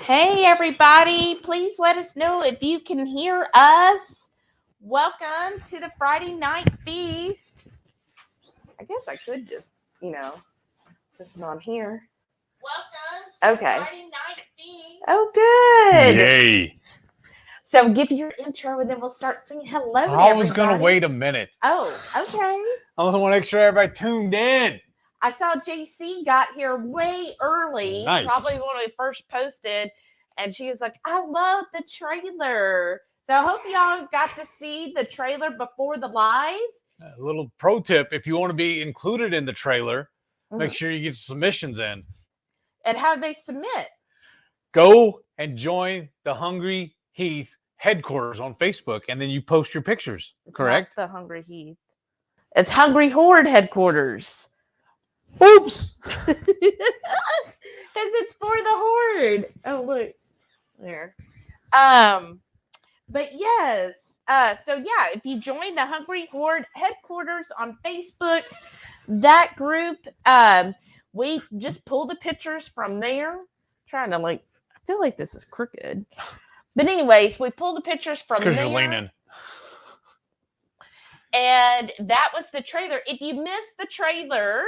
Hey, everybody. Please let us know if you can hear us. Welcome to the Friday night feast. I guess I could just, listen on here. Welcome to the Friday night feast. Oh, good. Yay. So give your intro and then we'll start saying hello to I was everybody. going to wait a minute. Oh, okay. I want to make sure everybody tuned in. I saw JC got here way early. Nice. Probably when we first posted. And she was like, I love the trailer. So I hope y'all got to see the trailer before the live. A little pro tip, if you want to be included in the trailer, make sure you get submissions in. And how they submit? Go and join the HungryHeath headquarters on Facebook, and then you post your pictures, correct? Not the HungryHeath. It's HungryHorde headquarters. Oops. Because it's for the horde. Oh, look. There. But yes. So yeah, if you join the HungryHorde headquarters on Facebook, that group, we just pull the pictures from there. I feel like this is crooked. But anyways, we pull the pictures from there. You're leaning. And that was the trailer. If you missed the trailer,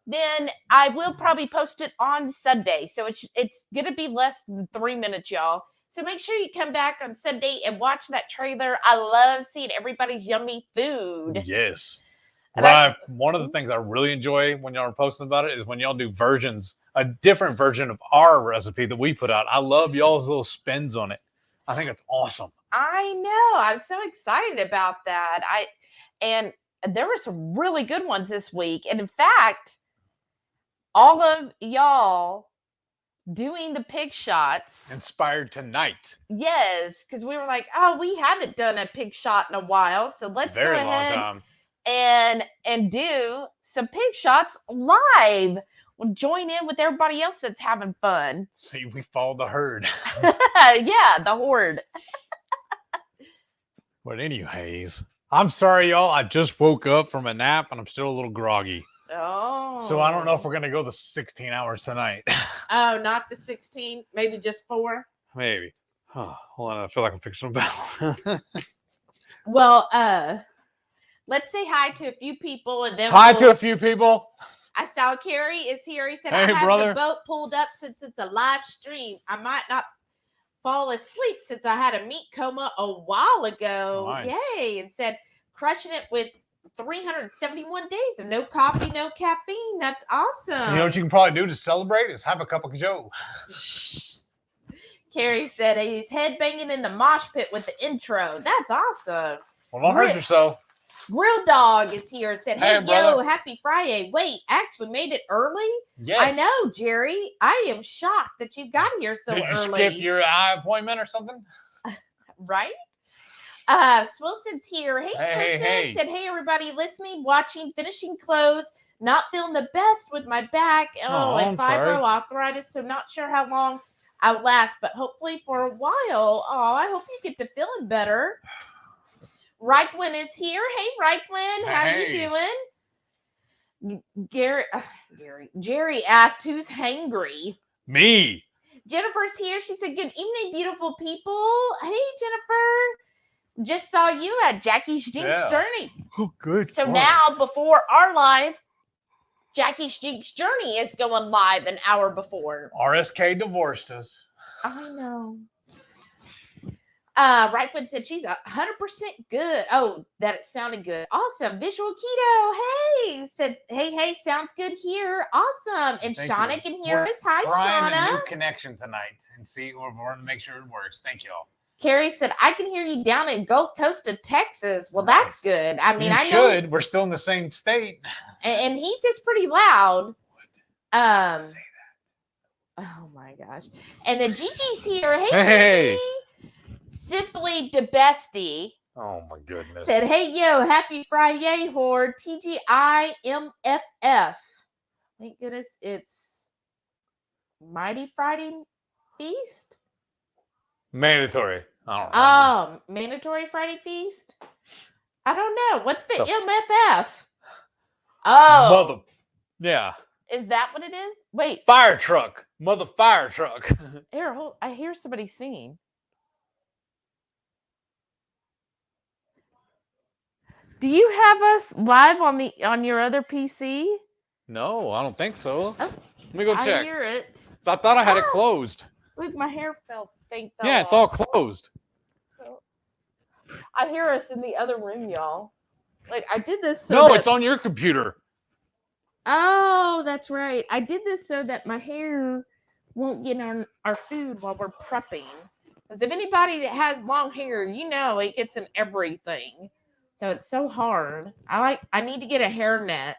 then I will probably post it on Sunday. So it's going to be less than 3 minutes, y'all. So make sure you come back on Sunday and watch that trailer. I love seeing everybody's yummy food. Yes. And one of the things I really enjoy when y'all are posting about it is when y'all do versions, a different version of our recipe that we put out. I love y'all's little spins on it. I think it's awesome. I know. I'm so excited about that. And there were some really good ones this week. And in fact, all of y'all doing the pig shots inspired tonight. Yes, because we were like, oh, we haven't done a pig shot in a while, so let's go ahead and do some pig shots live. We'll join in with everybody else that's having fun. See, we follow the herd. Yeah, the horde. But anyways, I'm sorry, y'all. I just woke up from a nap and I'm still a little groggy. Oh. So I don't know if we're going to go the 16 hours tonight. Oh, not the 16? Maybe just 4? Maybe. Oh, hold on. I feel like I'm fixing a bell. Well, let's say hi to a few people and then to a few people. I saw Carrie is here. He said, hey, I have brother. The boat pulled up since it's a live stream. I might not fall asleep since I had a meat coma a while ago. Nice. Yay. And said, crushing it with 371 days of no coffee, no caffeine. That's awesome. You know what you can probably do to celebrate is have a cup of Joe. Carrie said he's headbanging in the mosh pit with the intro. That's awesome. Well, don't hurt yourself. Grill Dog is here. Said, hey yo, brother. Happy Friday. Wait, actually made it early? Yes. I know, Jerry. I am shocked that you got here so Did you early. skip your eye appointment or something? Right? Swilson's here. Hey, Swilson. Hey. Said, hey, everybody listening, watching, finishing clothes. Not feeling the best with my back. And fibroarthritis. So not sure how long I'll last, but hopefully for a while. Oh, I hope you get to feeling better. Reichwin is here. Hey, Reichwin. How you doing? Jerry asked, who's hangry? Me. Jennifer's here. She said, good evening, beautiful people. Hey, Jennifer. Just saw you at Jackie's Jinx Journey. Oh, good. So now, before our live, Jackie's Jinx Journey is going live an hour before. RSK divorced us. I know. Reichman said she's 100% good. Oh, that it sounded good. Awesome. Visual Keto. Hey. Said, hey, sounds good here. Awesome. And Shauna can hear us. Hi, trying Shauna. A new connection tonight and see we're going to make sure it works. Thank y'all. Carrie said, I can hear you down in Gulf Coast of Texas. Well, that's good. I mean, I know. We're still in the same state. And Heath is pretty loud. What? Say that. Oh, my gosh. And then Gigi's here. Hey, Gigi. Simply the bestie. Oh my goodness. Said, hey, yo, happy Friday, Horde. TGIMFF. Thank goodness it's Mighty Friday Feast. Mandatory. I don't know. Mandatory Friday Feast? I don't know. What's the MFF? Oh. Yeah. Is that what it is? Wait. Fire truck. Mother fire truck. Here, hold, I hear somebody singing. Do you have us live on your other PC? No, I don't think so. Oh, Let me go I check. hear it. I thought I had it closed. Look, my hair fell Yeah, it's all closed. I hear us in the other room, y'all. Like, I did this so No, that... it's on your computer. Oh, that's right. I did this so that my hair won't get on our food while we're prepping. Because if anybody that has long hair, you know it gets in everything. So it's so hard. I need to get a hairnet.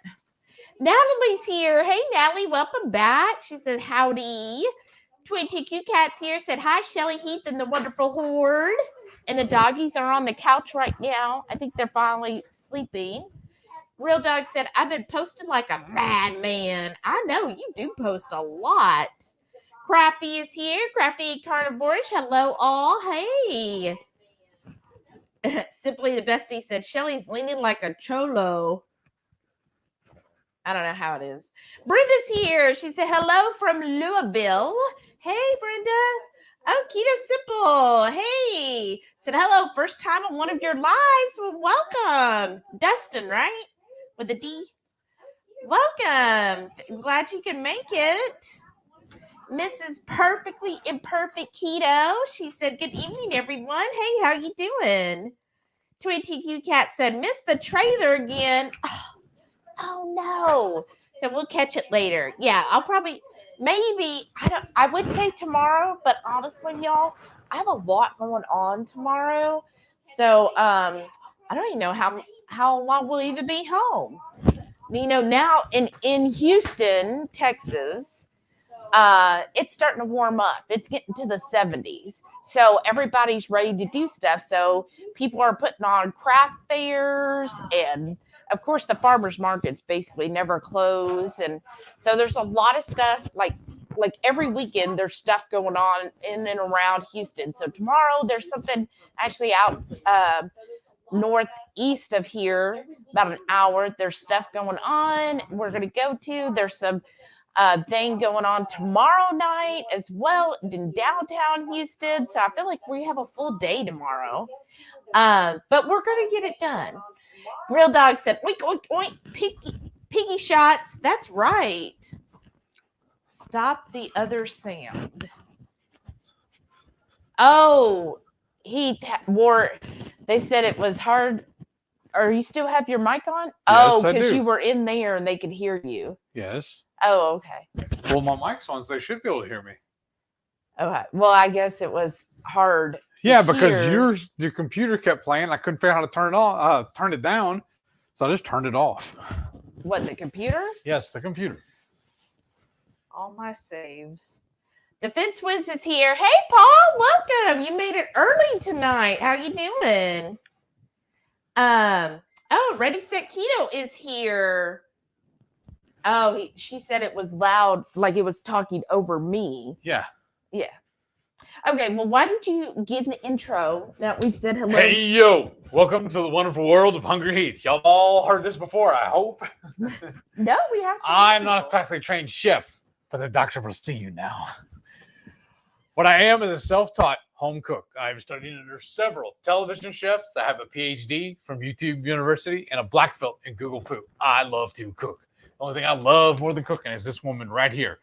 Natalie's here. Hey, Natalie, welcome back. She said, howdy. 22Q Cats here. Said, hi, Shelly Heath and the wonderful horde. And the doggies are on the couch right now. I think they're finally sleeping. Real Dog said, I've been posting like a madman. I know you do post a lot. Crafty is here. Crafty Carnivores. Hello, all. Hey. Simply the Bestie said, Shelly's leaning like a cholo. I don't know how it is. Brenda's here. She said, hello from Louisville. Hey, Brenda. Oh, Keto Simple. Hey. Said, hello. First time on one of your lives. Well, welcome. Dustin, right? With a D. Welcome. I'm glad you can make it. Mrs. Perfectly Imperfect Keto. She said, good evening, everyone. Hey, how you doing? 20TQ Cat said, missed the trailer again. Oh no. So we'll catch it later. Yeah, I'll probably, maybe, I would say tomorrow, but honestly, y'all, I have a lot going on tomorrow. So I don't even know how long we'll even be home. You know, now in Houston, Texas, it's starting to warm up. It's getting to the 70s. So everybody's ready to do stuff. So people are putting on craft fairs, and of course the farmers markets basically never close. And so there's a lot of stuff like every weekend there's stuff going on in and around Houston. So tomorrow there's something actually out northeast of here, about an hour. There's stuff going on we're going to go to. There's some thing going on tomorrow night as well in downtown Houston. So I feel like we have a full day tomorrow. But we're going to get it done. Real Dog said, oink, oink, oink, piggy shots. That's right. Stop the other sound. Oh, he wore, they said it was hard. Or you still have your mic on? Yes, oh, I because do. you were in there and they could hear you. Yes. Oh, okay. Well, my mic's on, so they should be able to hear me. Okay. Well, I guess it was hard. Yeah, because your computer kept playing. I couldn't figure out how to turn it down, so I just turned it off. What, the computer? Yes, the computer. All my saves. Defense Wiz is here. Hey, Paul, welcome. You made it early tonight. How you doing? Oh, Ready Set Keto is here. Oh, she said it was loud, like it was talking over me. Yeah. Yeah. Okay, well, why don't you give the intro that we said hello? Hey, yo. Welcome to the wonderful world of HungryHeath. Y'all all heard this before, I hope. No, we have. I'm not a classically trained chef, but the doctor will see you now. What I am is a self-taught home cook. I've studied under several television chefs. I have a PhD from YouTube University and a black belt in Google Food. I love to cook. The only thing I love more than cooking is this woman right here.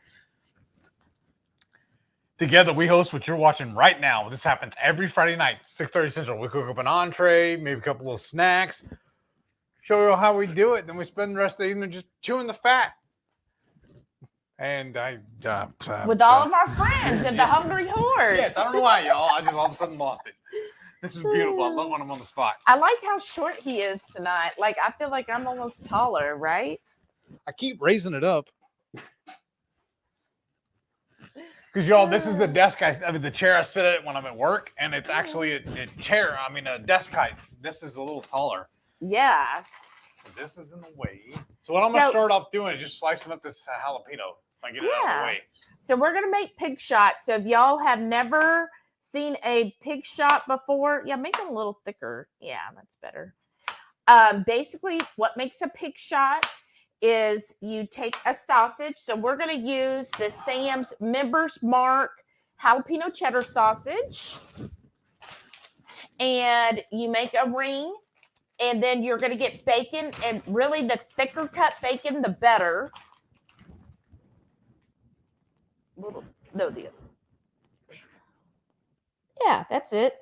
Together, we host what you're watching right now. This happens every Friday night, 6:30 Central. We cook up an entree, maybe a couple little snacks, show you how we do it. Then we spend the rest of the evening just chewing the fat. And with all of our friends in the HungryHorde. Yes, I don't know why, y'all. I just all of a sudden lost it. This is beautiful. I love when I'm on the spot. I like how short he is tonight. Like, I feel like I'm almost taller, right? I keep raising it up. Because, y'all, this is the desk the chair I sit at when I'm at work, and it's actually a desk height. This is a little taller. Yeah. So this is in the way. So what I'm going to start off doing is just slicing up this jalapeno so I get it out of the way. So we're going to make pig shot. So if y'all have never seen a pig shot before, yeah, make it a little thicker. Yeah, that's better. Basically, what makes a pig shot is you take a sausage. So we're going to use the Sam's Members Mark jalapeno cheddar sausage. And you make a ring. And then you're going to get bacon. And really, the thicker cut bacon, the better. Yeah, that's it.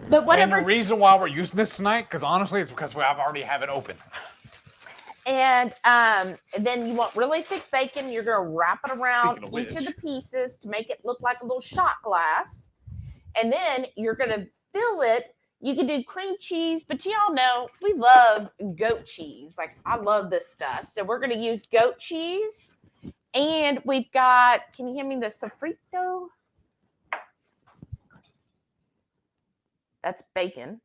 But whatever. And the reason why we're using this tonight, because honestly, it's because we already have it open. And then you want really thick bacon. You're going to wrap it around each of the pieces to make it look like a little shot glass. And then you're going to fill it. You can do cream cheese, but y'all know we love goat cheese. Like, I love this stuff. So we're going to use goat cheese. And we've got, can you hand me the sofrito? That's bacon.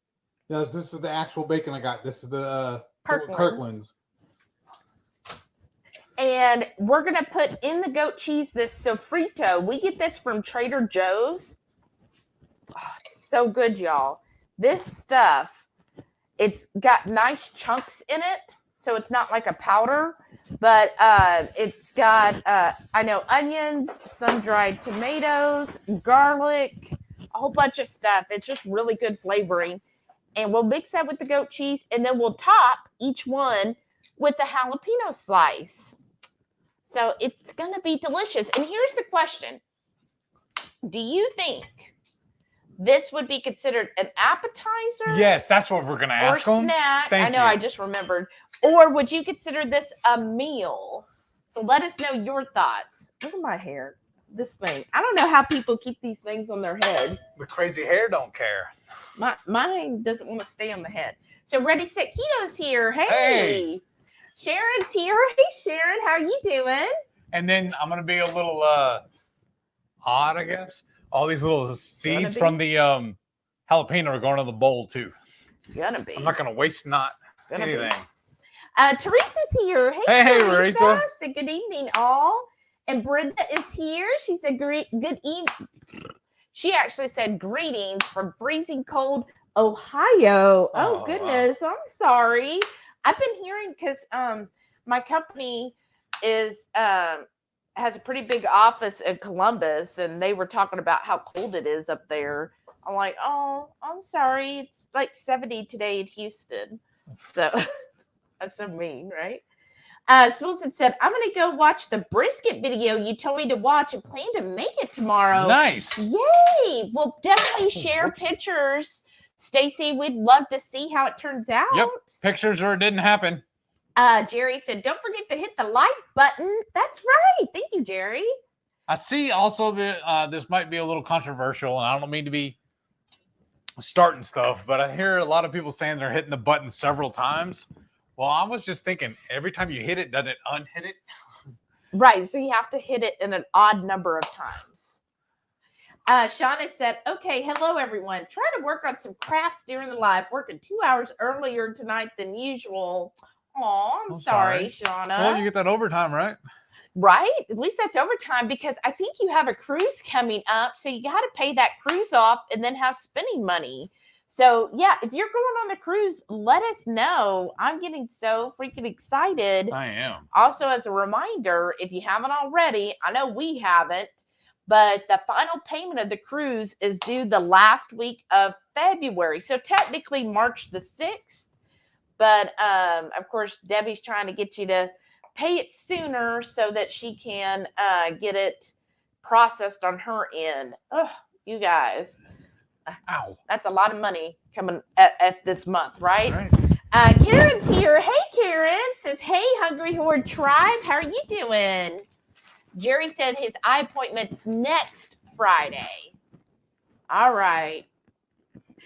Yes, this is the actual bacon I got. This is the Kirkland's. And we're going to put in the goat cheese this sofrito. We get this from Trader Joe's. Oh, it's so good, y'all. This stuff, it's got nice chunks in it. So it's not like a powder. But it's got, I know, onions, sun-dried tomatoes, garlic, a whole bunch of stuff. It's just really good flavoring. And we'll mix that with the goat cheese. And then we'll top each one with the jalapeno slice. So it's going to be delicious. And here's the question. Do you think this would be considered an appetizer? Yes, that's what we're going to ask them. Or snack. Thank I know, you. I just remembered. Or would you consider this a meal? So let us know your thoughts. Look at my hair. This thing. I don't know how people keep these things on their head. The crazy hair don't care. Mine doesn't want to stay on the head. So Ready, Set, Keto's here. Hey. Sharon's here. Hey, Sharon. How are you doing? And then I'm going to be a little odd, I guess. All these little seeds from the jalapeno are going in the bowl, too. Gonna be. I'm not going to waste anything. Teresa's here. Hey, Teresa. Say good evening, all. And Brenda is here. She said good evening. She actually said greetings from freezing cold Ohio. Oh goodness. Wow. I'm sorry. I've been hearing because my company is has a pretty big office in Columbus, and they were talking about how cold it is up there. I'm like, oh, I'm sorry. It's like 70 today in Houston. So that's so mean, right? Swilson said, I'm going to go watch the brisket video you told me to watch and plan to make it tomorrow. Nice. Yay. We'll definitely share pictures. Stacy, we'd love to see how it turns out. Yep. Pictures or it didn't happen. Jerry said, don't forget to hit the like button. That's right. Thank you, Jerry. I see also that this might be a little controversial, and I don't mean to be starting stuff, but I hear a lot of people saying they're hitting the button several times. Well, I was just thinking, every time you hit it, doesn't it unhit it? Right. So you have to hit it in an odd number of times. Shauna said, okay, hello, everyone. Try to work on some crafts during the live. Working 2 hours earlier tonight than usual. Oh, I'm sorry, Shauna. Well, you get that overtime, right? Right? At least that's overtime because I think you have a cruise coming up. So you got to pay that cruise off and then have spending money. So, yeah, if you're going on the cruise, let us know. I'm getting so freaking excited. I am. Also, as a reminder, if you haven't already, I know we haven't, but the final payment of the cruise is due the last week of February. So, technically, March the 6th. But, of course, Debbie's trying to get you to pay it sooner so that she can get it processed on her end. Oh, you guys. Ow. That's a lot of money coming at this month, right? Karen's here. Hey, Karen. Says, hey, Hungry Horde Tribe. How are you doing? Jerry said his eye appointment's next Friday. All right.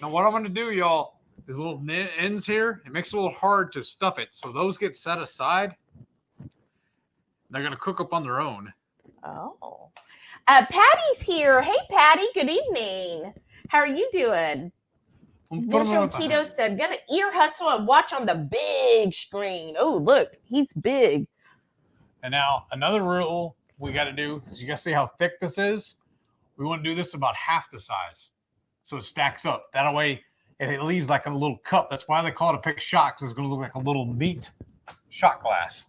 Now, what I'm going to do, y'all, is little ends here. It makes it a little hard to stuff it. So those get set aside. They're going to cook up on their own. Oh. Patty's here. Hey, Patty. Good evening. How are you doing? Visual Keto said, gonna ear hustle and watch on the big screen. Oh, look, he's big. And now another rule we got to do is you got to see how thick this is. We want to do this about half the size. So it stacks up. That way it leaves like a little cup. That's why they call it a pick shot, because it's going to look like a little meat shot glass.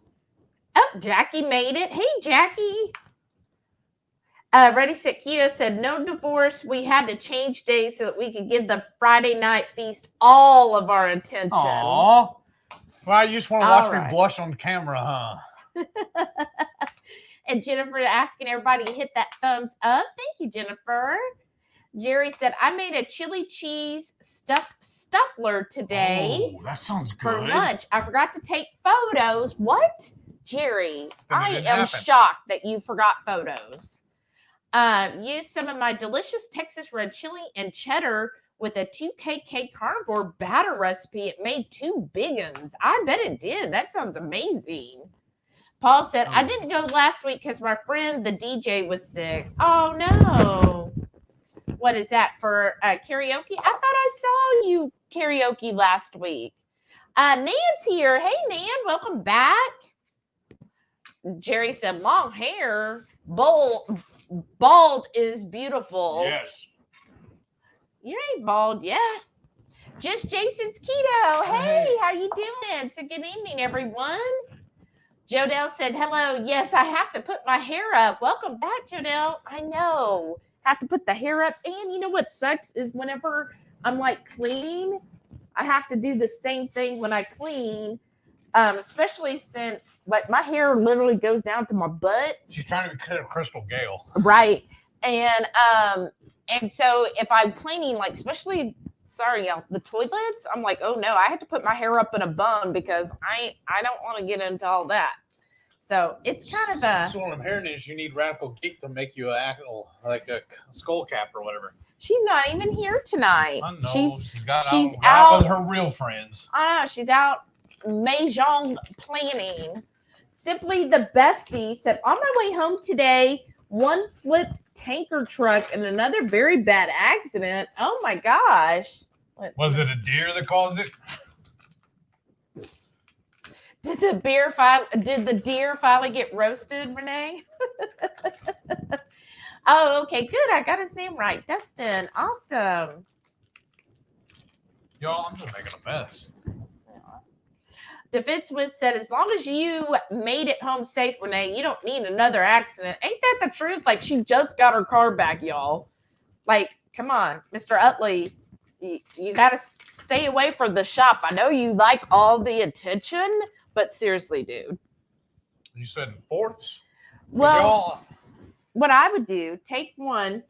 Oh, Jackie made it. Hey, Jackie. Ready, Set, Keto said, no divorce. We had to change days so that we could give the Friday night feast all of our attention. Aww. Well, you just want to watch All me right. blush on camera, huh? And Jennifer asking everybody to hit that thumbs up. Thank you, Jennifer. Jerry said, I made a chili cheese stuffed stuffler today Oh, that sounds good. for lunch. I forgot to take photos. What? Jerry, I am happen. shocked that you forgot photos. Used some of my delicious Texas red chili and cheddar with a 2KK carnivore batter recipe. It made 2 big ones. I bet it did. That sounds amazing. Paul said, I didn't go last week because my friend, the DJ, was sick. Oh, no. What is that, for karaoke? I thought I saw you karaoke last week. Nan's here. Hey, Nan, welcome back. Jerry said, long hair. Bald is beautiful. Yes. You ain't bald yet. Just Jason's Keto. Hey, how you doing? So good evening, everyone. Jodell said, hello. Yes, I have to put my hair up. Welcome back, Jodell. I know. Have to put the hair up. And you know what sucks is whenever I'm like cleaning, I have to do the same thing when I clean. Especially since like my hair literally goes down to my butt. She's trying to cut a Crystal Gale. Right. And so if I'm cleaning, like especially y'all, the toilets, I'm like, oh no, I have to put my hair up in a bun because I don't want to get into all that. So it's kind of a. So what I'm hearing is you need Radical Geek to make you a skull cap or whatever. She's not even here tonight. I know. She's out out with her real friends. I know she's out mahjong planning. Simply the bestie said, on my way home today, one flipped tanker truck and another very bad accident. Oh my gosh. Was it a deer that caused it? Did the deer finally get roasted, Renee? Oh, okay, good. I got his name right. Dustin. Awesome. Y'all, I'm just making a mess. DeFitzwith said, as long as you made it home safe, Renee, you don't need another accident. Ain't that the truth? Like, she just got her car back, y'all. Like, come on, Mr. Utley. You got to stay away from the shop. I know you like all the attention, but seriously, dude. You said in fourths? Well, what I would do, take one,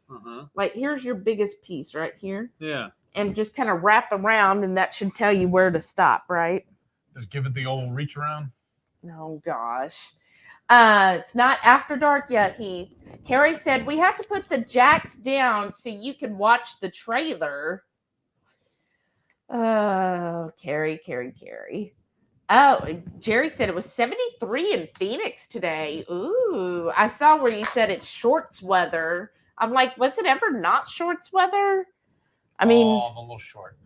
like, here's your biggest piece right here. Yeah. And just kind of wrap around, and that should tell you where to stop, right? Just give it the old reach around. Oh, gosh. It's not after dark yet, Heath. Carrie said, we have to put the jacks down so you can watch the trailer. Oh, Carrie. Oh, Jerry said it was 73 in Phoenix today. Ooh, I saw where you said it's shorts weather. I'm like, was it ever not shorts weather? I mean, a little short.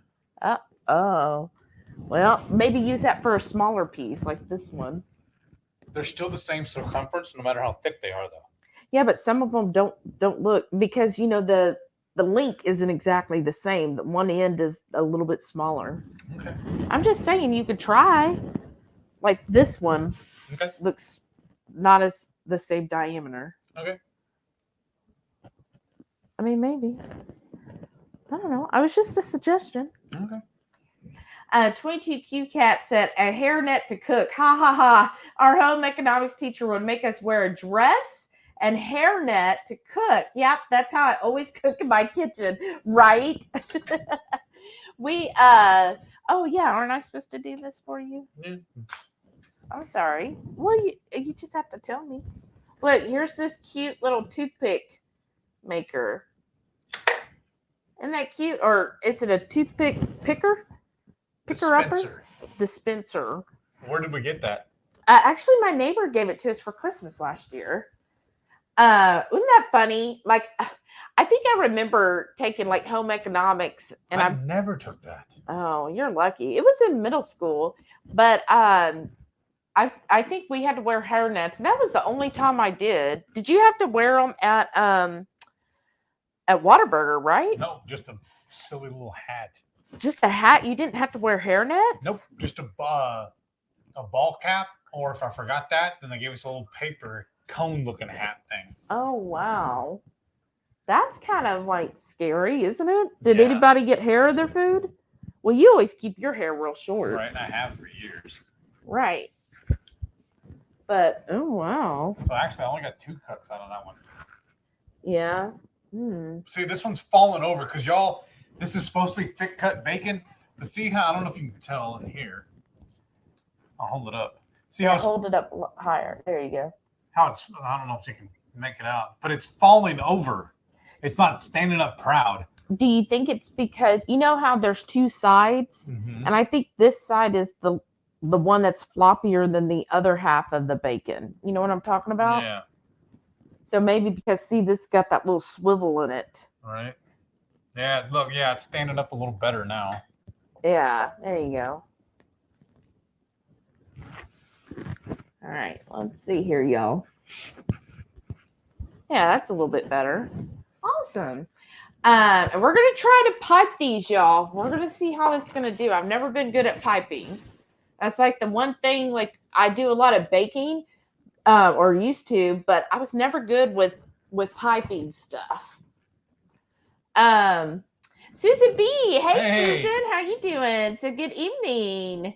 Oh. Well, maybe use that for a smaller piece like this one. They're still the same circumference no matter how thick they are, though. Yeah, but some of them don't look because, you know, the link isn't exactly the same. The one end is a little bit smaller. Okay. I'm just saying you could try. Like this one looks not as the same diameter. Okay. I mean, maybe. I don't know. I was just a suggestion. Okay. 22Q Cat said, a hairnet to cook. Ha ha ha. Our home economics teacher would make us wear a dress and hairnet to cook. Yep, that's how I always cook in my kitchen, right? Oh yeah, aren't I supposed to do this for you? Yeah. I'm sorry. Well, you just have to tell me. Look, here's this cute little toothpick maker. Isn't that cute? Or is it a toothpick picker? Picker-upper? Dispenser. Where did we get that? Actually, my neighbor gave it to us for Christmas last year. Wasn't that funny? Like, I think I remember taking like home economics, and I never took that. Oh, you're lucky. It was in middle school, but I think we had to wear hairnets, and that was the only time I did. Did you have to wear them at Whataburger, right? No, just a silly little hat. Just a hat? You didn't have to wear hairnets? Nope, just a ball cap Or if I forgot that, then they gave us a little paper cone-looking hat thing. Oh, wow. That's kind of like scary, isn't it? Did Yeah. anybody get hair in their food? Well, you always keep your hair real short. Right, and I have for years. Right. But, oh, wow. So actually, I only got 2 cuts out of that one. Yeah. See, this one's falling over because y'all, this is supposed to be thick cut bacon. But see how, I don't know if you can tell in here. I'll hold it up. See how Hold it up higher. There you go. how it's, I don't know if you can make it out, but it's falling over. It's not standing up proud. Do you think it's because, you know how there's 2 sides? Mm-hmm. And I think this side is the one that's floppier than the other half of the bacon. You know what I'm talking about? Yeah. So maybe because, see, this got that little swivel in it. Right. Yeah, look, yeah, it's standing up a little better now. Yeah, there you go. All right, let's see here, y'all. Yeah, that's a little bit better. Awesome. And we're going to try to pipe these, y'all. We're going to see how it's going to do. I've never been good at piping. That's like the one thing, like I do a lot of baking, or used to, but I was never good with piping stuff. Susan B. Hey, Susan, how you doing? So good evening.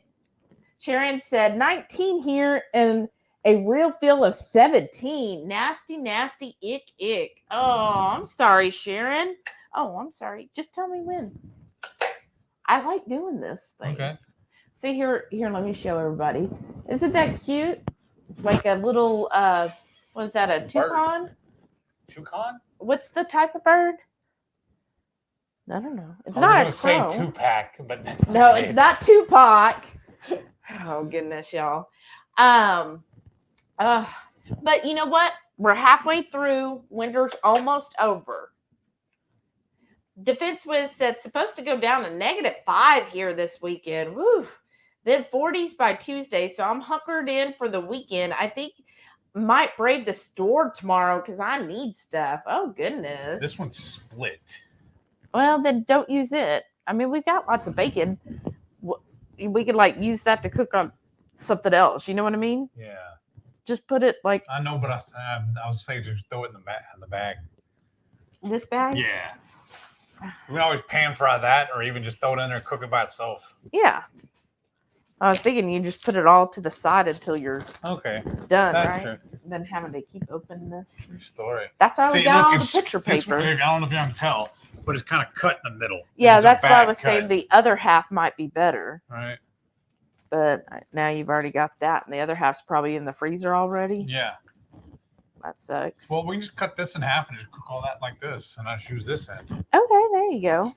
Sharon said 19 here and a real feel of 17. Nasty, nasty, ick. Oh, I'm sorry, Sharon. Oh, I'm sorry. Just tell me when. I like doing this thing. Okay. See here, let me show everybody. Isn't that cute? Like a little, what is that, a toucan? Toucan? What's the type of bird? I don't know. It's I not was a going crow. to say 2-pack, but that's not No, it. it's not Tupac. Oh, goodness, y'all. But you know what? We're halfway through. Winter's almost over. Defense Wiz said supposed to go down to -5 here this weekend. Woo. Then 40s by Tuesday. So I'm hunkered in for the weekend. I think might brave the store tomorrow because I need stuff. Oh, goodness. This one's split. Well, then don't use it. I mean, we've got lots of bacon. We could like use that to cook on something else. You know what I mean? Yeah. Just put it like I know, but I was saying just throw it in the bag. this bag. Yeah. We can always pan fry that, or even just throw it in there and cook it by itself. Yeah. I was thinking you just put it all to the side until you're Okay. done, That's right? true. Then having to keep opening this. True story. That's how we See, got look, all the it's- picture this paper. one, I don't know if you can tell, but it's kind of cut in the middle. Yeah, It's a that's why I bad was cut. saying the other half might be better. Right. But now you've already got that, and the other half's probably in the freezer already. Yeah. That sucks. Well, we can just cut this in half and just cook all that like this, and I just use this end. Okay, there you go.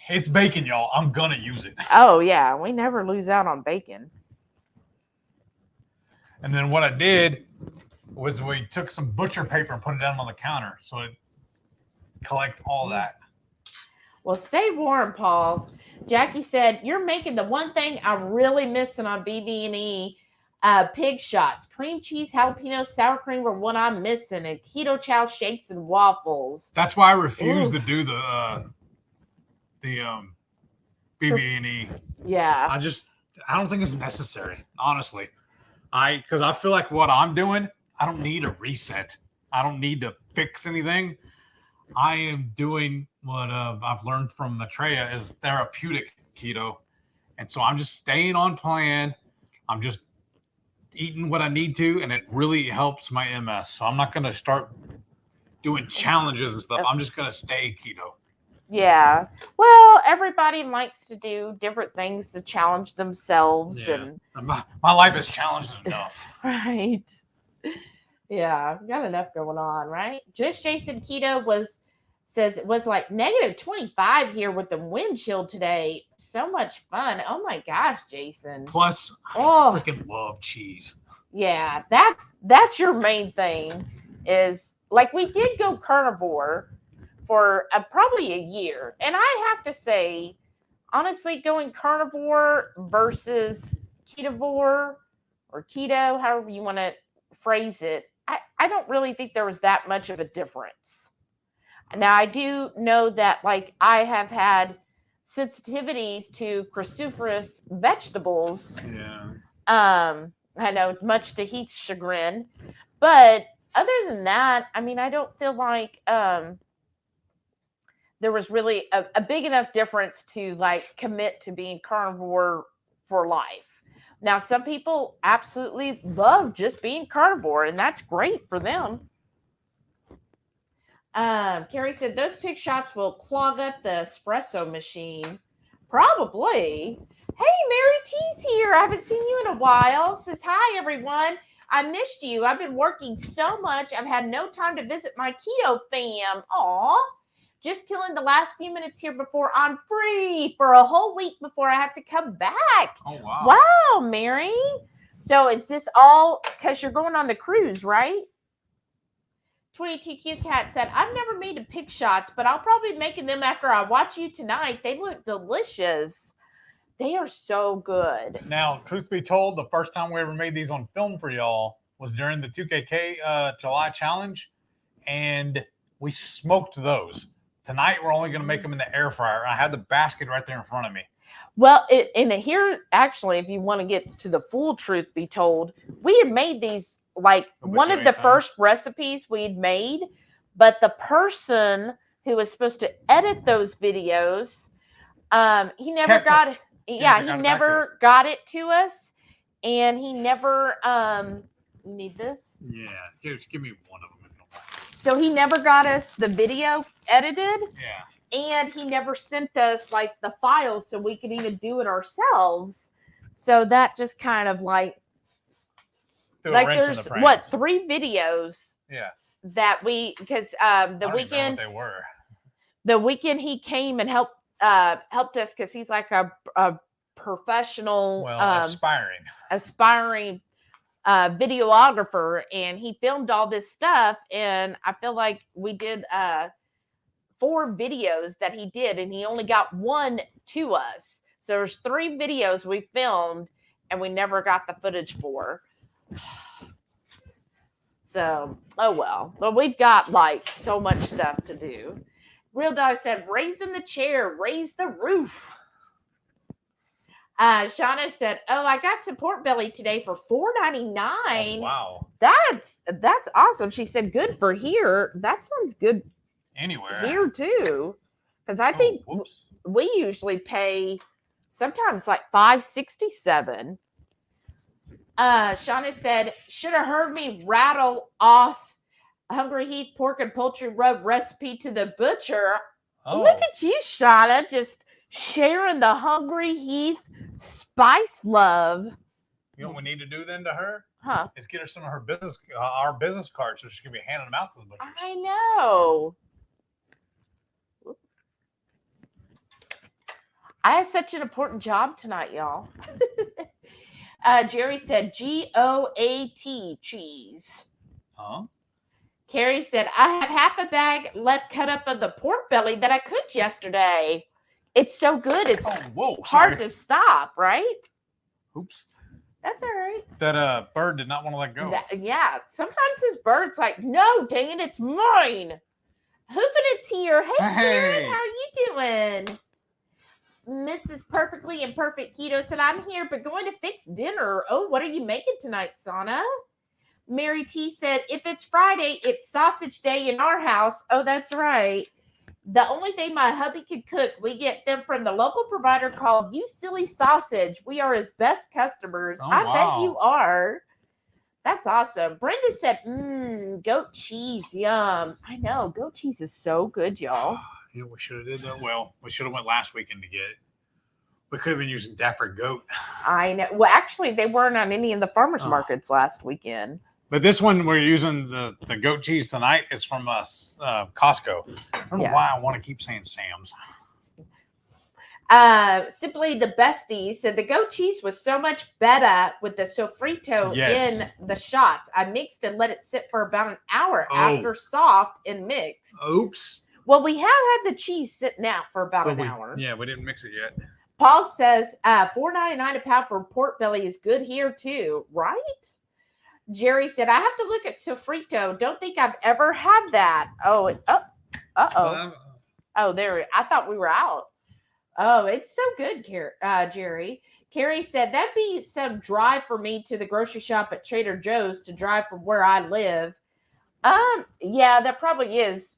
It's bacon, y'all. I'm gonna use it. Oh yeah, we never lose out on bacon. And then what I did was we took some butcher paper and put it down on the counter, so it collect all that. Well, stay warm, Paul. Jackie said, you're making the one thing I'm really missing on BB&E pig shots. Cream cheese, jalapeno, sour cream are what I'm missing, and Ketochow shakes and waffles. That's why I refuse to do the BB&E. Yeah. I don't think it's necessary, honestly. Because I feel like what I'm doing, I don't need a reset. I don't need to fix anything. I am doing what I've learned from Maitreya is therapeutic keto. And so I'm just staying on plan. I'm just eating what I need to, and it really helps my MS. So I'm not going to start doing challenges and stuff. I'm just going to stay keto. Yeah. Well, everybody likes to do different things to challenge themselves. Yeah. And my life is challenged enough. right. Yeah, got enough going on, right? Just Jason Keto says it was like -25 here with the wind chill today. So much fun. Oh my gosh, Jason. Plus, Oh. I freaking love cheese. Yeah, that's your main thing is like we did go carnivore for probably a year. And I have to say, honestly, going carnivore versus ketovore or keto, however you want to phrase it, I don't really think there was that much of a difference. Now, I do know that, like, I have had sensitivities to cruciferous vegetables. Yeah. I know, much to Heath's chagrin. But other than that, I mean, I don't feel like there was really a big enough difference to like commit to being carnivore for life. Now, some people absolutely love just being carnivore, and that's great for them. Carrie said those pig shots will clog up the espresso machine. Probably. Hey, Mary T's here. I haven't seen you in a while. Says hi, everyone. I missed you. I've been working so much. I've had no time to visit my keto fam. Aw. Just killing the last few minutes here before I'm free for a whole week before I have to come back. Oh, wow. Wow, Mary. So is this all because you're going on the cruise, right? 22Q Cat said, I've never made a pig shots, but I'll probably be making them after I watch you tonight. They look delicious. They are so good. Now, truth be told, the first time we ever made these on film for y'all was during the 2KK July challenge, and we smoked those. Tonight, we're only going to make them in the air fryer. I had the basket right there in front of me. Well, here, actually, if you want to get to the full truth be told, we had made these like one of the first recipes we'd made, but the person who was supposed to edit those videos, he never got it. Yeah, he never got it to us, and he never you need this? Yeah, give me one of them if you don't mind. So he never got us the video edited. Yeah. And he never sent us like the files so we could even do it ourselves. So that just kind of like there's what 3 videos. Yeah. That because the weekend they were. The weekend he came and helped us because he's like a professional, aspiring videographer, and he filmed all this stuff. And I feel like we did 4 videos that he did, and he only got 1 to us. So there's 3 videos we filmed, and we never got the footage for. So, oh well. But we've got like so much stuff to do. Real Dog said, raising the chair, raise the roof. Shauna said, oh, I got some pork belly today for $4.99. Oh, wow. That's awesome. She said, good for here. That sounds good anywhere here too, because I think we usually pay sometimes like $5.67. Shauna said, should have heard me rattle off HungryHeath pork and poultry rub recipe to the butcher. Oh. Look at you, Shauna, just sharing the HungryHeath spice love. You know what we need to do then to her? Huh? Is get her some of her our business cards so she can be handing them out to the butchers. I know. I have such an important job tonight, y'all. Jerry said GOAT cheese. Huh? Carrie said, I have half a bag left cut up of the pork belly that I cooked yesterday. It's so good. It's hard to stop, right? Oops. That's all right. That bird did not want to let go. Yeah. Sometimes this bird's like, no, dang it, it's mine. Hoofinit's here. Hey, Sharon, how are you doing? Mrs. Perfectly Imperfect Keto said, I'm here, but going to fix dinner. Oh, what are you making tonight, Sana? Mary T said, if it's Friday, it's sausage day in our house. Oh, that's right. The only thing my hubby could cook, we get them from the local provider called You Silly Sausage. We are his best customers. Oh, I bet you are. That's awesome. Brenda said, goat cheese. Yum. I know. Goat cheese is so good, y'all. You know what we should have did that? Well, we should have went last weekend to get it. We could have been using Dapper Goat. I know. Well, actually, they weren't on any of the farmers markets last weekend. But this one, we're using the goat cheese tonight. It's from Costco. I don't know why I want to keep saying Sam's. Simply the Bestie said the goat cheese was so much better with the sofrito in the shots. I mixed and let it sit for about an hour after soft and mixed. Oops. Well, we have had the cheese sitting out for about an hour. Yeah, we didn't mix it yet. Paul says $4.99 a pound for pork belly is good here too, right? Jerry said, I have to look at sofrito. Don't think I've ever had that. Oh, there. I thought we were out. Oh, it's so good, Jerry. Carrie said, that'd be some drive for me to the grocery shop at Trader Joe's to drive from where I live. Yeah, that probably is.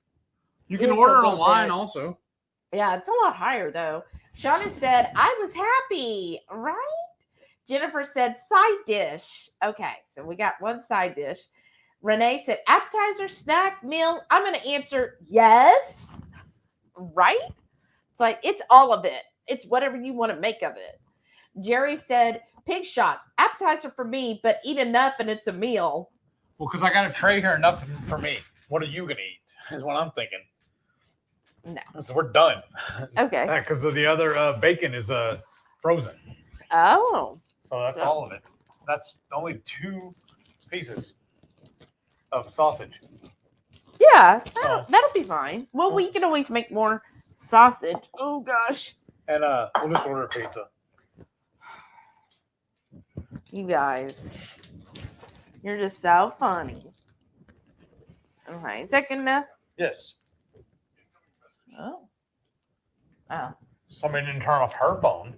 You can It's a order it little online bit. also. Yeah, it's a lot higher though. Shauna said, I was happy, right? Jennifer said, side dish. Okay, so we got one side dish. Renee said, appetizer, snack, meal. I'm going to answer yes, right? It's like, it's all of it. It's whatever you want to make of it. Jerry said, pig shots, appetizer for me, but eat enough and it's a meal. Well, because I got a tray here, nothing for me. What are you going to eat? Is what I'm thinking. No. So we're done. Okay. Because the other bacon is frozen. Oh. So that's all of it. That's only 2 pieces of sausage. Yeah, that'll be fine. Well, we can always make more sausage. Oh, gosh. And we'll just order a pizza. You guys, you're just so funny. All right, is that good enough? Yes. Oh. Oh. Somebody didn't turn off her phone.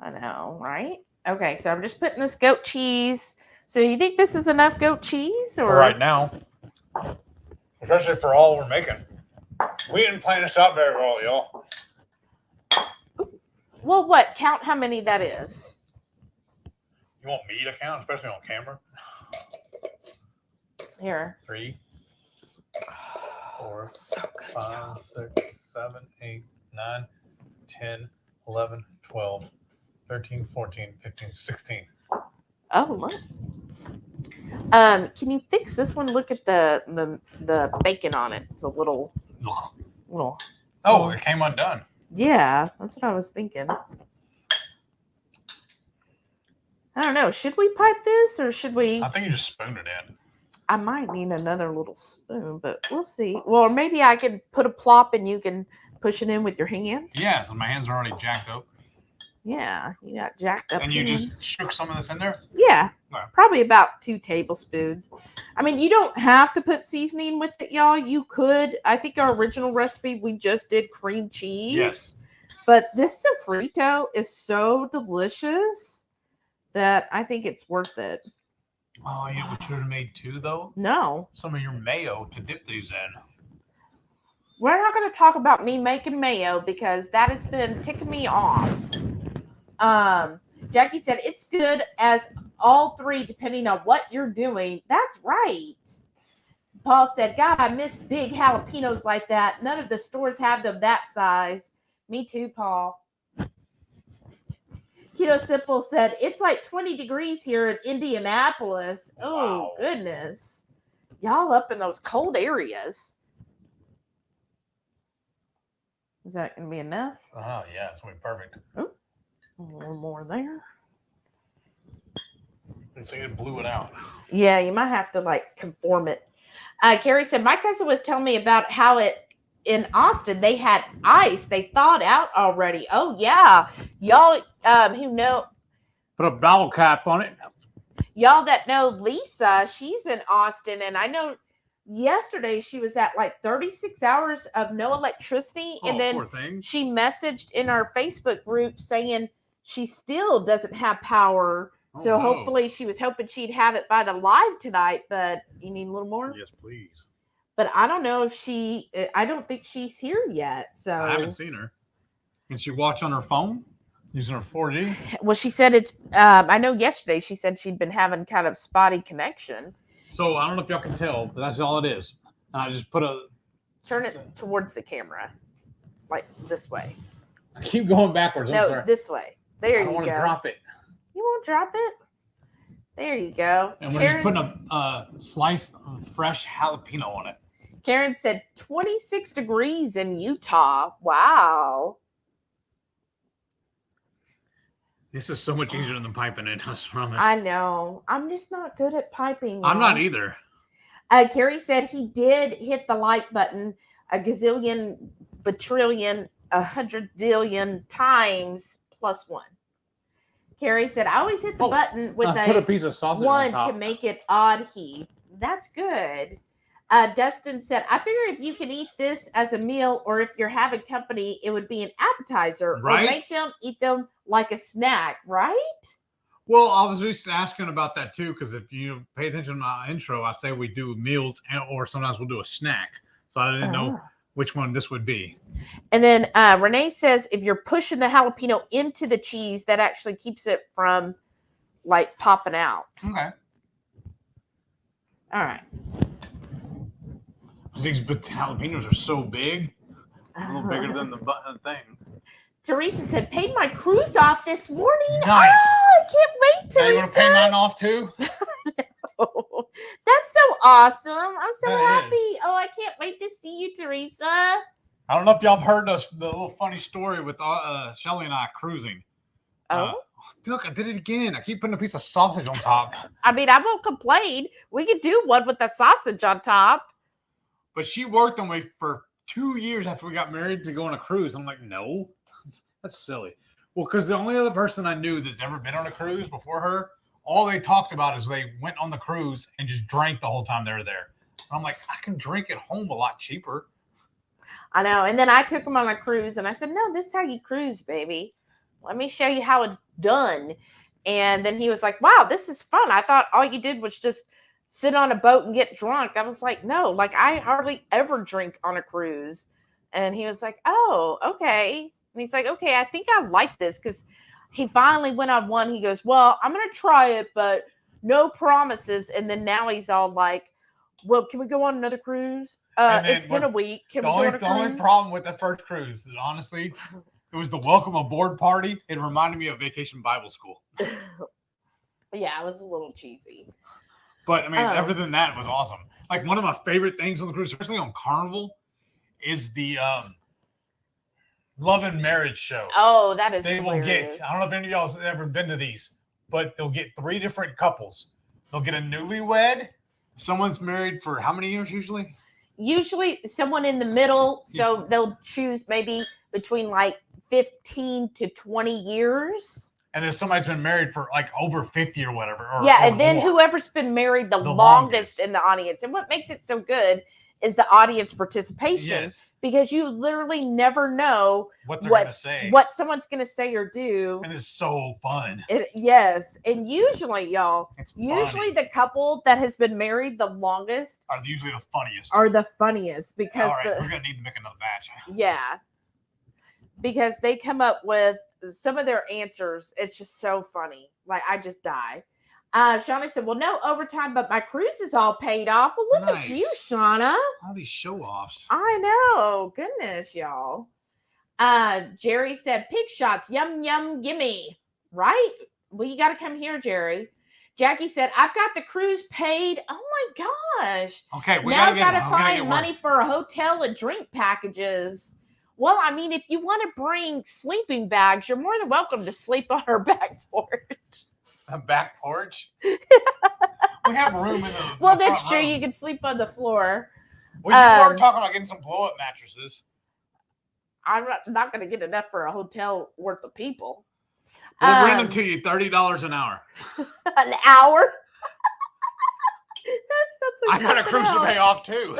I know, right? Okay, so I'm just putting this goat cheese. So you think this is enough goat cheese? Or For right now. Especially for all we're making. We didn't plan this out very well, y'all. Well, what? Count how many that is. You want me to count, especially on camera? Here. 3, 4, So good, 5, 6, 7, 8, 9, 10, 11, 12, 13, 14, 15, 16. Oh, look. Can you fix this one? Look at the bacon on it. It's a little. Oh, it came undone. Yeah, that's what I was thinking. I don't know. Should we pipe this or should we? I think you just spooned it in. I might need another little spoon, but we'll see. Well, or maybe I can put a plop and you can push it in with your hand. Yeah, so my hands are already jacked up. Yeah, you got jacked up. And you hands. just shook some of this in there? Yeah, Wow. probably about 2 tablespoons. I mean, you don't have to put seasoning with it, y'all. You could. I think our original recipe, we just did cream cheese. Yes. But this sofrito is so delicious that I think it's worth it. Oh, you know what you should have made too, though? No. Some of your mayo to dip these in. We're not going to talk about me making mayo because that has been ticking me off. Jackie said it's good as all 3 depending on what you're doing. That's right. Paul said, God, I miss big jalapenos like that. None of the stores have them that size. Me too, Paul. Keto Simple said, it's like 20 degrees here in Indianapolis. Oh, Wow. goodness. Y'all up in those cold areas. Is that going to be enough? Oh, yeah, it's going to be perfect. Oh, a little more there. And so you blew it out. Yeah, you might have to like conform it. Carrie said, my cousin was telling me about how in Austin, they had ice. They thawed out already. Oh, yeah. Y'all who know. Put a bottle cap on it. Y'all that know Lisa, she's in Austin. And I know yesterday she was at like 36 hours of no electricity. Oh, and then poor thing. she messaged in our Facebook group saying she still doesn't have power. Oh, So no. hopefully she was hoping she'd have it by the live tonight. But you need a little more? Yes, please. But I don't know if I don't think she's here yet. So I haven't seen her. Can she watch on her phone using her 4G? Well, she said it's, I know yesterday she said she'd been having kind of spotty connection. So I don't know if y'all can tell, but that's all it is. I just put a. Turn it towards the camera, like this way. I keep going backwards. No, this way. There I don't you want go. to drop it. You won't drop it? There you go. And we're just putting a slice of fresh jalapeno on it. Karen said 26 degrees in Utah. Wow. This is so much easier than piping it, I promise. I know. I'm just not good at piping. I'm not y'all. either. Carrie said he did hit the like button a gazillion, batrillion, 100 billion times +1. Carrie said, I always hit the button with put a piece of sausage on one top. to make it odd, Heath. That's good. Dustin said, I figure if you can eat this as a meal or if you're having company, it would be an appetizer. Right. Or make them eat them like a snack, right? Well, I was just asking about that too, because if you pay attention to my intro, I say we do meals or sometimes we'll do a snack. So I didn't know which one this would be. And then Renee says, if you're pushing the jalapeno into the cheese, that actually keeps it from like popping out. Okay. All right. These jalapenos are so big, a little bigger than the thing. Teresa said, paid my cruise off this morning. Nice. Oh, I can't wait, Teresa. Now you want to pay mine off too? Oh, that's so awesome. I'm so That happy. is. Oh, I can't wait to see you, Teresa. I don't know if y'all have heard the little funny story with Shelly and I cruising. Look, I did it again. I keep putting a piece of sausage on top. I mean, I won't complain. We could do one with the sausage on top. But she worked on me for 2 years after we got married to go on a cruise. I'm like, no, that's silly. Well, because the only other person I knew that's ever been on a cruise before her, all they talked about is they went on the cruise and just drank the whole time they were there. And I'm like, I can drink at home a lot cheaper. I know. And then I took him on a cruise and I said, no, this is how you cruise, baby. Let me show you how it's done. And then he was like, wow, this is fun. I thought all you did was just sit on a boat and get drunk. I was like, no, like I hardly ever drink on a cruise. And he was like, oh, okay. And he's like, okay, I think I like this, because he finally went on one. He goes, well, I'm going to try it, but no promises. And then now he's all like, well, can we go on another cruise? It's been a week. Can we go on a cruise? The only problem with the first cruise, honestly, it was the welcome aboard party. It reminded me of Vacation Bible School. Yeah, it was a little cheesy. But, I mean, everything than that was awesome. Like, one of my favorite things on the cruise, especially on Carnival, is the Love and Marriage show. Oh, that is They hilarious. will get, I don't know if any of y'all have ever been to these, but they'll get 3 different couples. They'll get a newlywed. Someone's married for how many years usually? Usually someone in the middle. So they'll choose maybe between like 15 to 20 years. And then somebody's been married for like over 50 or whatever. Or and then more. whoever's been married the longest in the audience. And what makes it so good is the audience participation. Yes. Because you literally never know what they're going to say. What someone's going to say or do. And it's so fun. Yes. And usually, y'all, the couple that has been married the longest are usually the funniest. Because we're going to need to make another batch. Yeah. Because they come up with some of their answers. It's just so funny. Like, I just die. Shauna said, well, no overtime, but my cruise is all paid off. Well, look at you, Shauna. All these show-offs. I know. Goodness, y'all. Jerry said, pig shots. Yum, yum, gimme. Right? Well, you got to come here, Jerry. Jackie said, I've got the cruise paid. Oh, my gosh. Okay, now I've got to find money for a hotel and drink packages. Well, I mean, if you want to bring sleeping bags, you're more than welcome to sleep on our back porch. A back porch? We have room in the Well, that's true. You can sleep on the floor. We were talking about getting some blow-up mattresses. I'm not going to get enough for a hotel worth of people. We'll rent them to you $30 an hour. An hour? That's like I got a cruise to pay off, too.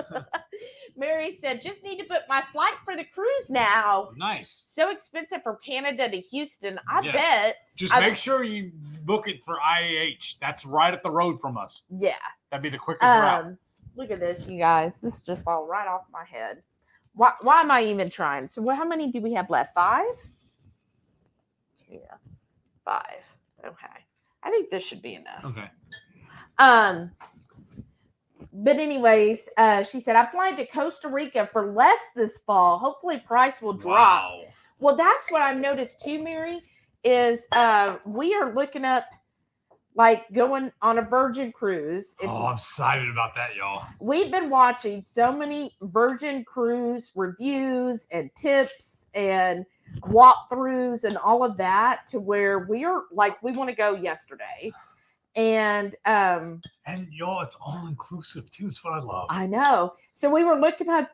Mary said, just need to book my flight for the cruise now. Nice. So expensive from Canada to Houston. I bet. Just make sure you book it for IAH. That's right up the road from us. Yeah. That'd be the quickest route. Look at this, you guys. This just fall right off my head. Why am I even trying? So how many do we have left? 5? Yeah. 5. Okay. I think this should be enough. Okay. But anyways, she said, I'm flying to Costa Rica for less this fall. Hopefully price will drop. Wow. Well, that's what I've noticed too, Mary, is we are looking up like going on a Virgin cruise. I'm excited about that, y'all. We've been watching so many Virgin cruise reviews and tips and walkthroughs and all of that to where we are like, we want to go yesterday. And y'all, it's all inclusive too. It's what I love. I know. So we were looking up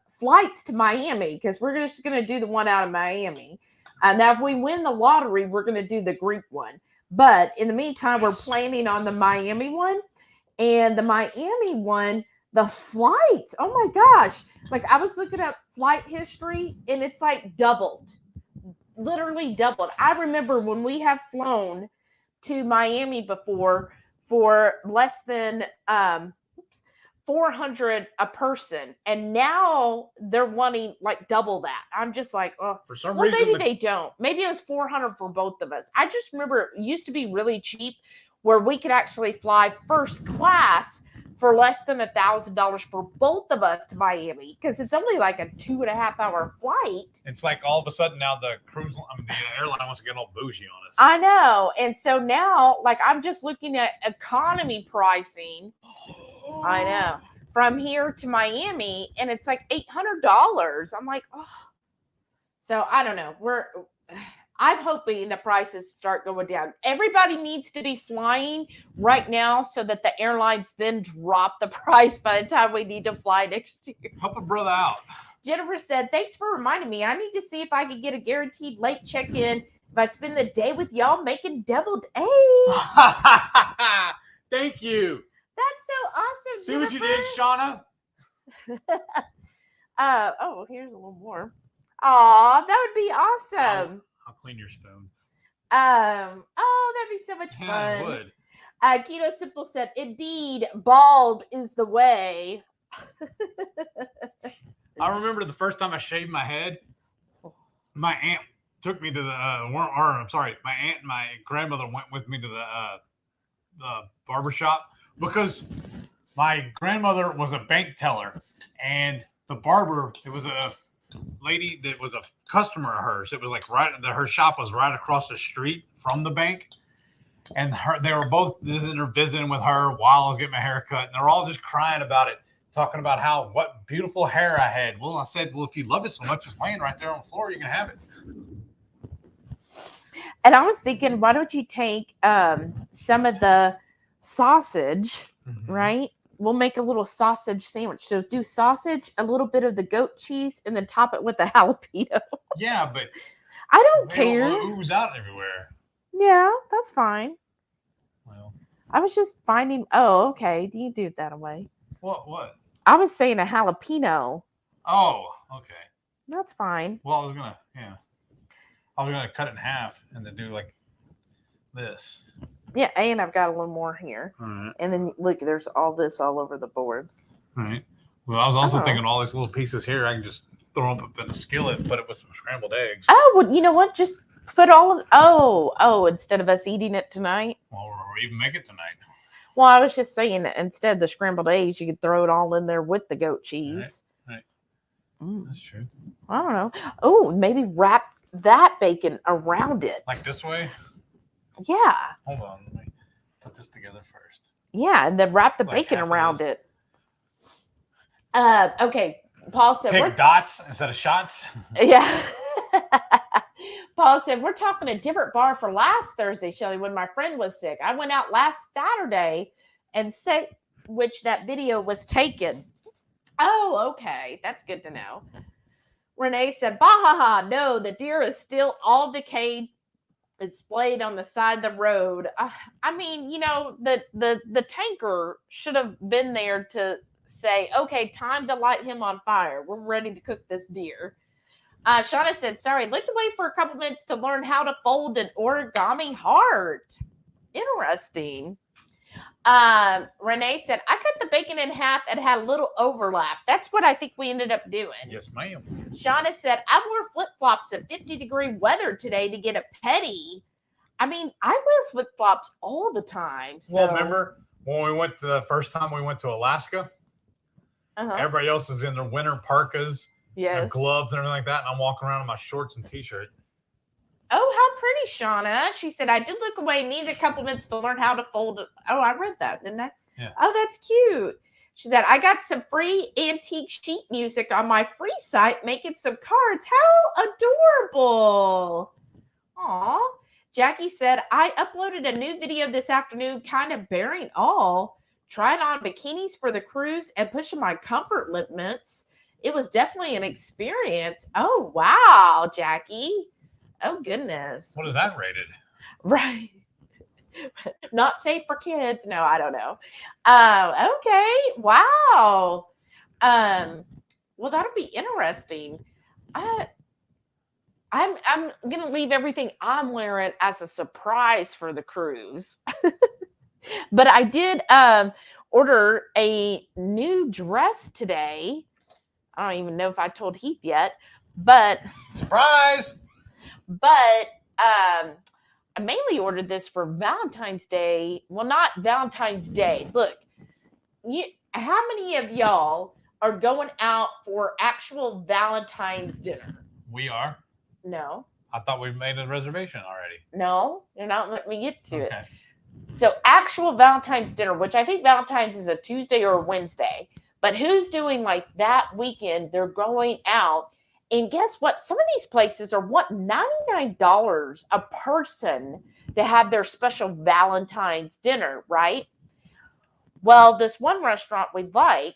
flights to Miami because we're just going to do the one out of Miami. Now, if we win the lottery, we're going to do the Greek one. But in the meantime, we're planning on the Miami one. And the Miami one, The flights. Oh my gosh. Like I was looking up flight history and it's like doubled. Literally doubled. I remember when we have flown to Miami before for less than 400 a person, and now they're wanting like double that. I'm just like, oh, For some well, reason, maybe they don't. Maybe it was 400 for both of us. I just remember it used to be really cheap, where we could actually fly first class for less than $1,000 for both of us to Miami, because it's only like a 2.5 hour flight. it's like all of a sudden now the airline wants to get all bougie on us. I know. And so now, like, I'm just looking at economy pricing. I know. From here to Miami, and it's like $800. I'm like, oh. So I don't know. I'm hoping the prices start going down. Everybody needs to be flying right now so that the airlines then drop the price by the time we need to fly next year. Help a brother out. Jennifer said, thanks for reminding me. I need to see if I can get a guaranteed late check-in if I spend the day with y'all making deviled eggs. Thank you. That's so awesome, See what you Jennifer. did, Shauna? Oh, here's a little more. Aw, that would be awesome. I'll clean your spoon. Oh, that'd be so much fun. Yeah, I would. Keto Simple said, indeed, bald is the way. I remember the first time I shaved my head, my aunt took me to the my aunt and my grandmother went with me to the barber shop, because my grandmother was a bank teller, and the barber, it was a lady that was a customer of hers. It was like her shop was right across the street from the bank, and they were both visiting with her while I was getting my hair cut, and they're all just crying about it, talking about what beautiful hair I had. Well, I said, well, if you love it so much, it's laying right there on the floor, you can have it. And I was thinking, why don't you take some of the sausage, right? We'll make a little sausage sandwich. So do sausage, a little bit of the goat cheese, and then top it with the jalapeno. Yeah, but I don't they care. don't ooze out everywhere. Yeah, that's fine. Well, I was just finding. Oh, okay. Do you do it that way? what? I was saying a jalapeno. Oh, okay. That's fine. Well, I was gonna cut it in half and then do like this. Yeah, and I've got a little more here. All right. And then look, there's all this all over the board. All right. Well, I was also Oh. thinking all these little pieces here, I can just throw them up in a skillet, put it with some scrambled eggs. Oh, well, you know what? Just put all of. Oh, instead of us eating it tonight. Or even make it tonight. Well, I was just saying that instead of the scrambled eggs, you could throw it all in there with the goat cheese. Right. Mm, That's true. I don't know. Oh, maybe wrap that bacon around it. Like this way? Yeah. Hold on. Let me put this together first. Yeah, and then wrap the Like bacon half of around this. it. Okay. Paul said, Pick dots instead of shots. yeah. Paul said, we're talking a different bar for last Thursday, Shelly, when my friend was sick. I went out last Saturday and said, which that video was taken. Oh, okay. That's good to know. Renee said, bahaha, no, the deer is still all decayed and splayed on the side of the road. I mean, you know, the tanker should have been there to say, okay, time to light him on fire. We're ready to cook this deer. Shauna said, sorry, looked away for a couple minutes to learn how to fold an origami heart. Interesting. Renee said, I cut the bacon in half and had a little overlap. That's what I think we ended up doing. Yes, ma'am. Shauna said, I wore flip-flops in 50-degree weather today to get a petty. I mean, I wear flip-flops all the time. So. Well, remember when we went the first time we went to Alaska? Uh-huh. Everybody else is in their winter parkas, their Yes. gloves and everything like that, and I'm walking around in my shorts and t-shirt. Oh, how pretty, Shauna. She said, I did look away, needed a couple minutes to learn how to fold it. Oh, I read that, didn't I? Yeah. Oh, that's cute. She said, I got some free antique sheet music on my free site, making some cards. How adorable. Aw. Jackie said, I uploaded a new video this afternoon, kind of bearing all, trying on bikinis for the cruise and pushing my comfort limits. It was definitely an experience. Oh, wow, Jackie. Oh, goodness. What is that rated? Right. Not safe for kids. No, I don't know. Okay. Wow. Well, that'll be interesting. I'm gonna leave everything I'm wearing as a surprise for the cruise. But I did order a new dress today. I don't even know if I told Heath yet, but Surprise! I mainly ordered this for Valentine's Day. Well, not Valentine's Day. Look, how many of y'all are going out for actual Valentine's dinner? We are. No. I thought we made a reservation already. No, you're not letting me get to it. Okay. So actual Valentine's dinner, which I think Valentine's is a Tuesday or a Wednesday, but who's doing like that weekend? They're going out. And guess what? Some of these places are what, $99 a person to have their special Valentine's dinner, right? Well, this one restaurant we like,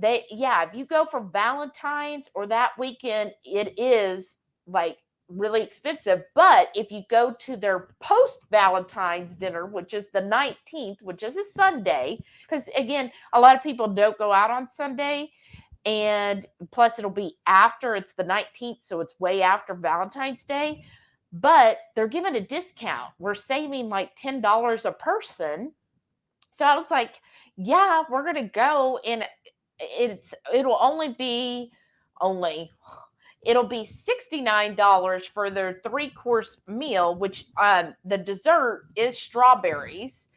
if you go for Valentine's or that weekend, it is like really expensive. But if you go to their post Valentine's dinner, which is the 19th, which is a Sunday, because again, a lot of people don't go out on Sunday. And plus it'll be after, it's the 19th, so it's way after Valentine's Day, but they're giving a discount. We're saving like $10 a person. So I was like, yeah, we're going to go, and it'll be $69 for their 3-course meal, which the dessert is strawberries.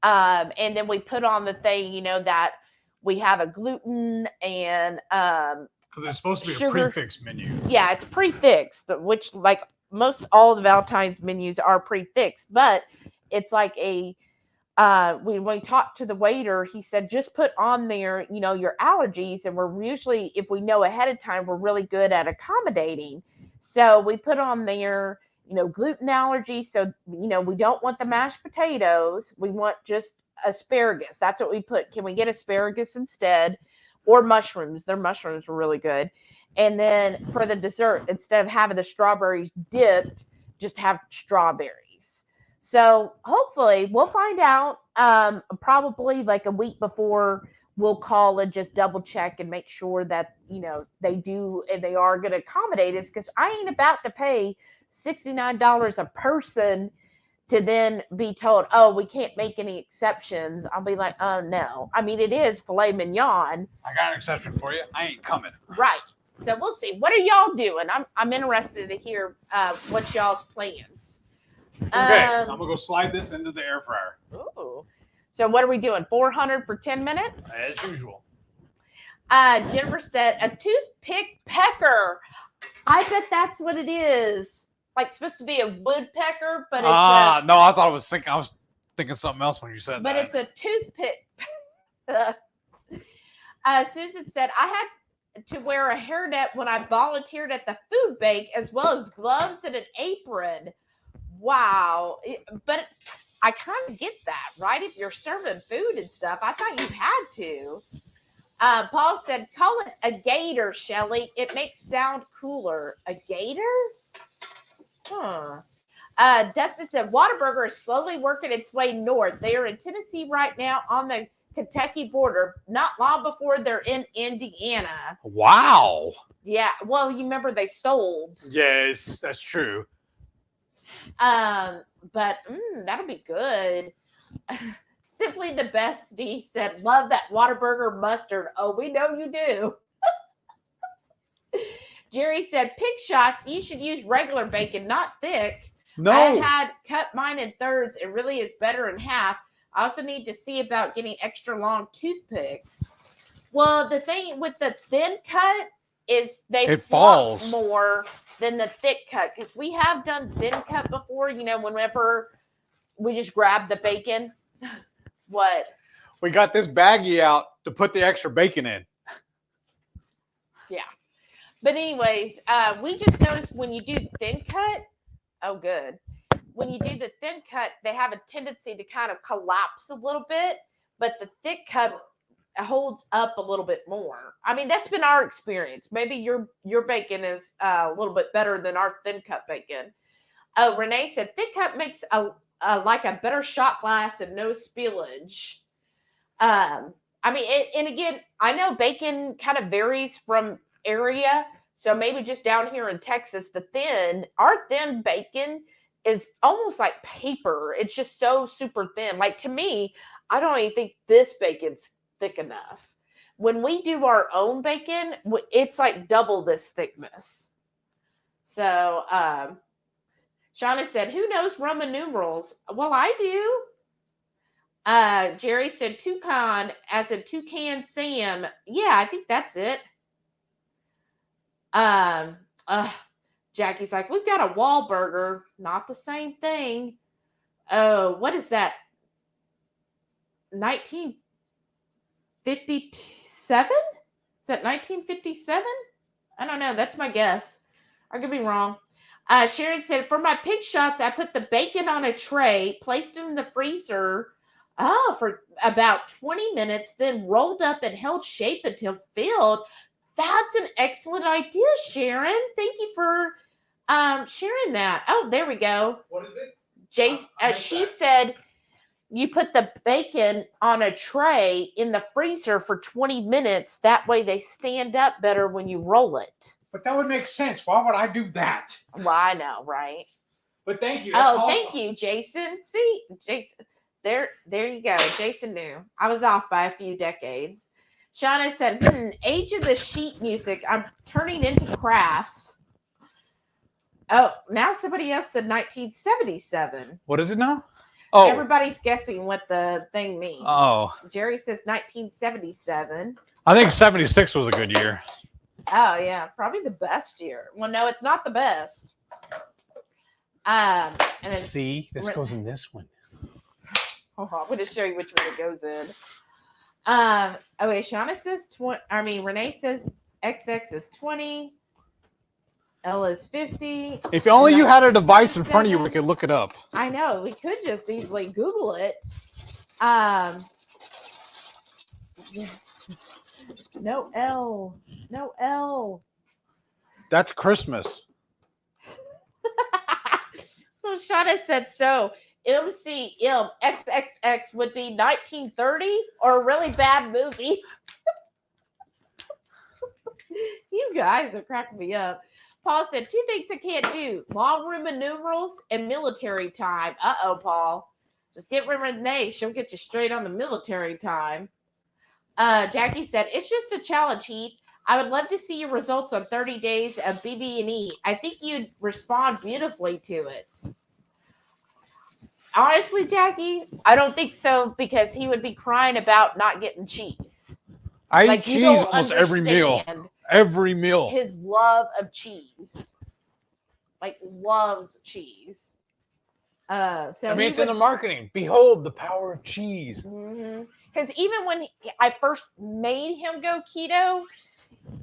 And then we put on the thing, that we have a gluten and because it's supposed to be sugar. A prefix menu. Yeah, it's prefixed, which like most all the Valentine's menus are prefixed, but it's like a when we talked to the waiter, he said just put on there, your allergies, and we're usually, if we know ahead of time, we're really good at accommodating. So we put on there, gluten allergy. So, we don't want the mashed potatoes. We want just asparagus. That's what we put. Can we get asparagus instead, or mushrooms? Their mushrooms were really good. And then for the dessert, instead of having the strawberries dipped, just have strawberries. So hopefully we'll find out probably like a week before. We'll call and just double check and make sure that they do and they are going to accommodate us, because I ain't about to pay $69 a person to then be told, oh, we can't make any exceptions. I'll be like, oh, no. I mean, it is filet mignon. I got an exception for you. I ain't coming. Right. So we'll see. What are y'all doing? I'm interested to hear what y'all's plans. Okay, I'm going to go slide this into the air fryer. Ooh. So what are we doing? 400 for 10 minutes? As usual. Jennifer said, a toothpick pecker. I bet that's what it is. Like supposed to be a woodpecker, but it's no, I was thinking something else when you said but that. But it's a toothpick. Susan said, I had to wear a hairnet when I volunteered at the food bank, as well as gloves and an apron. Wow. But I kind of get that, right? If you're serving food and stuff, I thought you had to. Paul said, call it a gator, Shelly. It makes sound cooler. A gator? Huh. Dustin said, Whataburger is slowly working its way north. They are in Tennessee right now on the Kentucky border. Not long before they're in Indiana. Wow. Yeah. Well, you remember they sold. Yes, that's true. But that'll be good. Simply the best, Steve said, love that Whataburger mustard. Oh, we know you do. Jerry said, pig shots, you should use regular bacon, not thick. No. I had cut mine in thirds. It really is better in half. I also need to see about getting extra long toothpicks. Well, the thing with the thin cut is it falls more than the thick cut, because we have done thin cut before, whenever we just grab the bacon. What? We got this baggie out to put the extra bacon in. Yeah. But anyways, we just noticed when you do thin cut, oh, good. When you do the thin cut, they have a tendency to kind of collapse a little bit, but the thick cut holds up a little bit more. I mean, that's been our experience. Maybe your bacon is a little bit better than our thin cut bacon. Renee said, thick cut makes like a better shot glass and no spillage. I mean, and again, I know bacon kind of varies from area. So maybe just down here in Texas, our thin bacon is almost like paper. It's just so super thin. Like to me, I don't even think this bacon's thick enough. When we do our own bacon, it's like double this thickness. So, Shauna said, who knows Roman numerals? Well, I do. Jerry said toucan as a toucan Sam. Yeah, I think that's it. Jackie's like, we've got a Wahlburger. Not the same thing. Oh, what is that? 1957? Is that 1957? I don't know. That's my guess. I could be wrong. Sharon said, for my pig shots, I put the bacon on a tray, placed it in the freezer for about 20 minutes, then rolled up and held shape until filled. That's an excellent idea, Sharon. Thank you for sharing that. Oh, there we go. What is it? She said you put the bacon on a tray in the freezer for 20 minutes. That way they stand up better when you roll it. But that would make sense. Why would I do that? Well, I know, right? But thank you. That's awesome. Thank you, Jason. See, Jason, there you go. Jason knew. I was off by a few decades. Shauna said, age of the sheet music. I'm turning into crafts. Oh, now somebody else said 1977. What is it now? Oh, everybody's guessing what the thing means. Oh, Jerry says 1977. I think 76 was a good year. Oh yeah, probably the best year. Well, no, it's not the best. And then, see, this goes in this one. Oh, I'm going to show you which one it goes in. Okay, Shauna says 20. I mean, Renee says XX is 20. L is 50. If only you had a device in front of you, we could look it up. I know. We could just easily Google it. No L. No L. That's Christmas. So Shauna said, so MCM XXX would be 1930 or a really bad movie. You guys are cracking me up. Paul said, 2 things I can't do. Long Roman numerals and military time. Uh-oh, Paul. Just get rid of Renee. She'll get you straight on the military time. Jackie said, it's just a challenge, Heath. I would love to see your results on 30 days of BB&E. I think you'd respond beautifully to it. Honestly, Jackie, I don't think so because he would be crying about not getting cheese. I eat cheese almost every meal. Every meal. His love of cheese. Like, loves cheese. So I mean, it's in the marketing. Behold the power of cheese. Because even when I first made him go keto,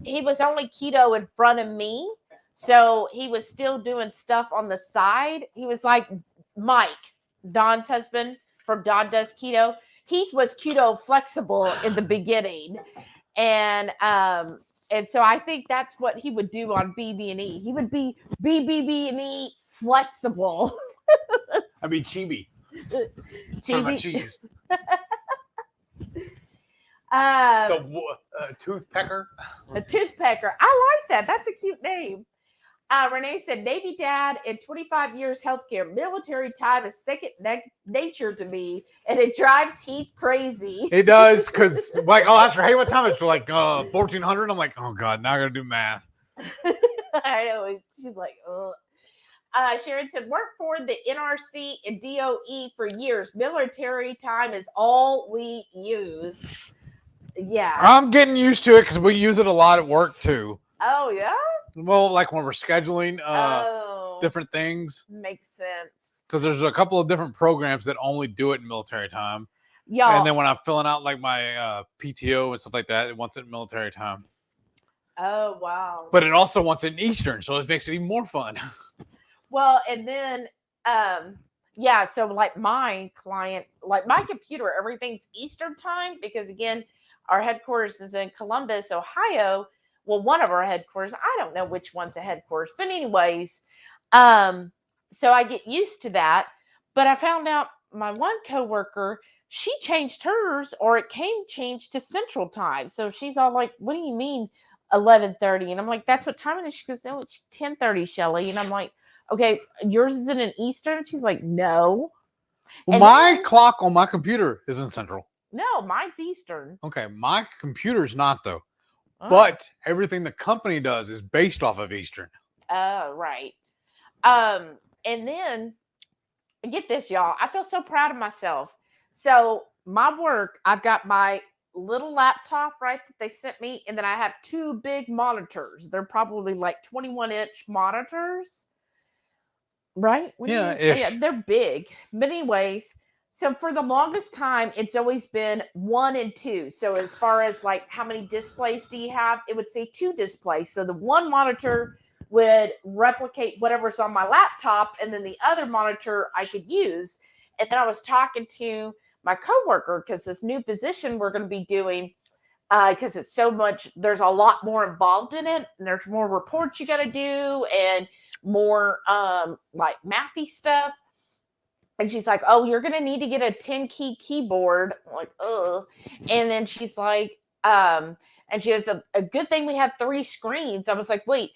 he was only keto in front of me. So he was still doing stuff on the side. He was like Mike, Don's husband from Don Does Keto. Heath was keto flexible in the beginning. And so I think that's what he would do on BB&E. He would be BB&E flexible. I mean, chibi. Chibi. Cheese. Toothpecker. A toothpecker. I like that. That's a cute name. Renee said, Navy dad in 25 years healthcare. Military time is second nature to me, and it drives Heath crazy. It does, because like I'll ask her, hey, what time is it? Like 1400. I'm like, oh god, now I gotta do math. I know. She's like, ugh. Sharon said, work for the NRC and DOE for years. Military time is all we use. Yeah. I'm getting used to it because we use it a lot at work too. Oh, yeah? Well, like when we're scheduling different things. Makes sense. Because there's a couple of different programs that only do it in military time. Y'all. And then when I'm filling out like my PTO and stuff like that, it wants it in military time. Oh, wow. But it also wants it in Eastern, so it makes it even more fun. Well, and then, yeah, so like my client, like my computer, everything's Eastern time because, again, our headquarters is in Columbus, Ohio. Well, one of our headquarters, I don't know which one's a headquarters, but anyways, so I get used to that. But I found out my one coworker, she changed hers, or it came changed to Central Time. So she's all like, "What do you mean 11:30?" And I'm like, "That's what time it is." She goes, "No, it's 10:30, Shelly." And I'm like, "Okay, yours is in an Eastern?" She's like, "No." Well, And my then- clock on my computer isn't Central. No, mine's Eastern. Okay, my computer's not though. Oh. But everything the company does is based off of Eastern. Oh, right. And then get this, y'all. I feel so proud of myself. So my work, I've got my little laptop, right, that they sent me, and then I have two big monitors. They're probably like 21-inch monitors, right? What do you mean? Yeah-ish. Yeah, they're big. But anyways, so for the longest time, it's always been 1 and 2. So as far as like how many displays do you have, it would say 2 displays. So the one monitor would replicate whatever's on my laptop, and then the other monitor I could use. And then I was talking to my coworker, because this new position we're going to be doing, because it's so much, there's a lot more involved in it, and there's more reports you got to do, and more like mathy stuff. And she's like, "Oh, you're going to need to get a 10-key keyboard." I'm like, "Ugh." And then she's like, and she has a good thing we have 3 screens. I was like, "Wait,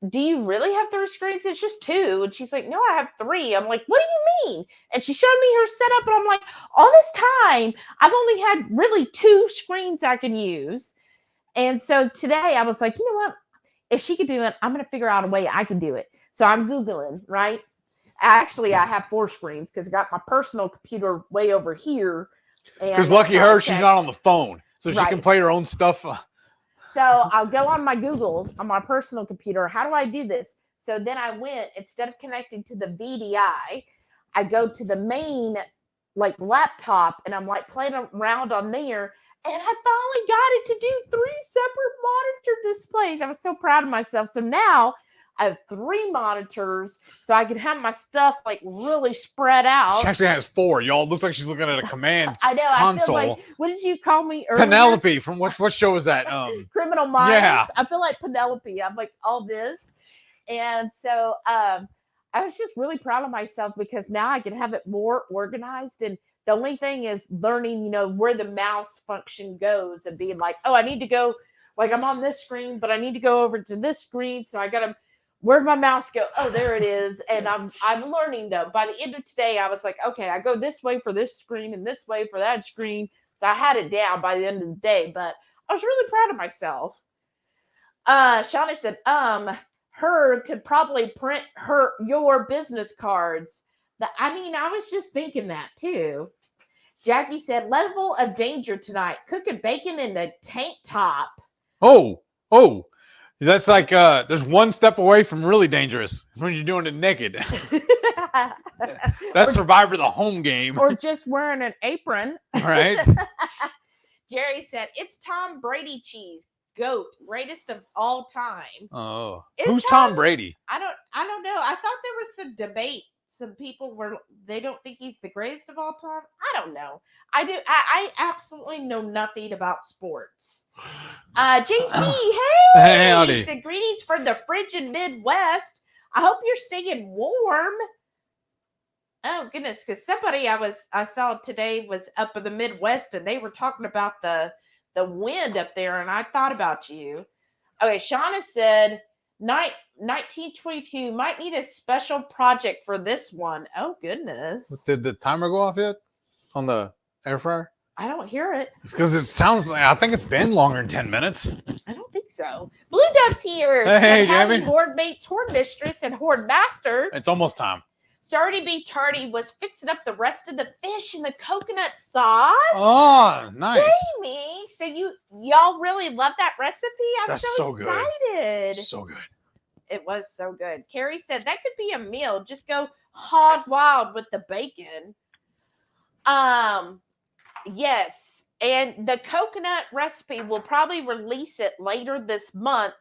do you really have 3 screens? It's just 2. And she's like, "No, I have 3. I'm like, "What do you mean?" And she showed me her setup, and I'm like, all this time, I've only had really 2 screens I can use. And so today I was like, you know what? If she could do it, I'm going to figure out a way I can do it. So I'm Googling, right? Actually, I have 4 screens because I got my personal computer way over here. Because lucky her, she's not on the phone. So she can play her own stuff. So I'll go on my Google on my personal computer. How do I do this? So then I went, instead of connecting to the VDI, I go to the main like laptop, and I'm like playing around on there. And I finally got it to do 3 separate monitor displays. I was so proud of myself. So now I have 3 monitors, so I can have my stuff like really spread out. She actually has 4. Y'all, it looks like she's looking at a command I know. console. I feel like, what did you call me earlier? Penelope from what show was that? Criminal Minds. Yeah. I feel like Penelope. I'm like all this. And so I was just really proud of myself, because now I can have it more organized. And the only thing is learning, where the mouse function goes, and being like, oh, I need to go, like I'm on this screen, but I need to go over to this screen. So I got to, where'd my mouse go? Oh, there it is. And I'm learning though. By the end of today, I was like, okay, I go this way for this screen and this way for that screen. So I had it down by the end of the day, but I was really proud of myself. Shauna said, her could probably print your business cards. I was just thinking that too. Jackie said, level of danger tonight. Cooking bacon in the tank top. Oh. That's like there's one step away from really dangerous when you're doing it naked. That's Survivor the home game. Or just wearing an apron. Right. Jerry said, it's Tom Brady cheese. GOAT, greatest of all time. Oh. Who's Tom Brady? I don't know. I thought there was some debate. Some people they don't think he's the greatest of all time. I don't know. I absolutely know nothing about sports. JC, hey, howdy. said greetings from the frigid Midwest. I hope you're staying warm. Oh goodness, because somebody I saw today was up in the Midwest, and they were talking about the wind up there, and I thought about you. Okay, Shauna said 1922 might need a special project for this one. Oh goodness. Did the timer go off yet on the air fryer? I don't hear it. It's because it sounds like, I think it's been longer than 10 minutes. I don't think so. Blue Dove's here. Hey, Howdy, Jamie. Horde mates, Horde mistress, and Horde master. It's almost time. Starty B Tardy was fixing up the rest of the fish in the coconut sauce. Oh, nice. Jamie, so y'all really love that recipe? I'm That's so excited. Good. So good. It was so good. Carrie said that could be a meal. Just go hog wild with the bacon. Yes. And the coconut recipe, we'll probably release it later this month.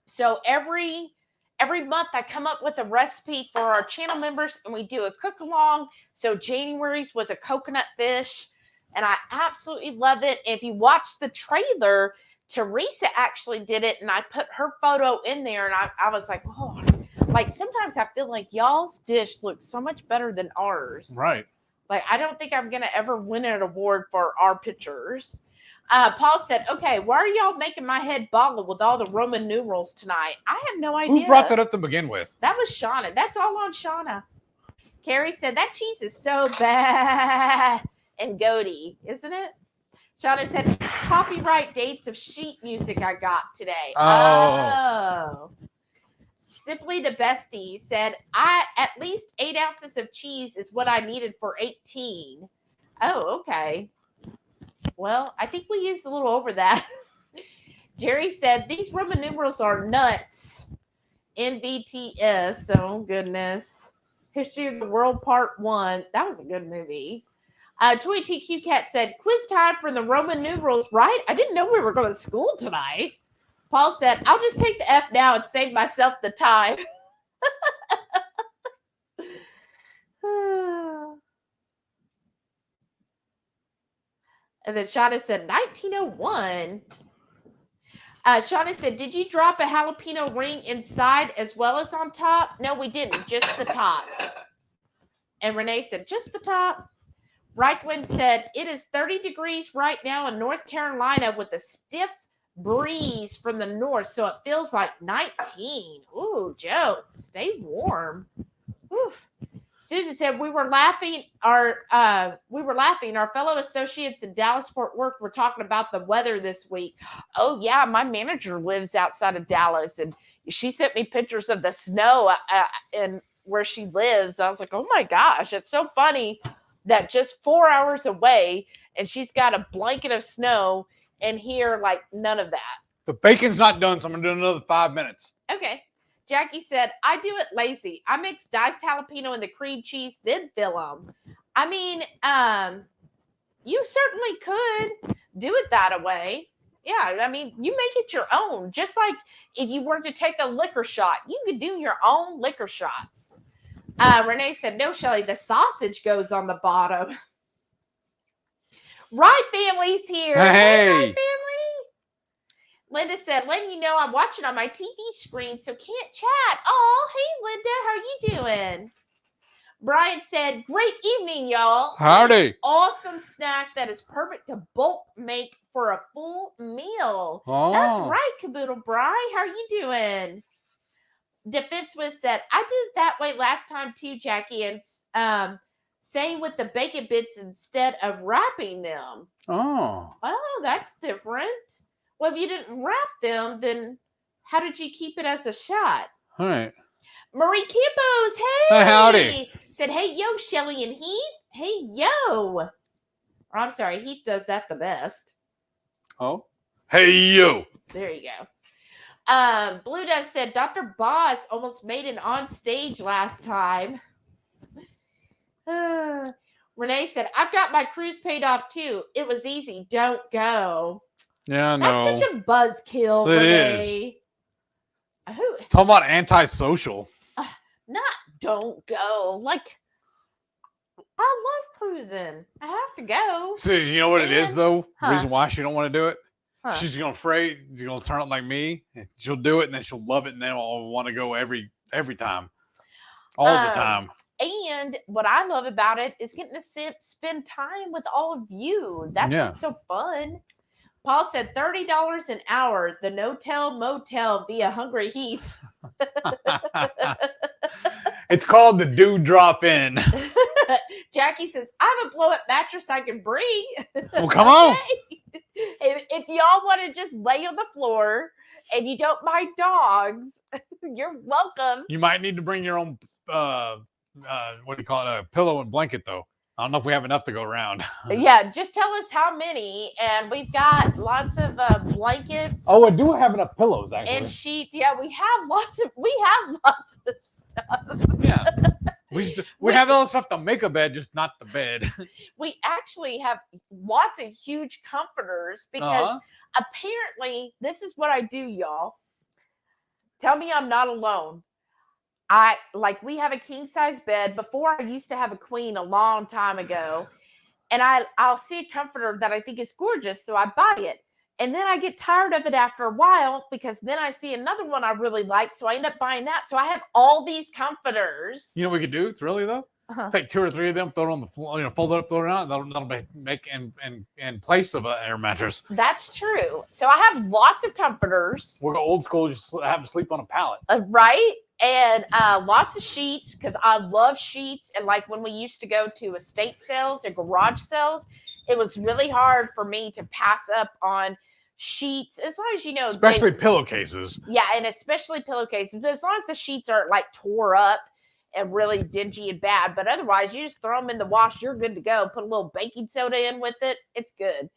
So every month I come up with a recipe for our channel members, and we do a cook along. So January's was a coconut fish, and I absolutely love it. If you watch the trailer, Teresa actually did it, and I put her photo in there, and I was like, oh, like sometimes I feel like y'all's dish looks so much better than ours. Right. Like I don't think I'm gonna ever win an award for our pictures. Paul said, "Okay, why are y'all making my head boggle with all the Roman numerals tonight?" I have no idea. Who brought that up to begin with? That was Shauna. That's all on Shauna. Carrie said, "That cheese is so bad and goaty, isn't it?" Shauna said, "It's copyright dates of sheet music I got today." Oh. Simply the Bestie said, at least 8 ounces of cheese is what I needed for 18. Oh, okay. Well, I think we used a little over that. Jerry said, "These Roman numerals are nuts." NVTS. Oh, goodness. History of the World Part 1. That was a good movie. Toy TQ Cat said, "Quiz time for the Roman numerals, right? I didn't know we were going to school tonight." Paul said, "I'll just take the F now and save myself the time." And then Shauna said, 1901. Shauna said, "Did you drop a jalapeno ring inside as well as on top?" No, we didn't. Just the top. And Renee said, "Just the top." Reichwin said, "It is 30 degrees right now in North Carolina with a stiff breeze from the north, so it feels like 19. Ooh, Joe, stay warm." Oof. Susan said, we were laughing. Our fellow associates in Dallas Fort Worth were talking about the weather this week. Oh yeah, my manager lives outside of Dallas, and she sent me pictures of the snow and where she lives. I was like, oh my gosh, it's so funny that just 4 hours away, and she's got a blanket of snow, and here, like, none of that. The bacon's not done, so I'm gonna do another 5 minutes. Okay. Jackie said, "I do it lazy. I mix diced jalapeno in the cream cheese, then fill them." I mean, you certainly could do it that way. Yeah, I mean, you make it your own. Just like if you were to take a liquor shot, you could do your own liquor shot. Renee said, "No, Shelly, the sausage goes on the bottom." Right, family's here. Hey. Right, family. Linda said, "Letting you know I'm watching on my TV screen, so can't chat." Oh, hey, Linda, how you doing? Brian said, "Great evening, y'all. Howdy. Awesome snack that is perfect to bulk make for a full meal." Oh. That's right, Caboodle Bri. How you doing? Defense Wiz said, "I did it that way last time too, Jackie, and same with the bacon bits instead of wrapping them." Oh. Oh, that's different. Well, if you didn't wrap them, then how did you keep it as a shot? All right. Marie Campos, hey. Howdy. Said, "Hey, yo, Shelly and Heath. Hey, yo." Or I'm sorry, Heath does that the best. Oh. Hey, yo. There you go. Blue Dove said, "Dr. Boss almost made it on stage last time." Renee said, "I've got my cruise paid off too. It was easy. Don't go." Yeah, no. That's such a buzzkill, Renee. Who? Talking about antisocial. Not don't go. Like, I love cruising. I have to go. So you know what it is, though? Huh. The reason why she don't want to do it? Huh. She's gonna afraid she's gonna turn out like me. She'll do it, and then she'll love it, and then I'll want to go every time, all the time. And what I love about it is getting to spend time with all of you. That's what's so fun. Paul said $30 an hour, the no-tell motel via HungryHeath. It's called the Dude Drop In. Jackie says, "I have a blow-up mattress I can bring." Well, come on. If y'all want to just lay on the floor and you don't mind dogs, you're welcome. You might need to bring your own, what do you call it, a pillow and blanket, though. I don't know if we have enough to go around. Yeah, just tell us how many, and we've got lots of blankets. Oh, I do have enough pillows, actually. And sheets. Yeah, we have lots of stuff. Yeah. We have all the stuff to make a bed, just not the bed. We actually have lots of huge comforters because apparently this is what I do, y'all. Tell me I'm not alone. We have a king size bed. Before I used to have a queen a long time ago, and I'll see a comforter that I think is gorgeous, so I buy it. And then I get tired of it after a while because then I see another one I really like. So I end up buying that. So I have all these comforters. You know what we could do? It's really though. Take 2 or 3 of them, throw it on the floor, fold it up, throw it out. That'll make in place of an air mattress. That's true. So I have lots of comforters. We'll go old school, just have them sleep on a pallet. Right? And lots of sheets because I love sheets. And like when we used to go to estate sales or garage sales, it was really hard for me to pass up on sheets, as long as especially pillowcases. Yeah, and especially pillowcases, but as long as the sheets aren't like tore up and really dingy and bad. But otherwise, you just throw them in the wash, you're good to go. Put a little baking soda in with it, it's good.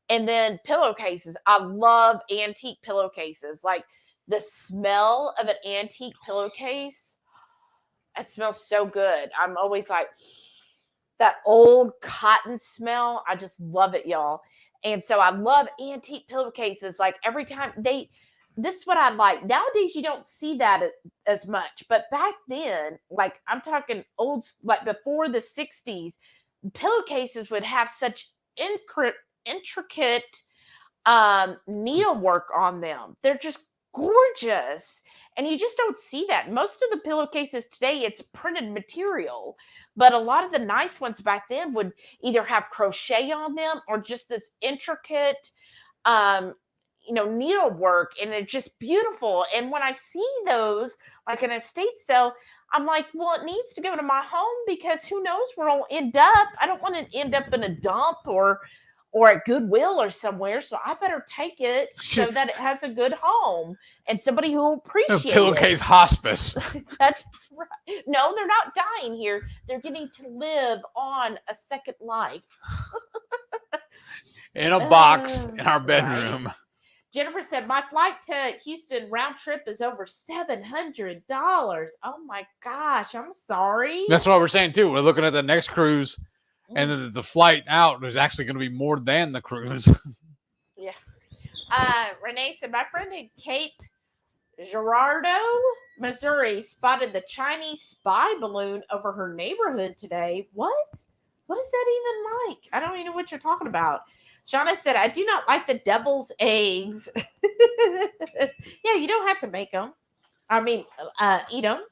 And then pillowcases, I love antique pillowcases. Like the smell of an antique pillowcase, it smells so good. I'm always like, that old cotton smell, I just love it, y'all. And so I love antique pillowcases. Like every time this is what I like. Nowadays, you don't see that as much. But back then, like I'm talking old, like before the 60s, pillowcases would have such intricate needlework on them. They're just gorgeous. And you just don't see that. Most of the pillowcases today, it's printed material. But a lot of the nice ones back then would either have crochet on them or just this intricate, needlework. And it's just beautiful. And when I see those, like an estate sale, I'm like, well, it needs to go to my home because who knows where it'll end up. I don't want to end up in a dump or at Goodwill or somewhere. So I better take it so that it has a good home and somebody who will appreciate it. Pillowcase hospice. That's right. No, they're not dying here. They're getting to live on a second life. In a box in our bedroom. Right. Jennifer said, my flight to Houston round trip is over $700. Oh my gosh, I'm sorry. That's what we're saying too. We're looking at the next cruise. And the flight out is actually going to be more than the cruise. Yeah. Renee said, my friend in Cape Girardeau, Missouri, spotted the Chinese spy balloon over her neighborhood today. What? What is that even like? I don't even know what you're talking about. Shauna said, I do not like the devil's eggs. Yeah, you don't have to make them. I mean, eat them.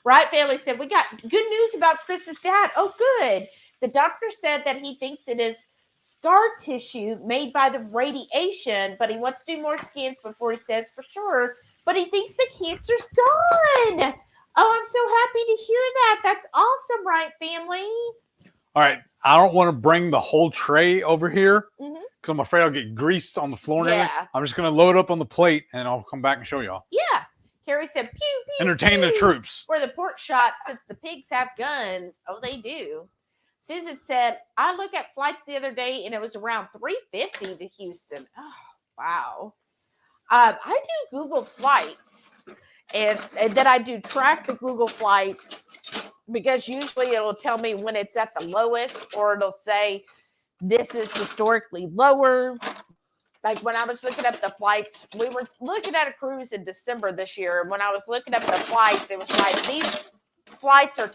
Right Family said, we got good news about Chris's dad. Oh, good. The doctor said that he thinks it is scar tissue made by the radiation, but he wants to do more scans before he says for sure. But he thinks the cancer's gone. Oh, I'm so happy to hear that. That's awesome, Right Family? All right. I don't want to bring the whole tray over here because I'm afraid I'll get greased on the floor. And everything. I'm just going to load up on the plate and I'll come back and show y'all. Yeah. Carrie said, pew, pew, entertain pew. the troops. For the pork shot, since the pigs have guns. Oh, they do. Susan said, I looked at flights the other day and it was around $350 to Houston. Oh, wow. I do Google Flights and then I do track the Google Flights because usually it'll tell me when it's at the lowest or it'll say this is historically lower. Like when I was looking up the flights, we were looking at a cruise in December this year. And when I was looking up the flights, it was like these flights are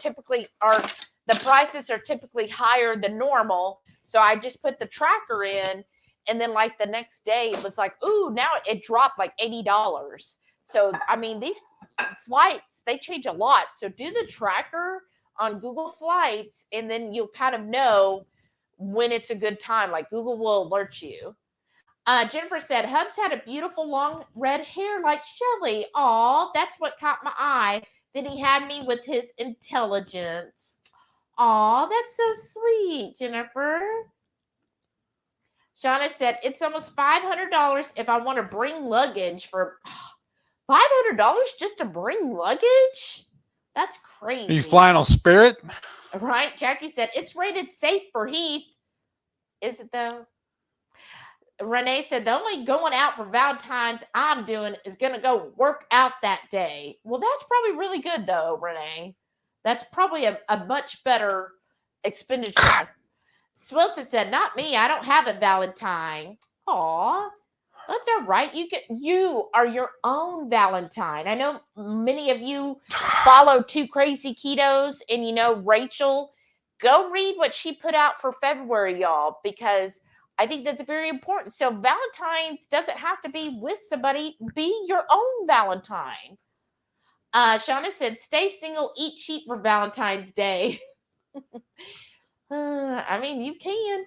the prices are typically higher than normal. So I just put the tracker in. And then like the next day, it was like, ooh, now it dropped like $80. So, I mean, these flights, they change a lot. So do the tracker on Google Flights, and then you'll kind of know when it's a good time. Like Google will alert you. Jennifer said, Hubs had a beautiful long red hair like Shelly. Aw, that's what caught my eye. Then he had me with his intelligence. Aw, that's so sweet, Jennifer. Shauna said, it's almost $500 if I want to bring luggage for $500 just to bring luggage? That's crazy. Are you flying on Spirit? Right. Jackie said, it's rated safe for Heath. Is it though? Renee said, the only going out for Valentine's I'm doing is going to go work out that day. Well, that's probably really good, though, Renee. That's probably a much better expenditure. Swilson said, not me. I don't have a Valentine. Aw, that's all right. You are your own Valentine. I know many of you follow Two Crazy Ketos, and Rachel, go read what she put out for February, y'all, because I think that's very important. So Valentine's doesn't have to be with somebody. Be your own Valentine. Shauna said, stay single, eat cheap for Valentine's Day. I mean, you can.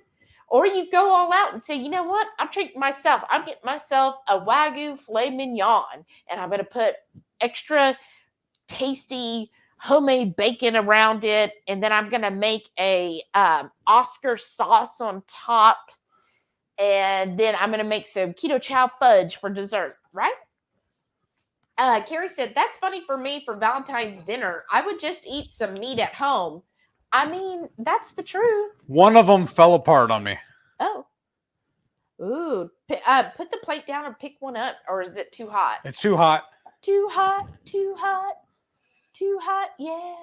Or you go all out and say, you know what? I'm treating myself. I'm getting myself a Wagyu filet mignon. And I'm going to put extra tasty homemade bacon around it. And then I'm going to make a Oscar sauce on top. And then I'm going to make some Ketochow fudge for dessert, right? Carrie said, that's funny for me for Valentine's dinner. I would just eat some meat at home. I mean, that's the truth. One of them fell apart on me. Oh. Ooh. Put the plate down and pick one up, or is it too hot? It's too hot. Too hot, too hot, too hot, yeah.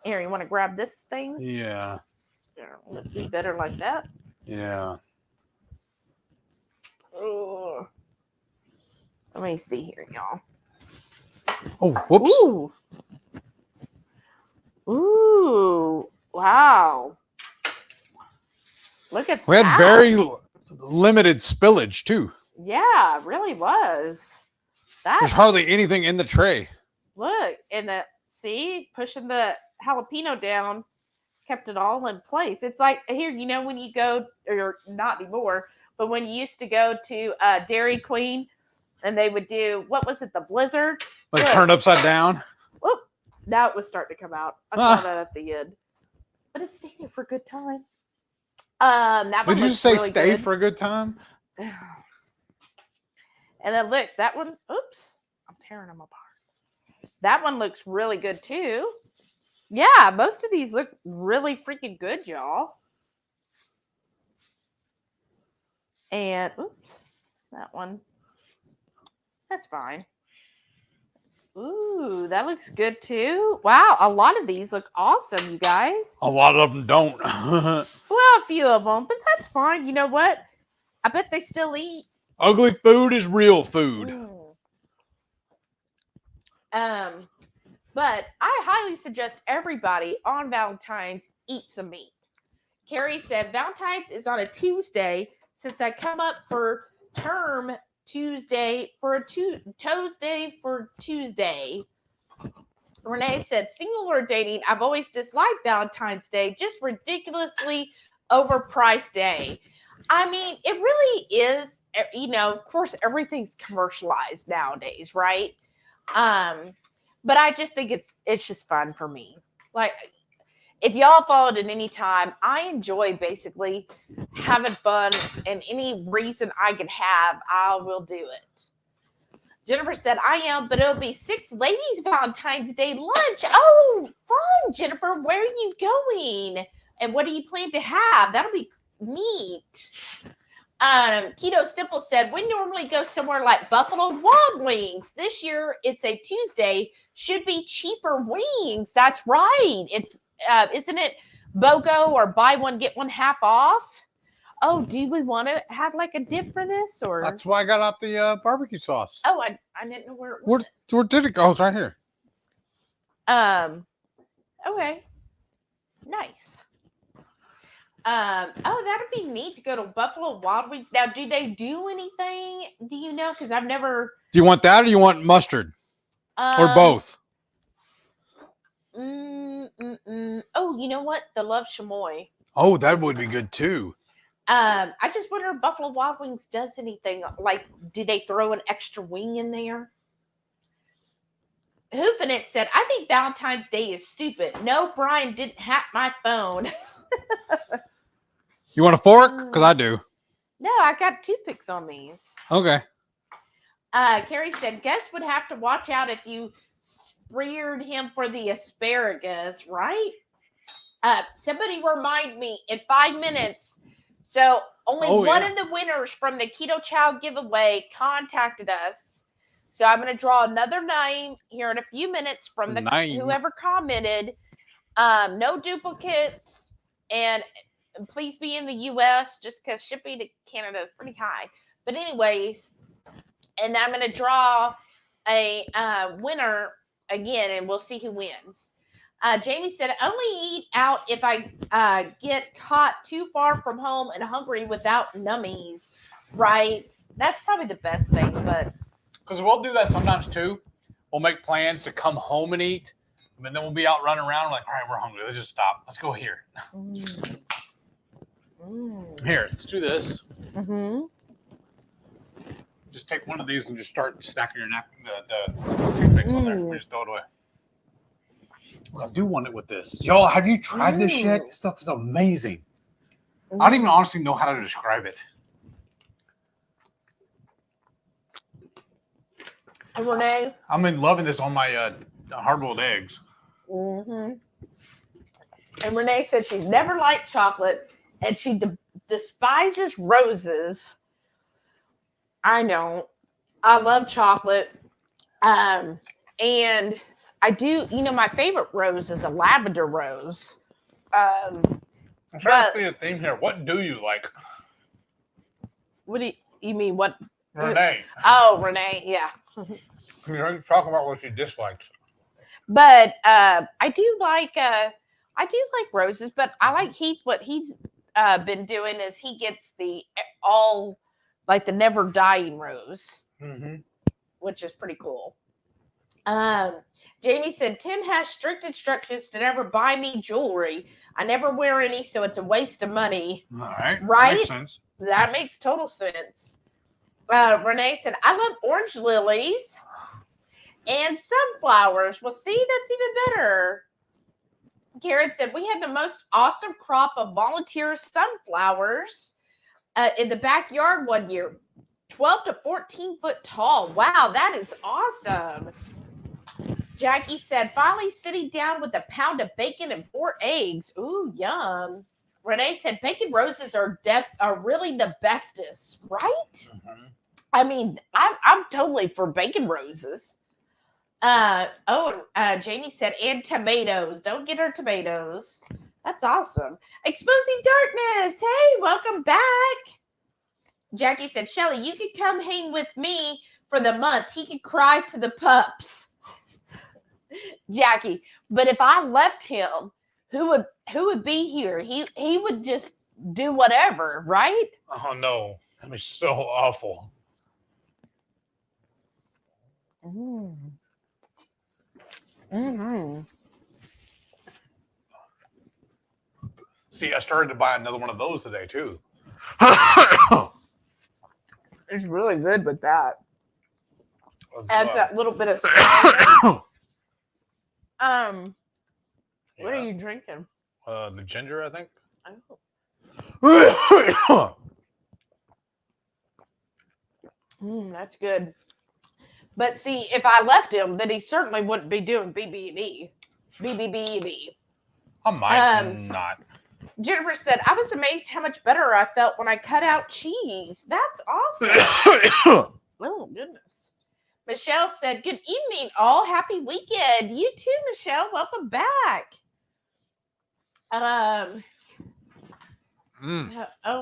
Aaron, you want to grab this thing? Yeah. It'd be better like that. Yeah. Ooh. Let me see here, y'all. Oh, whoops. Ooh. Ooh. Wow. Look at that. We had very limited spillage, too. Yeah, it really was. There's hardly anything in the tray. Look, and see, pushing the jalapeno down kept it all in place. It's like here, you know, when you go, or not anymore, but when you used to go to Dairy Queen and they would do, what was it, the blizzard? Like turned upside down. Whoop, now it was starting to come out. I saw that at the end. But it stayed there for a good time. That one Did you looks say really stay good. for a good time? And then look, that one, oops, I'm tearing them apart. That one looks really good too. Yeah, most of these look really freaking good, y'all. And oops, that one. That's fine. Ooh, that looks good too. Wow, a lot of these look awesome, you guys. A lot of them don't. Well, a few of them, but that's fine. You know what? I bet they still eat. Ugly food is real food. But I highly suggest everybody on Valentine's eat some meat. Carrie said Valentine's is on a Tuesday since I come up for term Tuesday for a Tuesday for Tuesday. Renee said, single or dating, I've always disliked Valentine's Day, just ridiculously overpriced day. I mean, it really is, you know, of course, everything's commercialized nowadays, right? But I just think it's just fun for me. Like, if y'all followed at any time, I enjoy basically having fun, and any reason I could have, I will do it. Jennifer said, I am, but it'll be 6 ladies Valentine's Day lunch. Oh, fun, Jennifer. Where are you going? And what do you plan to have? That'll be neat. Keto Simple said, we normally go somewhere like Buffalo Wild Wings. This year, it's a Tuesday. Should be cheaper wings. That's right. It's isn't it BOGO or buy one, get one half off? Oh, do we want to have like a dip for this? Or That's why I got out the barbecue sauce. oh, I didn't know where it was. Where did it go? It's right here. Okay. Nice. Oh, that'd be neat to go to Buffalo Wild Wings. Now, do they do anything? Do you know? Because I've never. Do you want that or you want mustard? Or both? Oh, you know what? The Love Chamoy. Oh, that would be good too. I just wonder if Buffalo Wild Wings does anything. Like, do they throw an extra wing in there? Hoofinit said, I think Valentine's Day is stupid. No, Brian didn't hack my phone. You want a fork? Because I do. No, I got toothpicks on these. Okay. Carrie said, guess would have to watch out if you speared him for the asparagus, right? Somebody remind me in 5 minutes. So only one of the winners from the Ketochow giveaway contacted us. So I'm going to draw another name here in a few minutes from the whoever commented. No duplicates, and please be in the U.S. just because shipping to Canada is pretty high. But anyways, and I'm going to draw a winner again, and we'll see who wins. Jamie said, only eat out if I get caught too far from home and hungry without nummies. Right? That's probably the best thing, but Because we'll do that sometimes too. We'll make plans to come home and eat, and then we'll be out running around. We're like, all right, we're hungry. Let's just stop. Let's go here. Here, let's do this. Mm-hmm. Just take one of these and just start snacking your the toothpicks on there. We just throw it away. I do want it with this. Y'all, have you tried this yet? This stuff is amazing. I don't even honestly know how to describe it. And Renee? I'm loving this on my hard-boiled eggs. Mm-hmm. And Renee said she's never liked chocolate and she despises roses. I don't. I love chocolate. And I do, my favorite rose is a lavender rose. I'm trying to see a theme here. What do you like? What do you mean? What? Renee. Oh, Renee, yeah. You're talking about what she dislikes. But I do like roses, but I like Heath. What he's been doing is he gets the never dying rose, which is pretty cool. Jamie said, Tim has strict instructions to never buy me jewelry. I never wear any, so it's a waste of money. All right. Right? That makes sense. That makes total sense. Renee said, I love orange lilies and sunflowers. Well, see, that's even better. Karen said, we had the most awesome crop of volunteer sunflowers in the backyard one year. 12 to 14 foot tall. Wow, that is awesome. Jackie said, finally sitting down with a pound of bacon and 4 eggs. Ooh, yum. Renee said, bacon roses are really the bestest, right? I mean, I'm totally for bacon roses. Jamie said, and tomatoes. Don't get her tomatoes. That's awesome. Exposing Darkness. Hey, welcome back. Jackie said, Shelly, you could come hang with me for the month. He could cry to the pups. Jackie, but if I left him, who would be here? He would just do whatever, right? Oh no, that'd be so awful. See, I started to buy another one of those today too. It's really good with that. Adds that little bit of What are you drinking? The ginger, I think. That's good. But see, if I left him, then he certainly wouldn't be doing BB&E. BBB. I might not. Jennifer said, I was amazed how much better I felt when I cut out cheese. That's awesome. Oh, goodness. Michelle said, good evening, all. Happy weekend. You too, Michelle. Welcome back. Oh,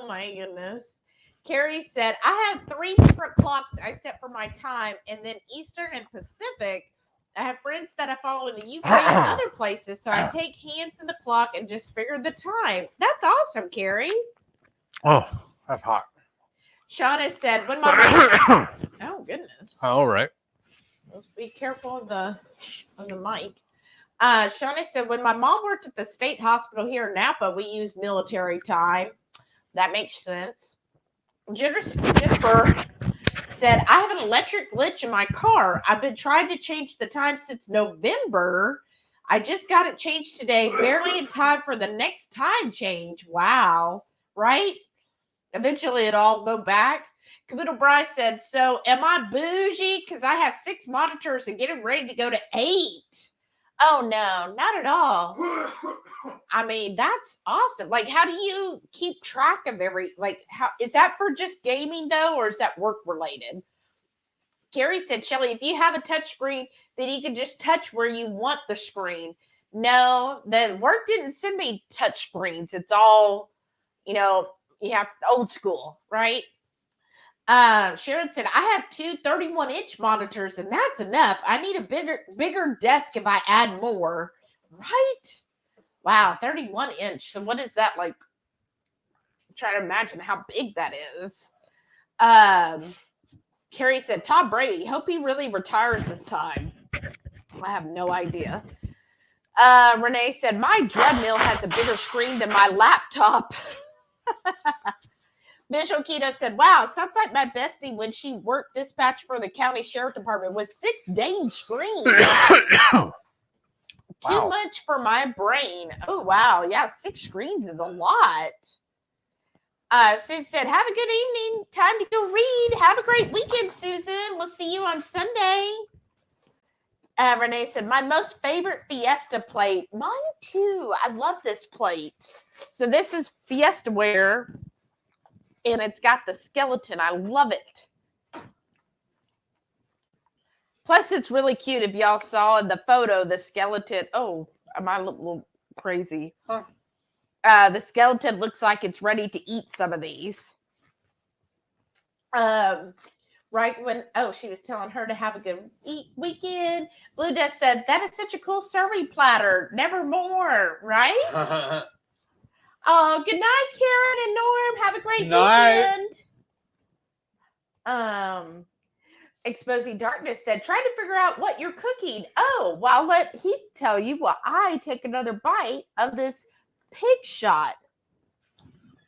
my goodness. Carrie said, I have 3 different clocks I set for my time, and then Eastern and Pacific. I have friends that I follow in the UK and other places, so I take hands in the clock and just figure the time. That's awesome, Carrie. Oh, that's hot. Shauna said, when my oh goodness. All right. Let's be careful of the mic. Shauna said, when my mom worked at the state hospital here in Napa, we used military time. That makes sense. Jennifer said, I have an electric glitch in my car. I've been trying to change the time since November. I just got it changed today, barely in time for the next time change. Wow. Right? Eventually it'll all go back. Caboodle Bryce said, so am I bougie? Because I have 6 monitors and getting ready to go to 8. Oh, no, not at all. I mean, that's awesome. Like, how do you keep track of how is that for just gaming, though, or is that work related? Carrie said, Shelly, if you have a touch screen, then you can just touch where you want the screen. No, the work didn't send me touch screens. It's all, you have old school, right? Sharon said, I have 2 31-inch monitors, and that's enough. I need a bigger desk if I add more. Right? Wow, 31 inch. So what is that like? I'm trying to imagine how big that is. Carrie said, Tom Brady, hope he really retires this time. I have no idea. Renee said, my treadmill has a bigger screen than my laptop. Visual Keto said, wow, sounds like my bestie when she worked dispatch for the county sheriff department with 6 dang screens. Too much for my brain. Oh, wow. Yeah, 6 screens is a lot. Susan said, have a good evening. Time to go read. Have a great weekend, Susan. We'll see you on Sunday. Renee said, my most favorite Fiesta plate. Mine too. I love this plate. So this is Fiesta ware. And it's got the skeleton. I love it. Plus, it's really cute. If y'all saw in the photo, the skeleton. Oh, am I a little crazy? Huh. The skeleton looks like it's ready to eat some of these. Right when, she was telling her to have a good weekend. Blue Dust said, that is such a cool serving platter. Never more, right? Oh, good night, Karen and Norm. Have a great weekend. Exposing Darkness said, try to figure out what you're cooking. Oh, well, let Heath tell you while I take another bite of this pig shot.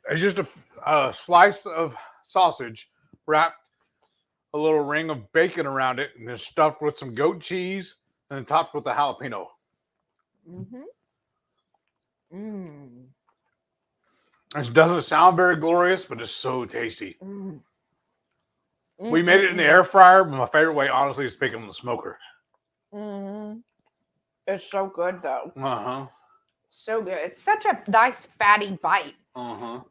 It's just a slice of sausage wrapped a little ring of bacon around it and then stuffed with some goat cheese and then topped with a jalapeno. It doesn't sound very glorious, but it's so tasty. We made it in the air fryer, but my favorite way, honestly, is picking on the smoker. It's so good, though. Uh-huh. So good. It's such a nice, fatty bite. Uh-huh.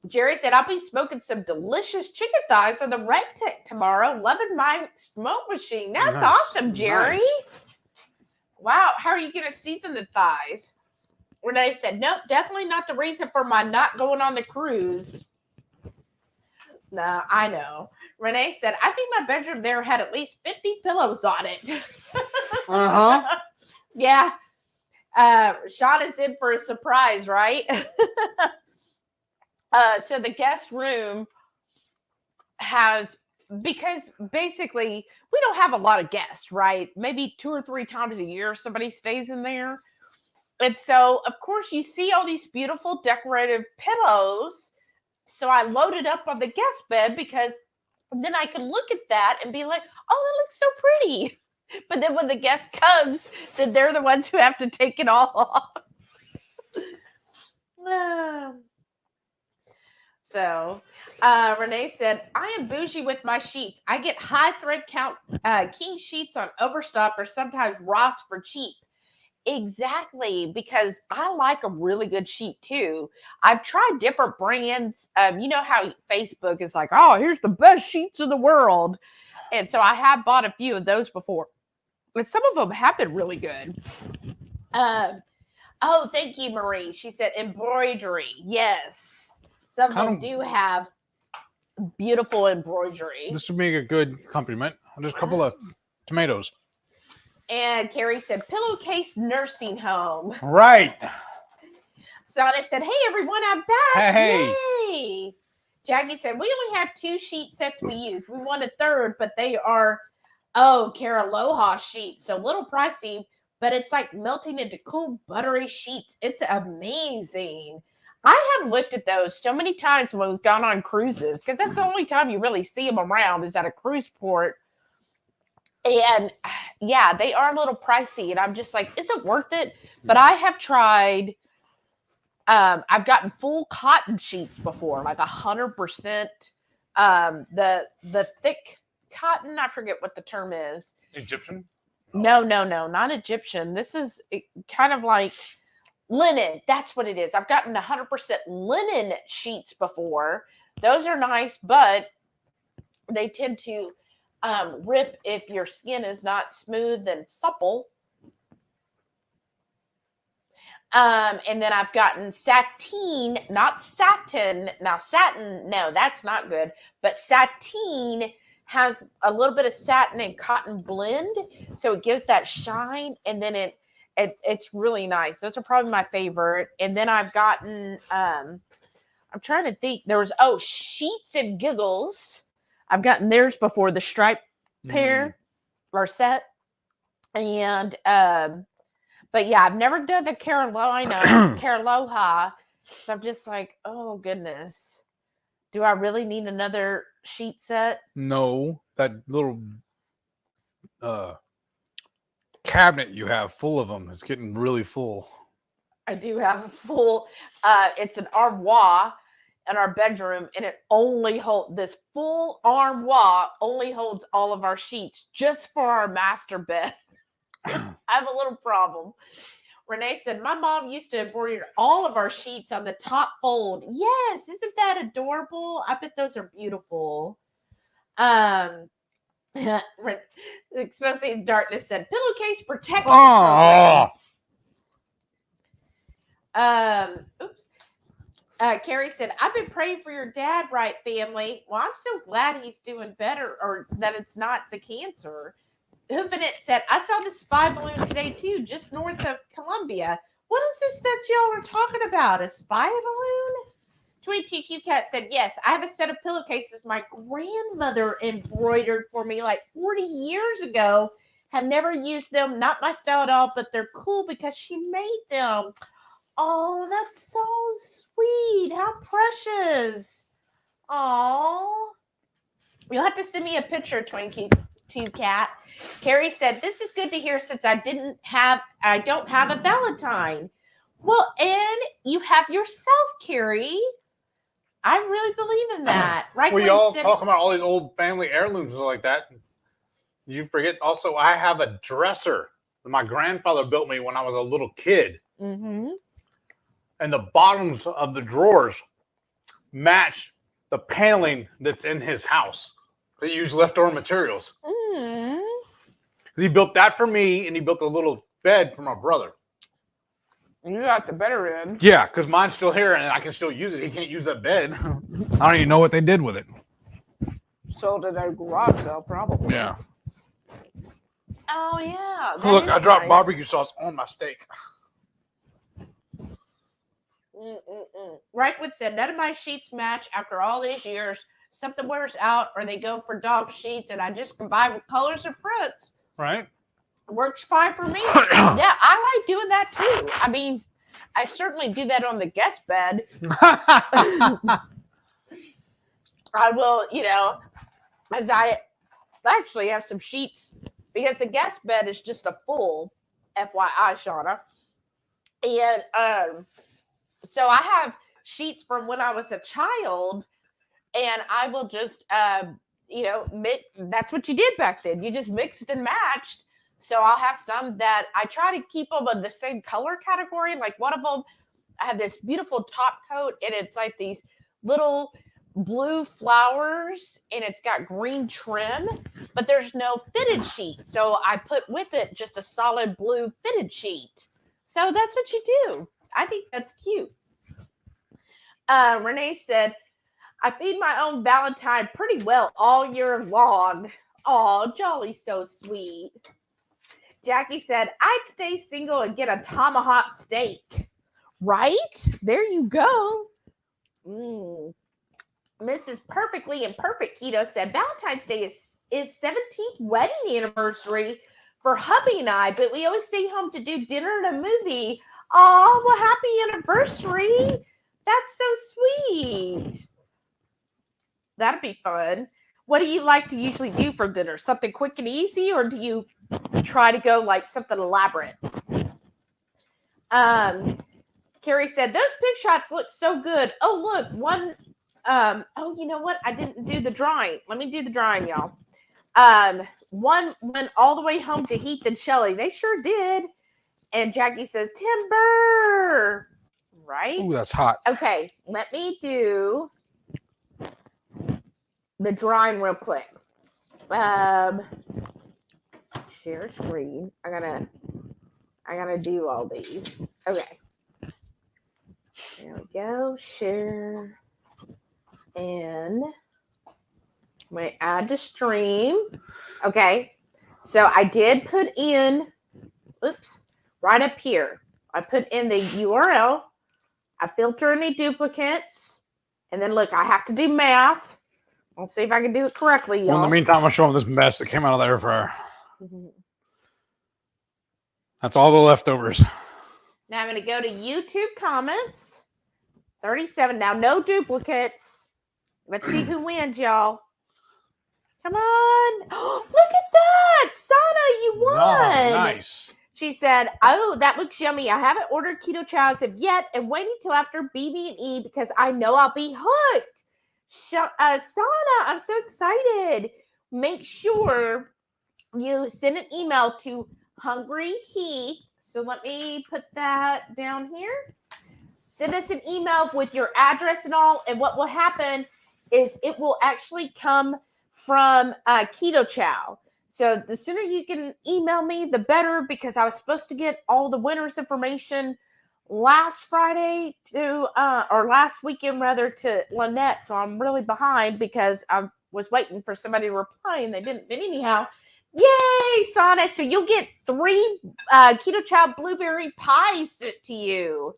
Jerry said, I'll be smoking some delicious chicken thighs on the Red Tech tomorrow. Loving my smoke machine. That's awesome, Jerry. Nice. Wow. How are you going to season the thighs? Renee said, nope, definitely not the reason for my not going on the cruise. No, I know. Renee said, I think my bedroom there had at least 50 pillows on it. Yeah. Sean is in for a surprise, right? So the guest room has, because basically we don't have a lot of guests, right? Maybe 2 or 3 times a year somebody stays in there. And so, of course, you see all these beautiful decorative pillows. So I loaded up on the guest bed because then I could look at that and be like, oh, that looks so pretty. But then when the guest comes, then they're the ones who have to take it all off. So Renee said, I am bougie with my sheets. I get high thread count king sheets on Overstock or sometimes Ross for cheap. Exactly, because I like a really good sheet too. I've tried different brands. You know how Facebook is like, oh, here's the best sheets in the world. And so I have bought a few of those before. But some of them have been really good. Oh, thank you, Marie. She said embroidery. Yes. Some of them do have beautiful embroidery. This would be a good compliment. Just a couple of tomatoes. And Carrie said, pillowcase nursing home. Right. Sonnet said, hey, everyone, I'm back. Hey. Yay. Jackie said, we only have 2 sheet sets we use. We want a third, but they are, Caraloha sheets. So a little pricey, but it's like melting into cool, buttery sheets. It's amazing. I have looked at those so many times when we've gone on cruises, because that's the only time you really see them around is at a cruise port. And yeah, they are a little pricey. And I'm just like, is it worth it? But I have tried, I've gotten full cotton sheets before, like 100%. The thick cotton, I forget what the term is. Egyptian? No, not Egyptian. This is kind of like linen. That's what it is. I've gotten 100% linen sheets before. Those are nice, but they tend to rip if your skin is not smooth and supple. And then I've gotten sateen, not satin. Now satin, no, that's not good. But sateen has a little bit of satin and cotton blend, so it gives that shine. And then It's really nice. Those are probably my favorite. And then I've gotten, I'm trying to think. There was, Sheets and Giggles. I've gotten theirs before, the stripe pair or set. And, but yeah, I've never done the Caraloha. So I'm just like, oh goodness. Do I really need another sheet set? No, that little cabinet you have full of them is getting really full. I do have a full, it's an armoire in our bedroom, and it only holds, this full armoire only holds all of our sheets just for our master bed. I have a little problem. Renee said, my mom used to embroider all of our sheets on the top fold. Yes, isn't that adorable? I bet those are beautiful. Exposing Darkness said, pillowcase protection program. Oops. Carrie said, I've been praying for your dad, right, family? Well, I'm so glad he's doing better, or that it's not the cancer. Hoofinit said, I saw the spy balloon today too, just north of Columbia. What is this that y'all are talking about? A spy balloon? 22Q Cat said, yes, I have a set of pillowcases my grandmother embroidered for me like 40 years ago. Have never used them, not my style at all, but they're cool because she made them. Oh, that's so sweet. How precious. Oh. You'll have to send me a picture, 22Q Cat. Carrie said, this is good to hear since I don't have a Valentine. Well, and you have yourself, Carrie. I really believe in that. Right? We all talk about all these old family heirlooms and stuff like that. You forget also, I have a dresser that my grandfather built me when I was a little kid. Mm-hmm. And the bottoms of the drawers match the paneling that's in his house. They use leftover materials. Mm-hmm. He built that for me, and he built a little bed for my brother. You got the better end. Yeah, because mine's still here, and I can still use it. He can't use that bed. I don't even know what they did with it. Sold it at a garage sale, probably. Yeah. Oh, yeah. Look, I dropped barbecue sauce on my steak. Reichwood said, none of my sheets match after all these years. Something wears out, or they go for dog sheets, and I just combine with colors or prints. Right. Works fine for me. Yeah, I like doing that too. I mean, I certainly do that on the guest bed. I will, as I actually have some sheets, because the guest bed is just a full FYI, Shauna. And so I have sheets from when I was a child, and I will just, mix. That's what you did back then. You just mixed and matched. So I'll have some that I try to keep them in the same color category. Like one of them, I have this beautiful top coat, and it's like these little blue flowers, and it's got green trim, but there's no fitted sheet. So I put with it just a solid blue fitted sheet. So that's what you do. I think that's cute. Renee said, I feed my own Valentine pretty well all year long. Oh, jolly, so sweet. Jackie said, I'd stay single and get a tomahawk steak. Right? There you go. Mrs. Perfectly Imperfect Keto said, Valentine's Day is 17th wedding anniversary for hubby and I, but we always stay home to do dinner and a movie. Oh, well, happy anniversary. That's so sweet. That'd be fun. What do you like to usually do for dinner? Something quick and easy, or do you try to go like something elaborate? Carrie said, those pig shots look so good. Oh, look, one. You know what? I didn't do the drawing. Let me do the drawing, y'all. One went all the way home to Heath and Shelly. They sure did. And Jackie says, timber. Right? Ooh, that's hot. Okay, let me do the drawing real quick. Share screen. I gotta do all these. Okay. There we go. Share. And I'm going to add to stream. Okay. So I did put in, right up here. I put in the URL. I filter any duplicates. And then look, I have to do math. I'll see if I can do it correctly, y'all. Well, in the meantime, I'll show them this mess that came out of the air fryer. That's all the leftovers. Now I'm going to go to YouTube comments. 37. Now, no duplicates. Let's see who wins, y'all. Come on. Look at that. Sana, you won. Oh, nice. She said, oh, that looks yummy. I haven't ordered Keto Chow as of yet and waiting till after BB&E because I know I'll be hooked. Sana, I'm so excited. Make sure you send an email to HungryHeath. So let me put that down here. Send us an email with your address and all. And what will happen is it will actually come from Keto Chow. So the sooner you can email me, the better, because I was supposed to get all the winners' information last Friday or last weekend rather, to Lynette. So I'm really behind because I was waiting for somebody to reply and they didn't. But anyhow, yay, Sana. So you'll get 3 Keto Chow blueberry pies sent to you.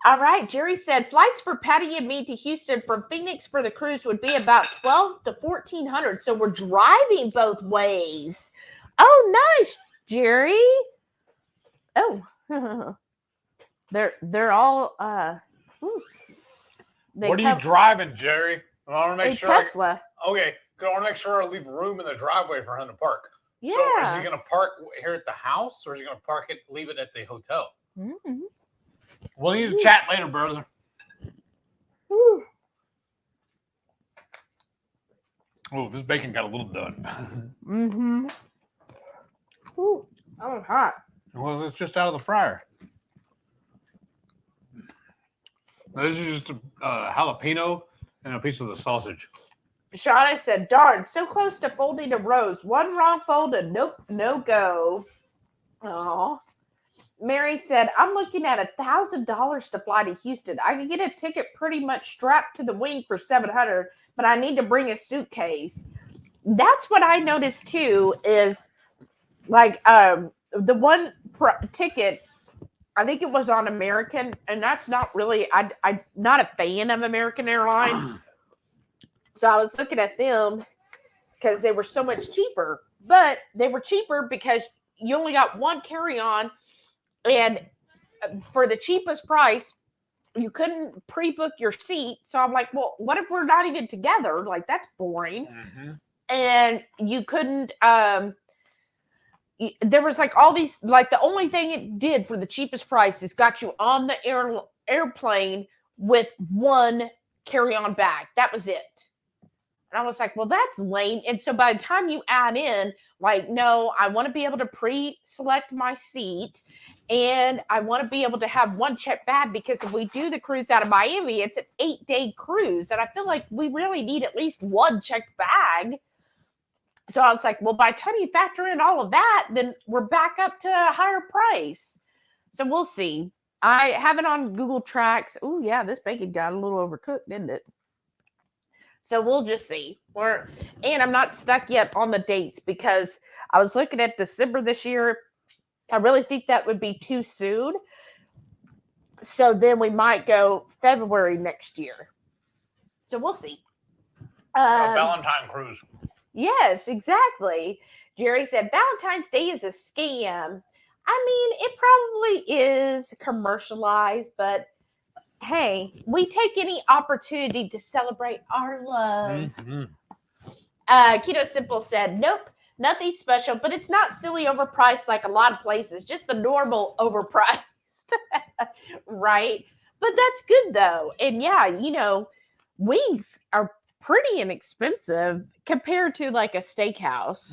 All right, Jerry said flights for Patty and me to Houston from Phoenix for the cruise would be about $1,200 to $1,400. So we're driving both ways. Oh, nice, Jerry. Oh, they're all. What are you driving, Jerry? I want to make sure. Tesla. Okay, I want to make sure I leave room in the driveway for him to park. Yeah. So is he going to park here at the house, or is he going to leave it at the hotel? Mm-hmm. We'll need to chat later, brother. Ooh. Oh, this bacon got a little done. Mm-hmm. Ooh, that was hot. Well, it's just out of the fryer. This is just a jalapeno and a piece of the sausage. Shauna said, darn, so close to folding a rose. One wrong fold and nope, no go. Oh. Mary said, I'm looking at $1,000 to fly to Houston. I could get a ticket pretty much strapped to the wing for $700, but I need to bring a suitcase. That's what I noticed too, is like the one ticket, I think it was on American, and that's not really, I'm not a fan of American Airlines. So I was looking at them because they were so much cheaper, but they were cheaper because you only got one carry-on. And for the cheapest price, you couldn't pre-book your seat. So I'm like, well, what if we're not even together? Like, that's boring. Mm-hmm. And you couldn't, there was like all these, like the only thing it did for the cheapest price is got you on the airplane with one carry-on bag. That was it. And I was like, well, that's lame. And so by the time you add in, like, no, I want to be able to pre-select my seat. And I want to be able to have one checked bag, because if we do the cruise out of Miami, it's an 8-day cruise. And I feel like we really need at least one checked bag. So I was like, well, by the time you factor in all of that, then we're back up to a higher price. So we'll see. I have it on Google Tracks. Oh, yeah, this bacon got a little overcooked, didn't it? So we'll just see. And I'm not stuck yet on the dates, because I was looking at December this year. I really think that would be too soon. So then we might go February next year. So we'll see. A Valentine cruise. Yes, exactly. Jerry said, Valentine's Day is a scam. I mean, it probably is commercialized, but hey, we take any opportunity to celebrate our love. Mm-hmm. Keto Simple said, nope, nothing special, but it's not silly overpriced like a lot of places, just the normal overpriced. Right? But that's good though. And yeah, you know, wings are pretty inexpensive compared to like a steakhouse.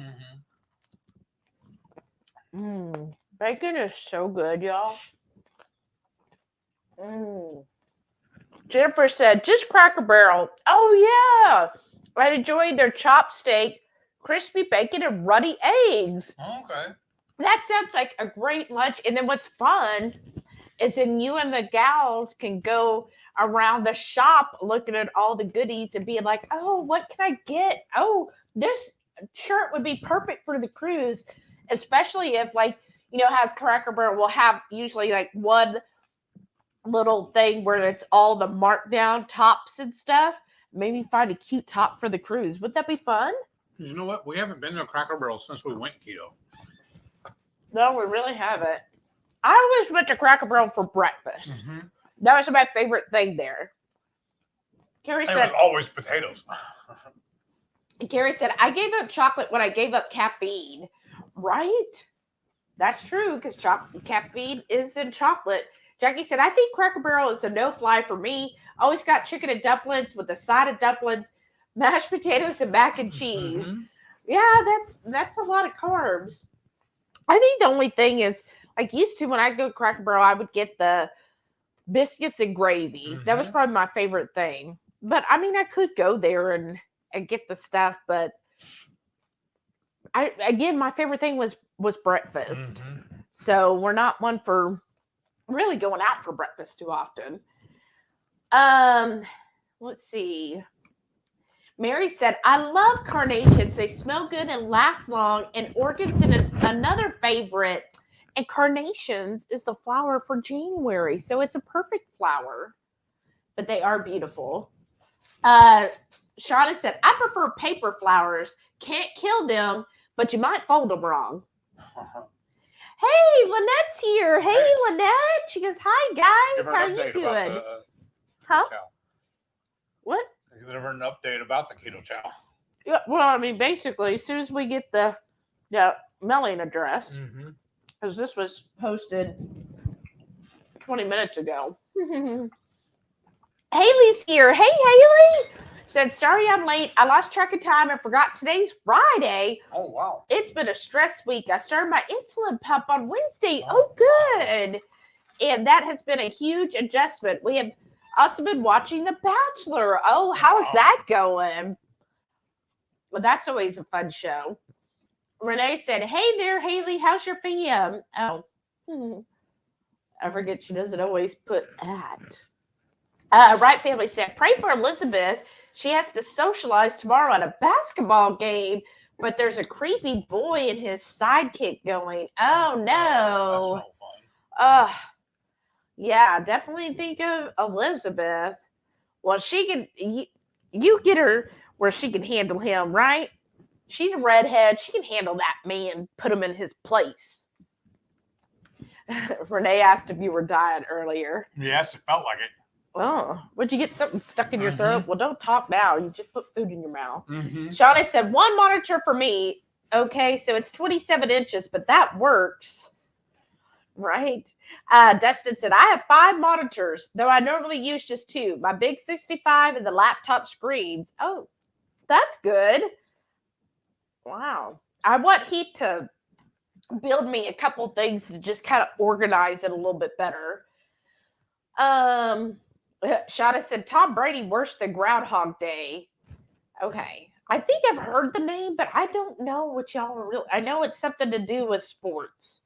Mm-hmm. Bacon is so good, y'all. Jennifer said, just Cracker Barrel. Oh, yeah. I enjoyed their chopped steak, crispy bacon, and ruddy eggs. Okay. That sounds like a great lunch. And then what's fun is then you and the gals can go around the shop looking at all the goodies and being like, oh, what can I get? Oh, this shirt would be perfect for the cruise, especially if, like, you know how Cracker Barrel will have usually like one little thing where it's all the markdown tops and stuff. Maybe find a cute top for the cruise. Would that be fun? You know what? We haven't been to Cracker Barrel since we went keto. No, we really haven't. I always went to Cracker Barrel for breakfast. Mm-hmm. That was my favorite thing there. Carrie said, always potatoes. Carrie said, I gave up chocolate when I gave up caffeine. Right? That's true, because caffeine is in chocolate. Jackie said, I think Cracker Barrel is a no-fly for me. Always got chicken and dumplings with a side of dumplings, mashed potatoes, and mac and cheese. Mm-hmm. Yeah, that's a lot of carbs. I think the only thing is, like used to when I go to Cracker Barrel, I would get the biscuits and gravy. Mm-hmm. That was probably my favorite thing. But I mean, I could go there and get the stuff, but my favorite thing was breakfast. Mm-hmm. So we're not one for really going out for breakfast too often. Let's see. Mary said, I love carnations. They smell good and last long. And orchids in another favorite. And carnations is the flower for January. So it's a perfect flower. But they are beautiful. Shauna said, I prefer paper flowers. Can't kill them, but you might fold them wrong. Hey, Lynette's here. Hey, Hey. Lynette. She goes, hi, guys. How are you doing? Huh? What? Give her an update about the Ketochow. Yeah, well, I mean, basically, as soon as we get the mailing address, Mm-hmm. because this was posted 20 minutes ago. Haley's here. Hey, Haley. Said, sorry I'm late. I lost track of time and forgot today's Friday. Oh, wow. It's been a stress week. I started my insulin pump on Wednesday. Oh, Oh, good. And that has been a huge adjustment. We have also been watching The Bachelor. Oh, how's that going? Well, that's always a fun show. Renee said, hey there, Haley. How's your fam? Oh, I forget she doesn't always put at. Right Family said, pray for Elizabeth. She has to socialize tomorrow at a basketball game, but there's a creepy boy and his sidekick going. Oh, no. That's no fun. Yeah, definitely think of Elizabeth. Well, she can, you get her where she can handle him, right? She's a redhead. She can handle that man, put him in his place. Renee asked if you were dying earlier. Yes, it felt like it. Oh, would you get something stuck in your throat? Well, don't talk now. You just put food in your mouth. Mm-hmm. Shauna said, one monitor for me. Okay, so it's 27 inches, but that works. Right? Dustin said, I have 5 monitors, though I normally use just 2. My big 65 and the laptop screens. Oh, that's good. Wow. I want Heath to build me a couple things to just kind of organize it a little bit better. Shauna said, Tom Brady worse than Groundhog Day. Okay. I think I've heard the name, but I don't know what y'all are really. I know it's something to do with sports.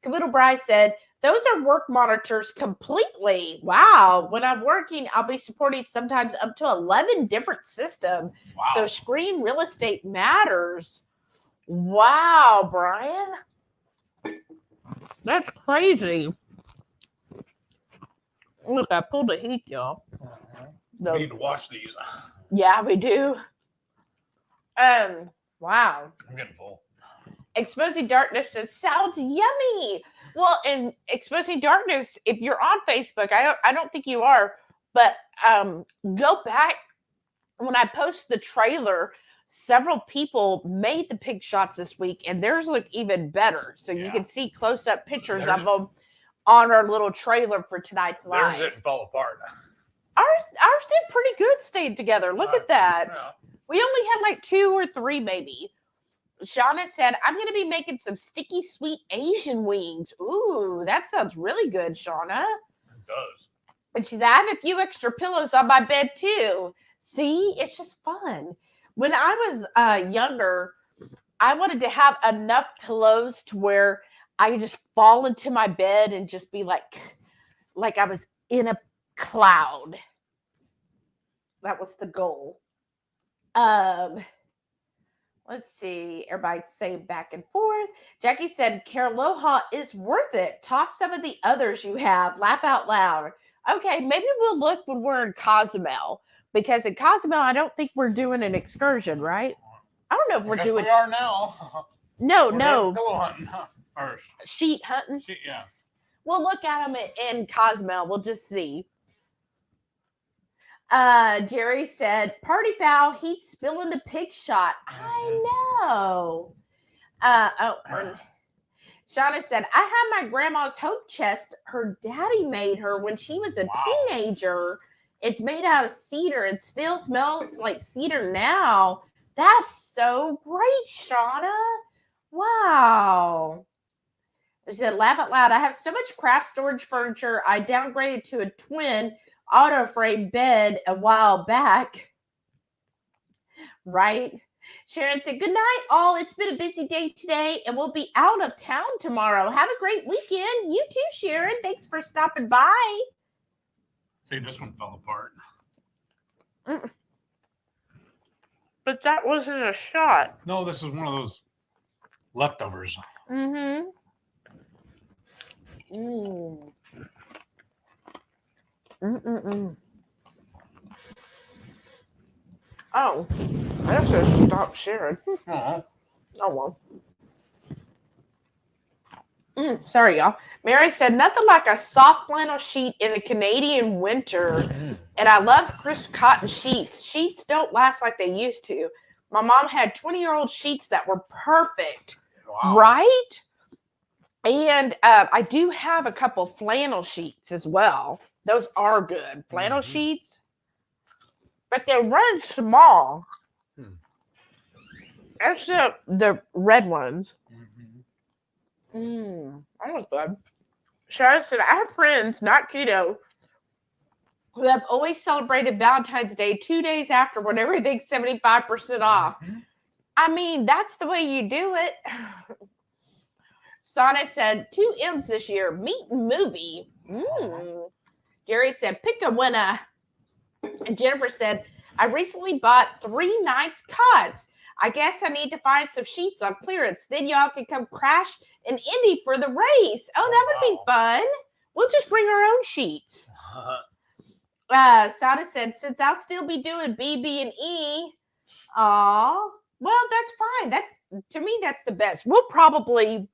Caboodle Bryce said, those are work monitors completely. Wow. When I'm working, I'll be supporting sometimes up to 11 different systems. Wow. So screen real estate matters. Wow, Brian. That's crazy. Look, I pulled a Heath, y'all. We need to wash these. Yeah, we do. Wow. I'm getting full. Exposing Darkness says, sounds yummy. Well, in Exposing Darkness, if you're on Facebook, I don't think you are, but go back. When I post the trailer, several people made the pig shots this week, and theirs look even better. So you can see close-up pictures of them on our little trailer for tonight's live. Theirs didn't fall apart. Ours did pretty good staying together. Look at that. Yeah. We only had like 2 or 3 maybe. Shauna said, I'm going to be making some sticky sweet Asian wings. Ooh, that sounds really good, Shauna. It does. And she said, I have a few extra pillows on my bed too. See, it's just fun. When I was younger, I wanted to have enough pillows to where I could just fall into my bed and just be like I was in a cloud. That was the goal. Let's see. Everybody say back and forth. Jackie said, Caraloha is worth it. Toss some of the others you have. Laugh out loud. Okay, maybe we'll look when we're in Cozumel. Because in Cozumel, I don't think we're doing an excursion, right? I don't know if we're doing. We are now. No, We're no. pillow hunting. Or sheet hunting. Yeah. We'll look at them in Cozumel. We'll just see. Jerry said, party foul, heat spilling the pig shot. I know. Shauna said, I had my grandma's hope chest her daddy made her when she was a teenager. It's made out of cedar. It still smells like cedar now. That's so great, Shauna. Wow. She said, laugh out loud. I have so much craft storage furniture. I downgraded to a twin auto frame bed a while back. Right? Sharon said, good night, all. It's been a busy day today, and we'll be out of town tomorrow. Have a great weekend. You too, Sharon. Thanks for stopping by. See, this one fell apart. But that wasn't a shot. No, this is one of those leftovers. Mm-hmm. Mm. Mm-mm-mm. Oh, I have to stop sharing. Oh. Oh, well. Sorry, y'all. Mary said, nothing like a soft flannel sheet in the Canadian winter. And I love crisp cotton sheets. Sheets don't last like they used to. My mom had 20-year-old sheets that were perfect. Wow. Right? And I do have a couple flannel sheets as well. Those are good. Flannel sheets. But they're run small. That's the red ones. That was good. Sharon said, I have friends, not keto, who have always celebrated Valentine's Day 2 days after when everything's 75% off. I mean, that's the way you do it. Sana said, 2 M's this year. Meat and movie. Jerry said, pick a winner. And Jennifer said, I recently bought 3 nice cots. I guess I need to find some sheets on clearance. Then y'all can come crash in Indy for the race. Oh, that would be fun. We'll just bring our own sheets. Sada said, since I'll still be doing BB and E. Aw. Well, that's fine. To me, that's the best. We'll probably,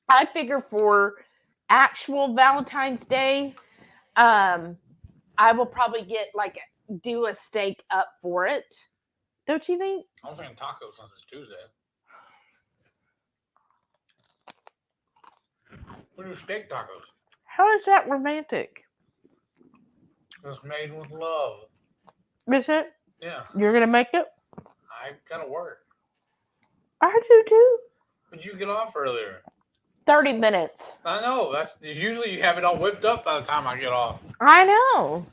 I figure for actual Valentine's Day, I will probably do a steak up for it. Don't you think? I was thinking tacos since it's Tuesday. We do steak tacos. How is that romantic? It's made with love. Is it? Yeah. You're going to make it? I gotta work. I do too. But you get off earlier. 30 minutes. I know. That's usually you have it all whipped up by the time I get off. I know.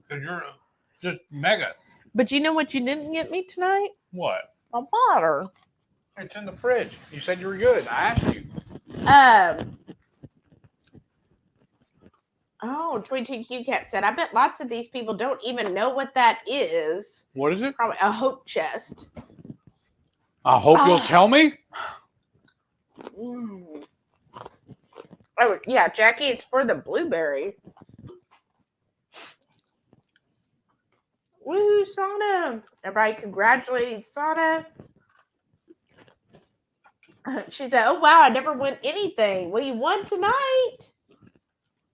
Because you're just mega. But you know what you didn't get me tonight? What? A water. It's in the fridge. You said you were good. I asked you. Tweety Q Cat said, I bet lots of these people don't even know what that is. What is it? Probably a hope chest. I hope you'll tell me. Oh, yeah, Jackie, it's for the blueberry. Woo, Sana. Everybody congratulate Sana. She said, oh, wow, I never won anything. Well, you won tonight.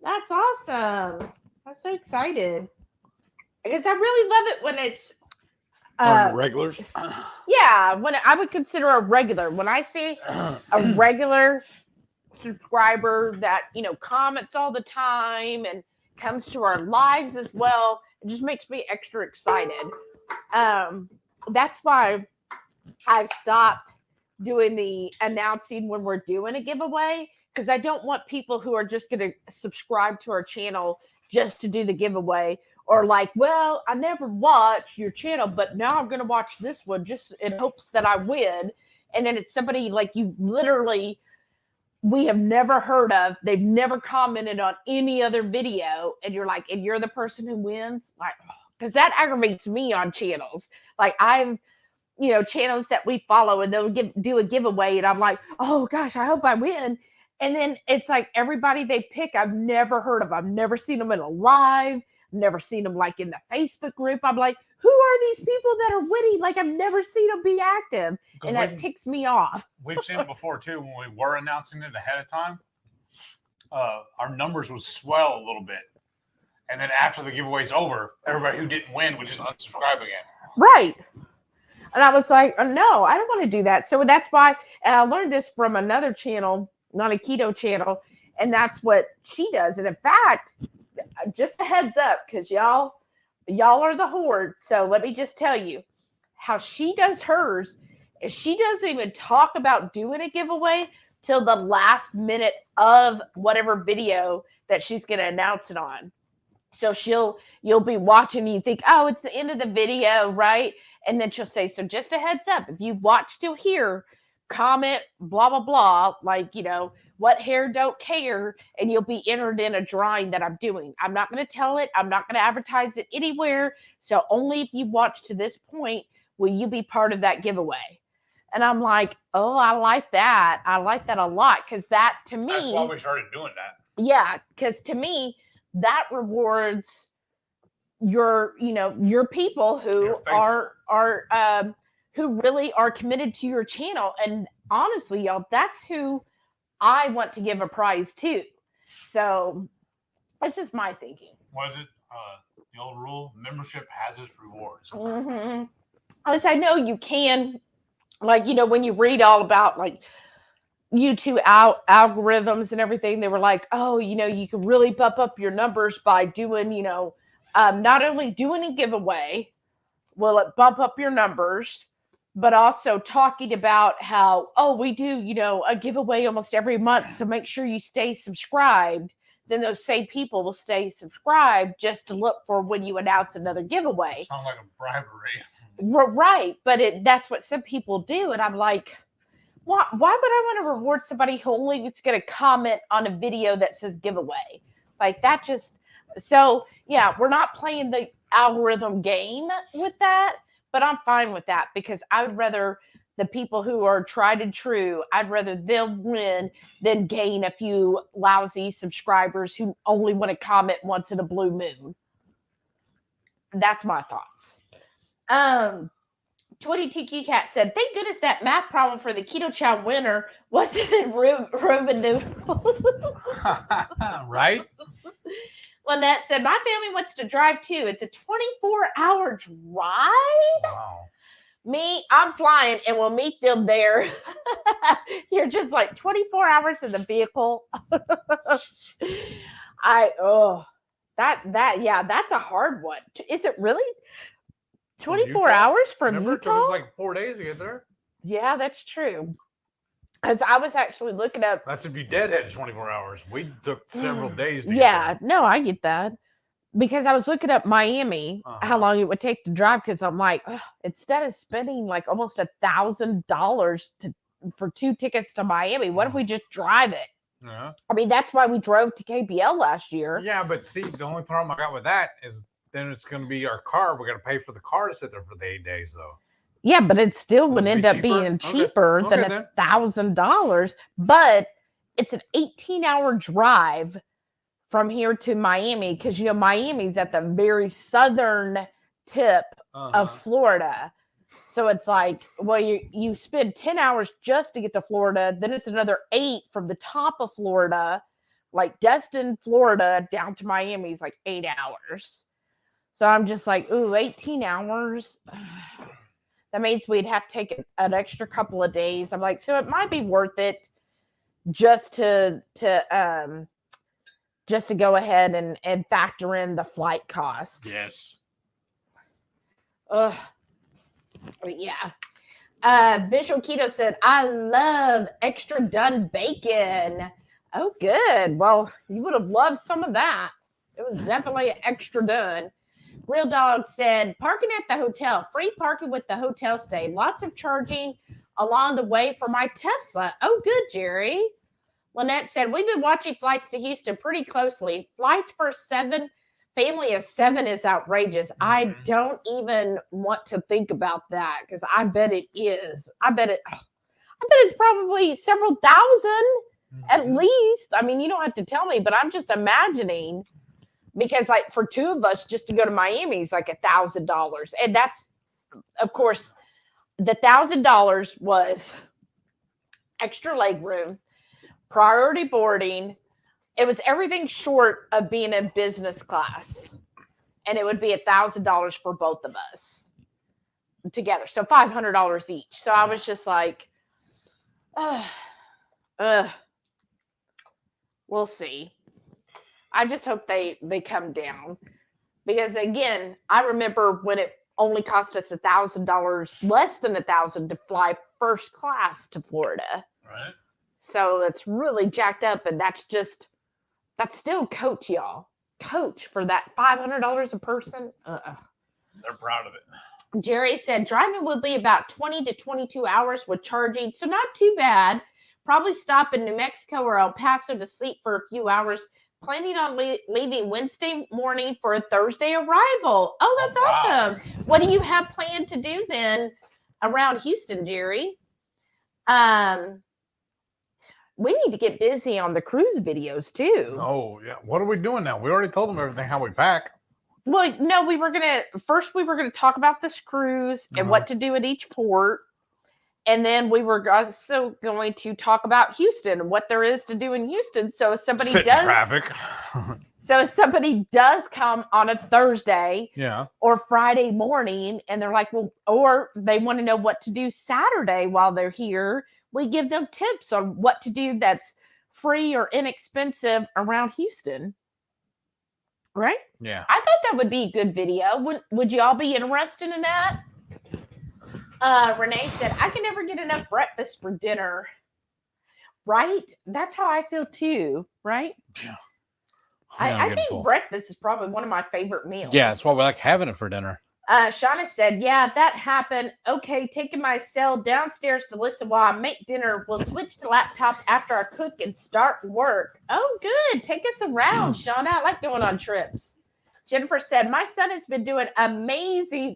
That's awesome. I'm so excited. Because I really love it when it's... regulars? Yeah, when I would consider a regular. When I see a regular subscriber that, comments all the time and comes to our lives as well, it just makes me extra excited. That's why I've stopped doing the announcing when we're doing a giveaway, because I don't want people who are just going to subscribe to our channel just to do the giveaway, or well, I never watched your channel, but now I'm going to watch this one just in hopes that I win. And then it's somebody we have never heard of. They've never commented on any other video. And you're and you're the person who wins. Because that aggravates me on channels. channels that we follow, and they'll do a giveaway, and I'm like, oh gosh, I hope I win. And then it's like everybody they pick, I've never heard of. I've never seen them in a live, never seen them like in the Facebook group. I'm like, who are these people that are winning? Like, I've never seen them be active, and that ticks me off. We've seen it before too. When we were announcing it ahead of time, our numbers would swell a little bit, and then after the giveaway's over, everybody who didn't win would just unsubscribe again. Right. And I was like, oh, no, I don't want to do that. So that's why, and I learned this from another channel, not a keto channel, and that's what she does. And in fact, just a heads up, because y'all are the horde. So let me just tell you how she does hers is she doesn't even talk about doing a giveaway till the last minute of whatever video that she's going to announce it on. So you'll be watching and you think, oh, it's the end of the video, right? And then she'll say, so just a heads up, if you watch till here, comment, blah, blah, blah, like, what hair don't care, and you'll be entered in a drawing that I'm doing. I'm not going to tell it. I'm not going to advertise it anywhere. So only if you watch to this point will you be part of that giveaway. And I'm like, oh, I like that. I like that a lot, because that, to me... That's why we started doing that. Yeah, because to me, that rewards your people who who really are committed to your channel. And honestly, y'all, that's who I want to give a prize to. So that's just my thinking. Was it the old rule? Membership has its rewards. Mm-hmm. As I know you can, like, when you read all about like YouTube algorithms and everything, they were like, oh, you can really bump up your numbers by doing, not only doing a giveaway, will it bump up your numbers, but also talking about how, oh, we do, a giveaway almost every month. So make sure you stay subscribed. Then those same people will stay subscribed just to look for when you announce another giveaway. Sounds like a bribery. Right. But that's what some people do. And I'm like, why would I want to reward somebody who only is going to comment on a video that says giveaway? Like, that just... So, yeah, we're not playing the algorithm game with that, but I'm fine with that, because I would rather the people who are tried and true, I'd rather them win than gain a few lousy subscribers who only want to comment once in a blue moon. That's my thoughts. 22Q Cat said, thank goodness that math problem for the Ketochow winner wasn't in Roman noodle. Right? Lynette said, my family wants to drive too. It's a 24-hour drive? Wow. Me, I'm flying, and we'll meet them there. You're just like 24 hours in the vehicle. That's a hard one. Is it really 24 hours from Remember, Utah? it took us like 4 days to get there. Yeah, that's true. Because I was actually looking up. That's if you deadhead 24 hours. We took several days to get there. No, I get that. Because I was looking up Miami, how long it would take to drive. Because I'm like, instead of spending like almost $1,000 for 2 tickets to Miami, what if we just drive it? Yeah. I mean, that's why we drove to KBL last year. Yeah, but see, the only problem I got with that is then it's going to be our car. We're going to pay for the car to sit there for the 8 days, though. Yeah, but it still would end up being cheaper than $1,000. But it's an 18-hour drive from here to Miami, because Miami's at the very southern tip of Florida. So it's like, well, you spend 10 hours just to get to Florida, then it's another 8 from the top of Florida, like Destin, Florida, down to Miami is like 8 hours. So I'm just like, ooh, 18 hours. That means we'd have to take an extra couple of days. I'm like, so it might be worth it just to go ahead and factor in the flight cost. Yes. Yeah. Visual Keto said, I love extra done bacon. Oh, good. Well, you would have loved some of that. It was definitely extra done. Real Dog said, parking at the hotel, free parking with the hotel stay. Lots of charging along the way for my Tesla. Oh, good, Jerry. Lynette said, we've been watching flights to Houston pretty closely. Flights for family of 7 is outrageous. I don't even want to think about that because I bet it is. I bet it's probably several thousand at least. I mean, you don't have to tell me, but I'm just imagining because like for 2 of us just to go to Miami is like $1,000. And that's, of course, the $1,000 was extra leg room, priority boarding. It was everything short of being in business class. And it would be $1,000 for both of us together. So $500 each. So I was just like, we'll see. I just hope they come down. Because again, I remember when it only cost us $1,000, less than $1,000 to fly first class to Florida. Right. So it's really jacked up. And that's still Coach, y'all. Coach for that $500 a person. They're proud of it. Jerry said driving would be about 20 to 22 hours with charging. So not too bad. Probably stop in New Mexico or El Paso to sleep for a few hours. Planning on leaving Wednesday morning for a Thursday arrival. Oh, that's awesome. What do you have planned to do then around Houston, Jerry? We need to get busy on the cruise videos too. Oh, yeah. What are we doing now? We already told them everything, how we pack. Well, no, we were going to talk about this cruise and what to do at each port. And then we were also going to talk about Houston and what there is to do in Houston. So if somebody does come on a Thursday or Friday morning and they're like, well, or they want to know what to do Saturday while they're here, we give them tips on what to do that's free or inexpensive around Houston. Right? Yeah. I thought that would be a good video. Would you all be interested in that? Renee said, I can never get enough breakfast for dinner. Right? That's how I feel too. Right? Yeah. I think breakfast is probably one of my favorite meals. Yeah, that's why we like having it for dinner. Shauna said, yeah, that happened. Okay, taking my cell downstairs to listen while I make dinner. We'll switch to laptop after I cook and start work. Oh, good. Take us around, Shauna. I like going on trips. Jennifer said, my son has been doing amazing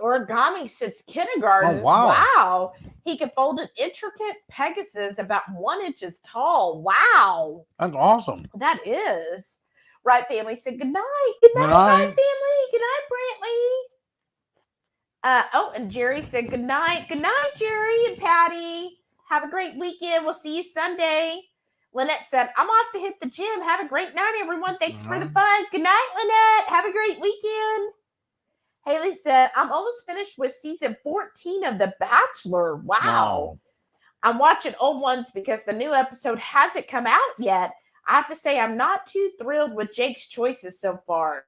origami since kindergarten. Oh, wow. He can fold an intricate Pegasus about 1 inch tall. Wow. That's awesome. That is. Right, family said good night. Good night, family. Good night, Brantley. And Jerry said good night. Good night, Jerry and Patty. Have a great weekend. We'll see you Sunday. Lynette said, I'm off to hit the gym. Have a great night, everyone. Thanks for the fun. Good night, Lynette. Have a great weekend. Haley said, I'm almost finished with season 14 of The Bachelor. Wow. I'm watching old ones because the new episode hasn't come out yet. I have to say, I'm not too thrilled with Jake's choices so far.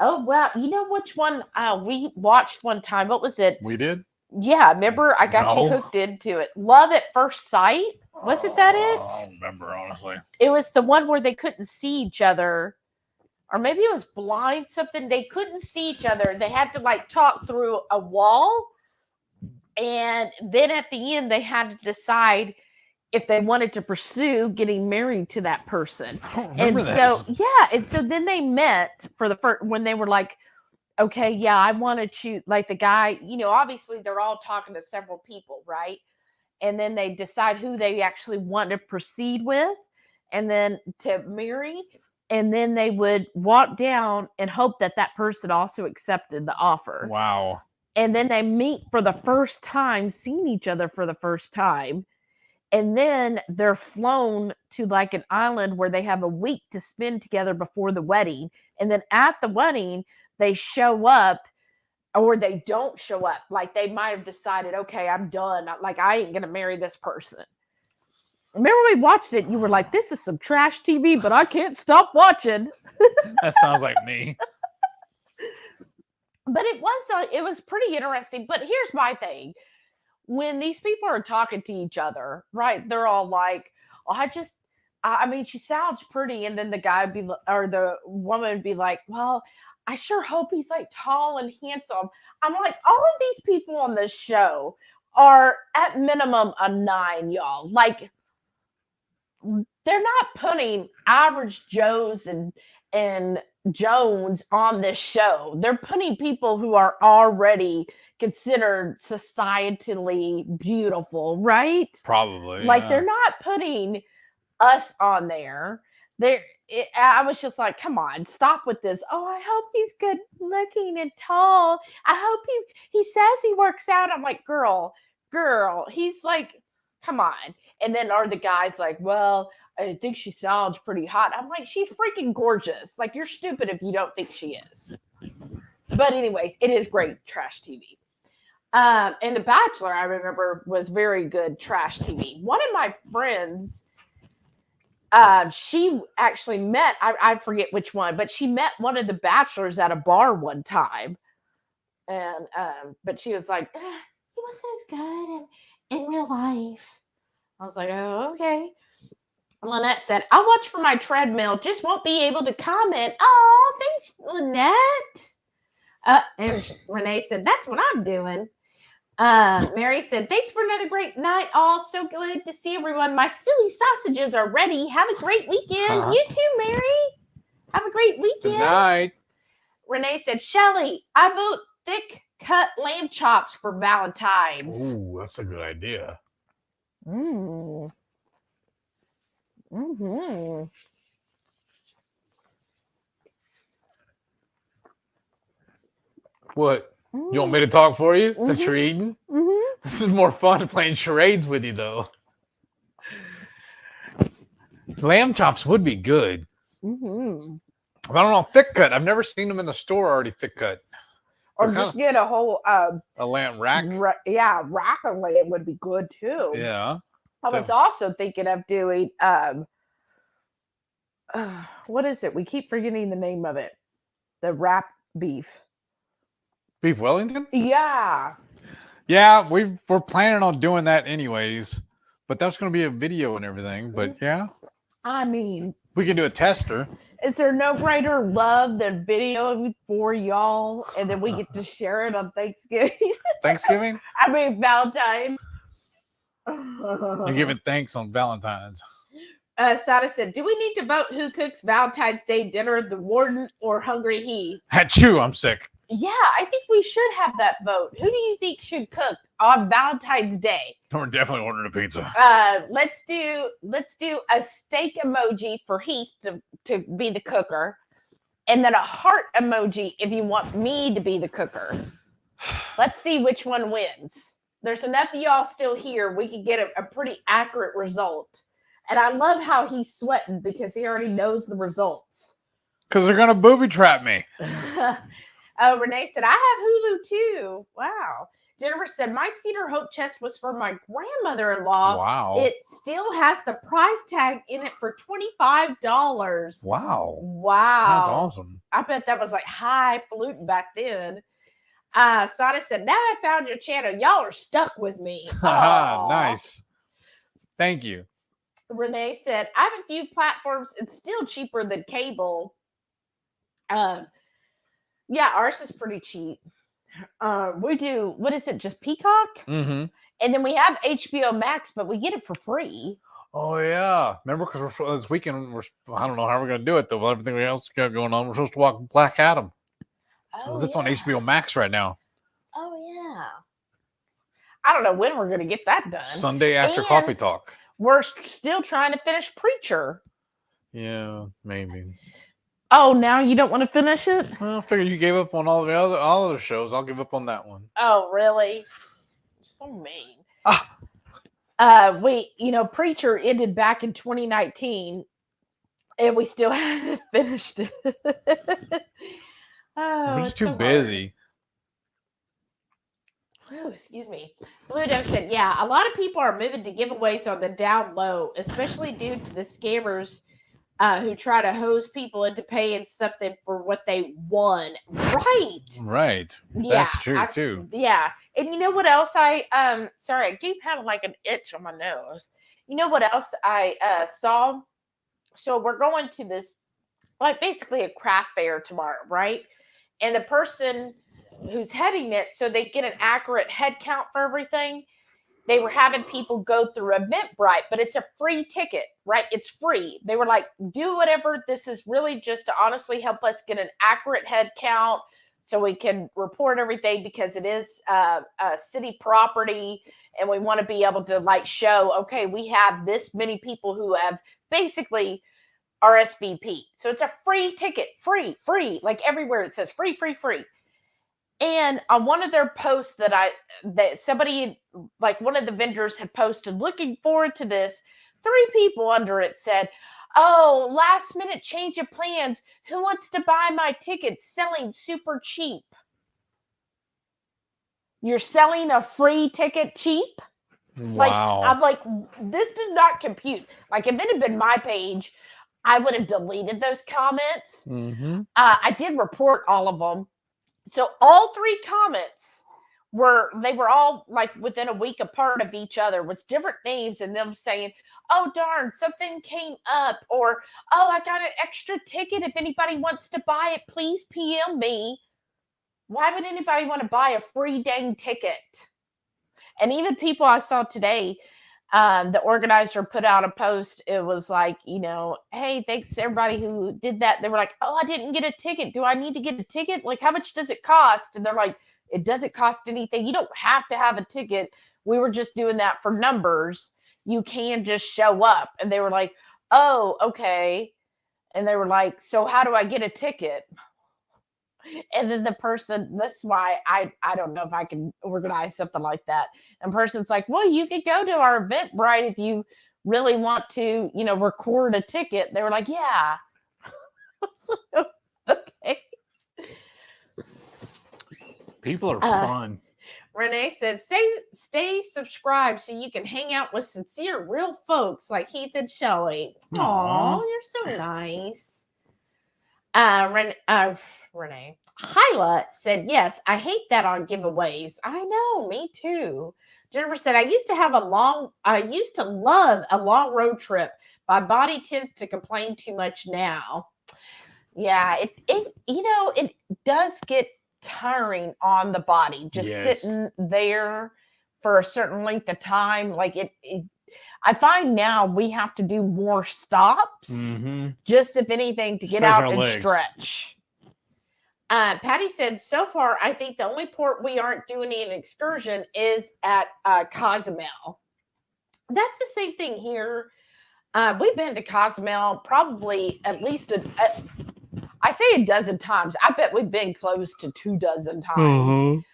Oh, well, you know which one we watched one time? What was it? We did? Yeah, remember? I got you hooked into it. Love at First Sight? Was it that it? I don't remember, honestly. It was the one where they couldn't see each other. Or maybe it was blind something. They couldn't see each other. They had to like talk through a wall. And then at the end, they had to decide if they wanted to pursue getting married to that person. I don't remember And so then they met for the first, when they were like, okay, yeah, I want to choose, like the guy, obviously they're all talking to several people, right? And then they decide who they actually want to proceed with and then to marry. And then they would walk down and hope that that person also accepted the offer. Wow. And then they meet for the first time, seeing each other for the first time. And then they're flown to like an island where they have a week to spend together before the wedding. And then at the wedding, they show up or they don't show up. Like they might have decided, okay, I'm done. Like I ain't going to marry this person. Remember we watched it, you were like, this is some trash TV, but I can't stop watching. That sounds like me. But it was pretty interesting. But here's my thing. When these people are talking to each other, right, they're all like, oh, she sounds pretty. And then the guy or the woman would be like, well, I sure hope he's like tall and handsome. I'm like, all of these people on this show are at minimum a 9, y'all. Like, they're not putting average Joes and Jones on this show. They're putting people who are already considered societally beautiful, right? Probably. Like yeah. they're not putting us on there. I was just like, come on, stop with this. Oh, I hope he's good looking and tall. I hope he says he works out. I'm like, girl, he's like, come on. And then are the guys like, well, I think she sounds pretty hot. I'm like, she's freaking gorgeous. Like, you're stupid if you don't think she is. But anyways, it is great trash TV. And The Bachelor, I remember, was very good trash TV. One of my friends, she actually met, I forget which one, but she met one of the bachelors at a bar one time. And but she was like, he wasn't as good in real life. I was like, oh, okay. Lynette said, I'll watch for my treadmill, just won't be able to comment. Oh, thanks, Lynette. And Renee said, that's what I'm doing. Mary said, thanks for another great night. All so good to see everyone. My silly sausages are ready. Have a great weekend. You too, Mary. Have a great weekend. Good night. Renee said, Shelly, I vote thick cut lamb chops for Valentine's. Ooh, that's a good idea. Mm. Mm-hmm. What? You want me to talk for you since Mhm. you're eating? Mm-hmm. This is more fun than playing charades with you, though. Lamb chops would be good. Mm-hmm. But I don't know, thick cut. I've never seen them in the store already thick cut. Or They're just get a whole a lamb rack. rack of lamb would be good too. Yeah. I was also thinking of doing what is it? We keep forgetting the name of it. The wrap beef. Beef Wellington? Yeah. Yeah, we're planning on doing that anyways. But that's going to be a video and everything. But yeah, I mean, we can do a tester. is there no greater love than video for y'all, and then we get to share it on Thanksgiving? Thanksgiving? I mean, Valentine's. You're giving thanks on Valentine's. Sara said, do we need to vote who cooks Valentine's Day dinner, the warden or HungryHeath? Achoo, I'm sick. Yeah, I think we should have that vote. Who do you think should cook on Valentine's Day? We're definitely ordering a pizza. Let's do a steak emoji for Heath to be the cooker, and then a heart emoji if you want me to be the cooker. Let's see which one wins. There's enough of y'all still here. We can get a pretty accurate result. And I love how he's sweating because he already knows the results. Because they're going to booby trap me. Renee said, I have Hulu too. Wow. Jennifer said, my Cedar Hope chest was for my grandmother-in-law. Wow. It still has the price tag in it for $25. Wow. Wow. That's awesome. I bet that was like highfalutin back then. Sada said, now I found your channel. Y'all are stuck with me. Nice. Thank you. Renee said, I have a few platforms. It's still cheaper than cable. Yeah, ours is pretty cheap. We do, what is it, just Peacock? Mm-hmm. And then we have HBO Max, but we get it for free. Oh, yeah. Remember, because this weekend, I don't know how we're going to do it, though. With everything else got going on, we're supposed to watch Black Adam. Oh, it's on HBO Max right now. Oh, yeah. I don't know when we're going to get that done. Sunday after And Coffee Talk. We're still trying to finish Preacher. Yeah, maybe. Oh, now you don't want to finish it? Well, I figured you gave up on all other shows. I'll give up on that one. Oh, really? So mean. Preacher ended back in 2019, and we still haven't finished it. We're just too busy. Oh, excuse me. Blue Dove said, yeah, a lot of people are moving to giveaways on the down low, especially due to the scammers who try to hose people into paying something for what they won. Right. Yeah, that's true too. Yeah. And you know what else sorry, I keep having like an itch on my nose. You know what else I saw? So we're going to this, like basically a craft fair tomorrow, right? And the person who's heading it, so they get an accurate head count for everything. they were having people go through Eventbrite, but it's a free ticket, right? It's free. They were like, do whatever. This is really just to honestly help us get an accurate head count so we can report everything, because it is a city property, and we want to be able to like show, okay, we have this many people who have basically RSVP. So it's a free ticket, free, like everywhere it says free, free, free. And on one of their posts that somebody, like one of the vendors had posted, looking forward to this, 3 people under it said, oh, last minute change of plans. Who wants to buy my tickets? Selling super cheap. You're selling a free ticket cheap? Wow. Like, I'm like, this does not compute. Like, if it had been my page, I would have deleted those comments. Mm-hmm. I did report all of them. So all 3 comments were all like within a week apart of each other with different names, and them saying, oh, darn, something came up, or, oh, I got an extra ticket. If anybody wants to buy it, please PM me. Why would anybody want to buy a free dang ticket? And even people I saw today, the organizer put out a post. It was like, hey, thanks to everybody who did that. They were like, oh, I didn't get a ticket. Do I need to get a ticket? Like, how much does it cost? And they're like, it doesn't cost anything. You don't have to have a ticket. We were just doing that for numbers. You can just show up. And they were like, oh, okay. And they were like, so how do I get a ticket? And then the person, that's why I don't know if I can organize something like that. And person's like, well, you could go to our Eventbrite if you really want to, record a ticket. They were like, yeah. So, okay. People are fun. Renee said, stay subscribed so you can hang out with sincere, real folks like Heath and Shelley. Aw, you're so nice. Renee. Hyla said, yes, I hate that on giveaways. I know, me too. Jennifer said, I used to love a long road trip. My body tends to complain too much now. Yeah, it does get tiring on the body, just sitting there for a certain length of time. Like I find now we have to do more stops, just if anything, to get out and stretch. Patty said, so far, I think the only port we aren't doing an excursion is at Cozumel. That's the same thing here. We've been to Cozumel probably at least I say a dozen times. I bet we've been close to 24 times.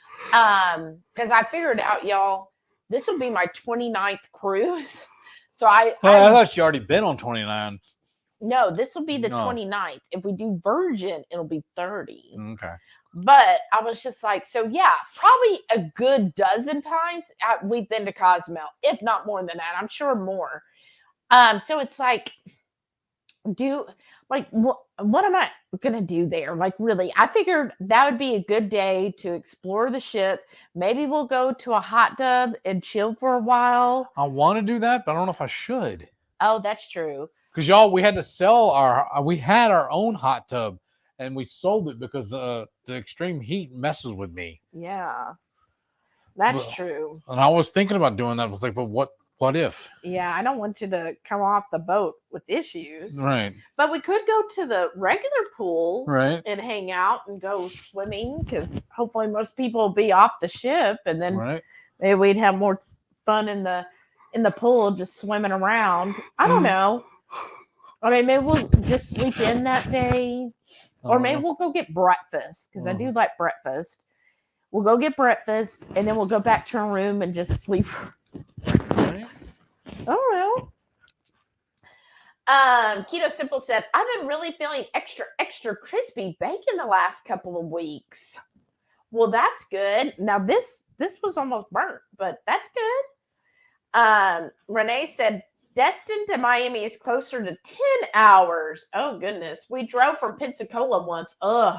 Because I figured out, y'all, this will be my 29th cruise. So I thought you already been on 29. No, this will be the 29th. If we do Virgin, it'll be 30. Okay. But I was just like, so yeah, probably a good dozen times we've been to Cozumel, if not more than that. I'm sure more. So it's like, what am I gonna do there? Like, really, I figured that would be a good day to explore the ship. Maybe we'll go to a hot tub and chill for a while. I want to do that, but I don't know if I should. Oh, that's true. Because y'all, we had to sell we had our own hot tub, and we sold it because the extreme heat messes with me. Yeah, that's true. And I was thinking about doing that. I was like, but what if? Yeah, I don't want you to come off the boat with issues. Right. But we could go to the regular pool, right, and hang out and go swimming, because hopefully most people will be off the ship, and then maybe we'd have more fun in the pool, just swimming around. I don't know. I mean, maybe we'll just sleep in that day, or maybe we'll go get breakfast, because I do like breakfast. We'll go get breakfast, and then we'll go back to our room and just sleep. Right. Oh, well. Keto Simple said, I've been really feeling extra crispy bacon the last couple of weeks. Well, that's good. Now, this was almost burnt, but that's good. Renee said, Destin to Miami is closer to 10 hours. Oh, goodness. We drove from Pensacola once. Ugh.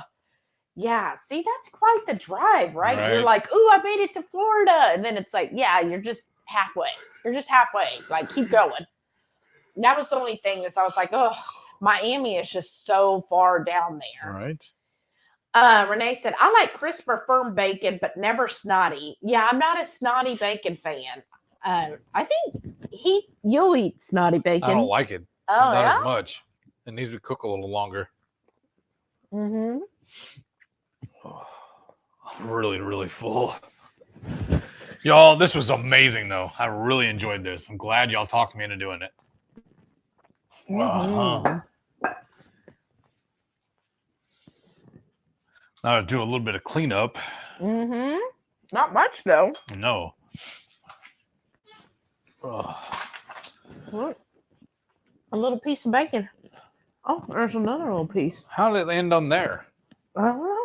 Yeah. See, that's quite the drive, right? You're like, ooh, I made it to Florida. And then it's like, yeah, you're just halfway. Like, keep going. That was the only thing is I was like, oh, Miami is just so far down there. Right. Renee said, I like crisp or firm bacon, but never snotty. Yeah, I'm not a snotty bacon fan. I think you'll eat snotty bacon. I don't like it. Oh, Not yeah? as much. It needs to cook a little longer. Mm-hmm. Oh, I'm really, really full. Y'all, this was amazing, though. I really enjoyed this. I'm glad y'all talked me into doing it. Mm-hmm. Now to do a little bit of cleanup. Mm-hmm. Not much, though. No. Ugh. What? A little piece of bacon. Oh, there's another little piece. How did it end on there? I don't know.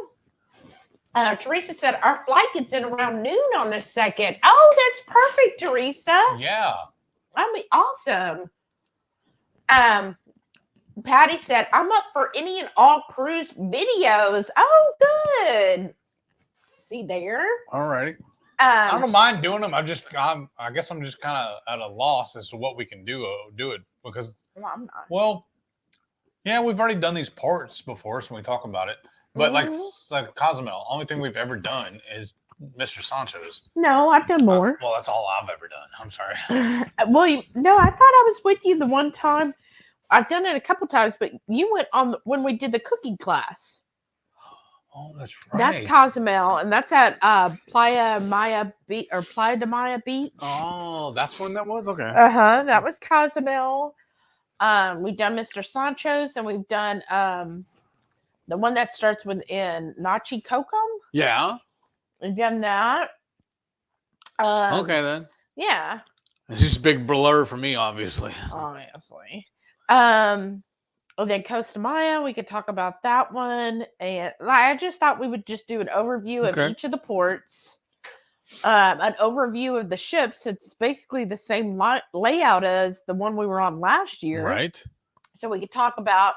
Teresa said our flight gets in around noon on the 2nd. Oh, that's perfect, Teresa. Yeah. That'd be awesome. Patty said, I'm up for any and all cruise videos. Oh, good. See there? All right. I don't mind doing them. I guess I'm just kind of at a loss as to what we can do it because. Well, I'm not. Well, yeah, we've already done these parts before, so we talk about it. But like Cozumel, only thing we've ever done is Mr. Sancho's. No, I've done more. Well, that's all I've ever done. I'm sorry. Well, no, I thought I was with you the one time. I've done it a couple times, but you went on when we did the cooking class. Oh, that's right. That's Cozumel, and that's at Playa Maya Beach or Playa de Maya Beach. Oh, that's when that was? Okay. That was Cozumel. We've done Mr. Sancho's, and we've done the one that starts with in Nachi Kokum. Yeah. We've done that. Okay then. Yeah. It's just a big blur for me, obviously. Obviously. And then Costa Maya, we could talk about that one. And I just thought we would just do an overview of each of the ports. An overview of the ships. It's basically the same layout as the one we were on last year. Right. So we could talk about,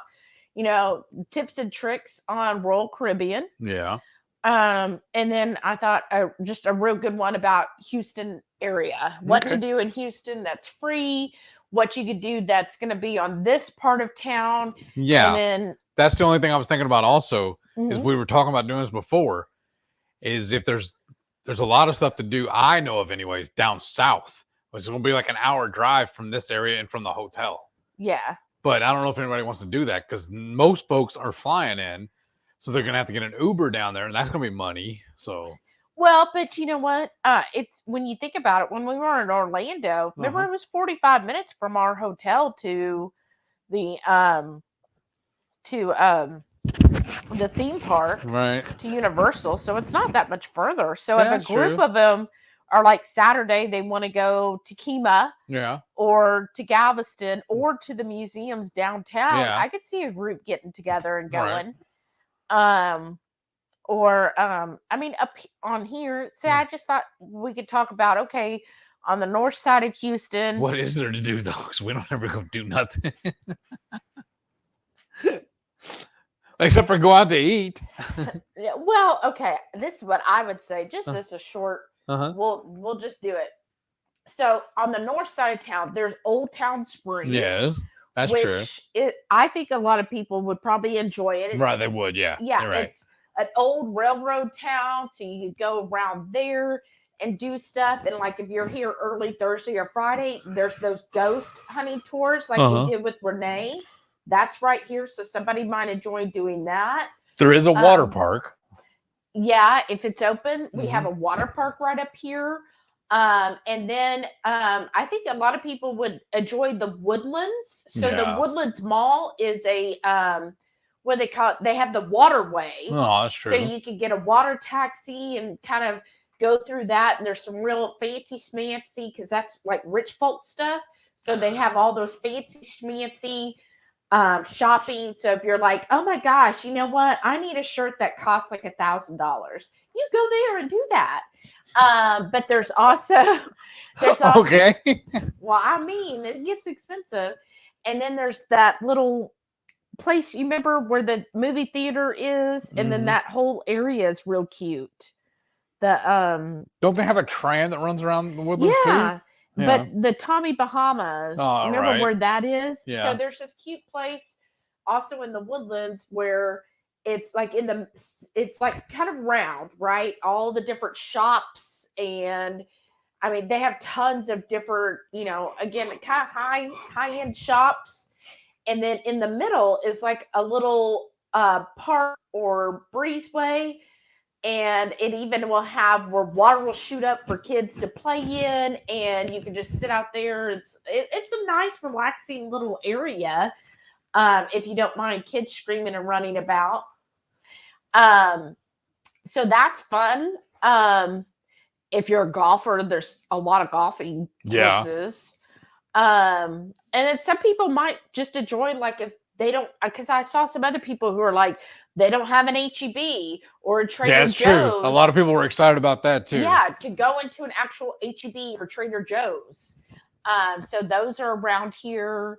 tips and tricks on Royal Caribbean. Yeah. And then I thought just a real good one about Houston area. What to do in Houston that's free. What you could do that's going to be on this part of town. Yeah. And then that's the only thing I was thinking about also is we were talking about doing this before is if there's a lot of stuff to do. I know of anyways down south, which is going to be like an hour drive from this area and from the hotel. Yeah. But I don't know if anybody wants to do that because most folks are flying in. So they're going to have to get an Uber down there and that's going to be money. So. Well, but you know what? It's when you think about it, when we were in Orlando, remember it was 45 minutes from our hotel to the theme park, right? To Universal. So it's not that much further. So if a group of them are like Saturday, they want to go to Kemah, or to Galveston, or to the museums downtown, I could see a group getting together and going. Right. Up on here, I just thought we could talk about, okay, on the north side of Houston. What is there to do, though? Because we don't ever go do nothing. Except for go out to eat. Well, okay, this is what I would say. Just as a short, we'll just do it. So on the north side of town, there's Old Town Spring. Yes, that's true. I think a lot of people would probably enjoy it. Right, they would, yeah. Yeah, right. It's an old railroad town, so you could go around there and do stuff. And like if you're here early Thursday or Friday, there's those ghost hunting tours like we did with Renee. That's right here, so somebody might enjoy doing that. There is a water park. Yeah, if it's open, we have a water park right up here. And then I think a lot of people would enjoy the Woodlands. So the Woodlands Mall is a what they call it. They have the waterway. Oh, that's true. So you can get a water taxi and kind of go through that. And there's some real fancy schmancy because that's like rich folk stuff. So they have all those fancy schmancy shopping. So if you're like, oh my gosh, you know what? I need a shirt that costs like $1,000. You go there and do that. But there's also okay. Well, I mean, it gets expensive. And then there's that little place, you remember where the movie theater is, and then that whole area is real cute. The don't they have a tram that runs around the Woodlands too? Yeah, but the Tommy Bahamas, remember where that is? Yeah. So there's this cute place also in the Woodlands where it's like it's like kind of round, right? All the different shops and I mean, they have tons of different, again, kind of high-end shops. And then in the middle is like a little park or breezeway. And it even will have where water will shoot up for kids to play in, and you can just sit out there. It's a nice, relaxing little area if you don't mind kids screaming and running about. So that's fun. If you're a golfer, there's a lot of golfing courses. And then some people might just enjoy, like, if they don't, because I saw some other people who are like, they don't have an HEB or a Trader Joe's. True. A lot of people were excited about that too. Yeah, to go into an actual HEB or Trader Joe's. So those are around here.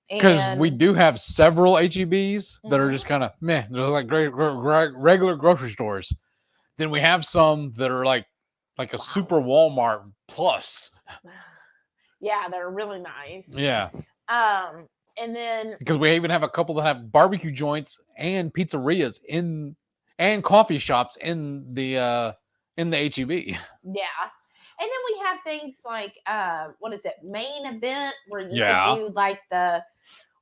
Because we do have several HEBs that are just kind of meh. They're like regular grocery stores. Then we have some that are like a super Walmart plus. Yeah, they're really nice. Yeah. And then because we even have a couple that have barbecue joints and pizzerias and coffee shops in the HEB. Yeah. And then we have things like what is it? Main event where you can do like the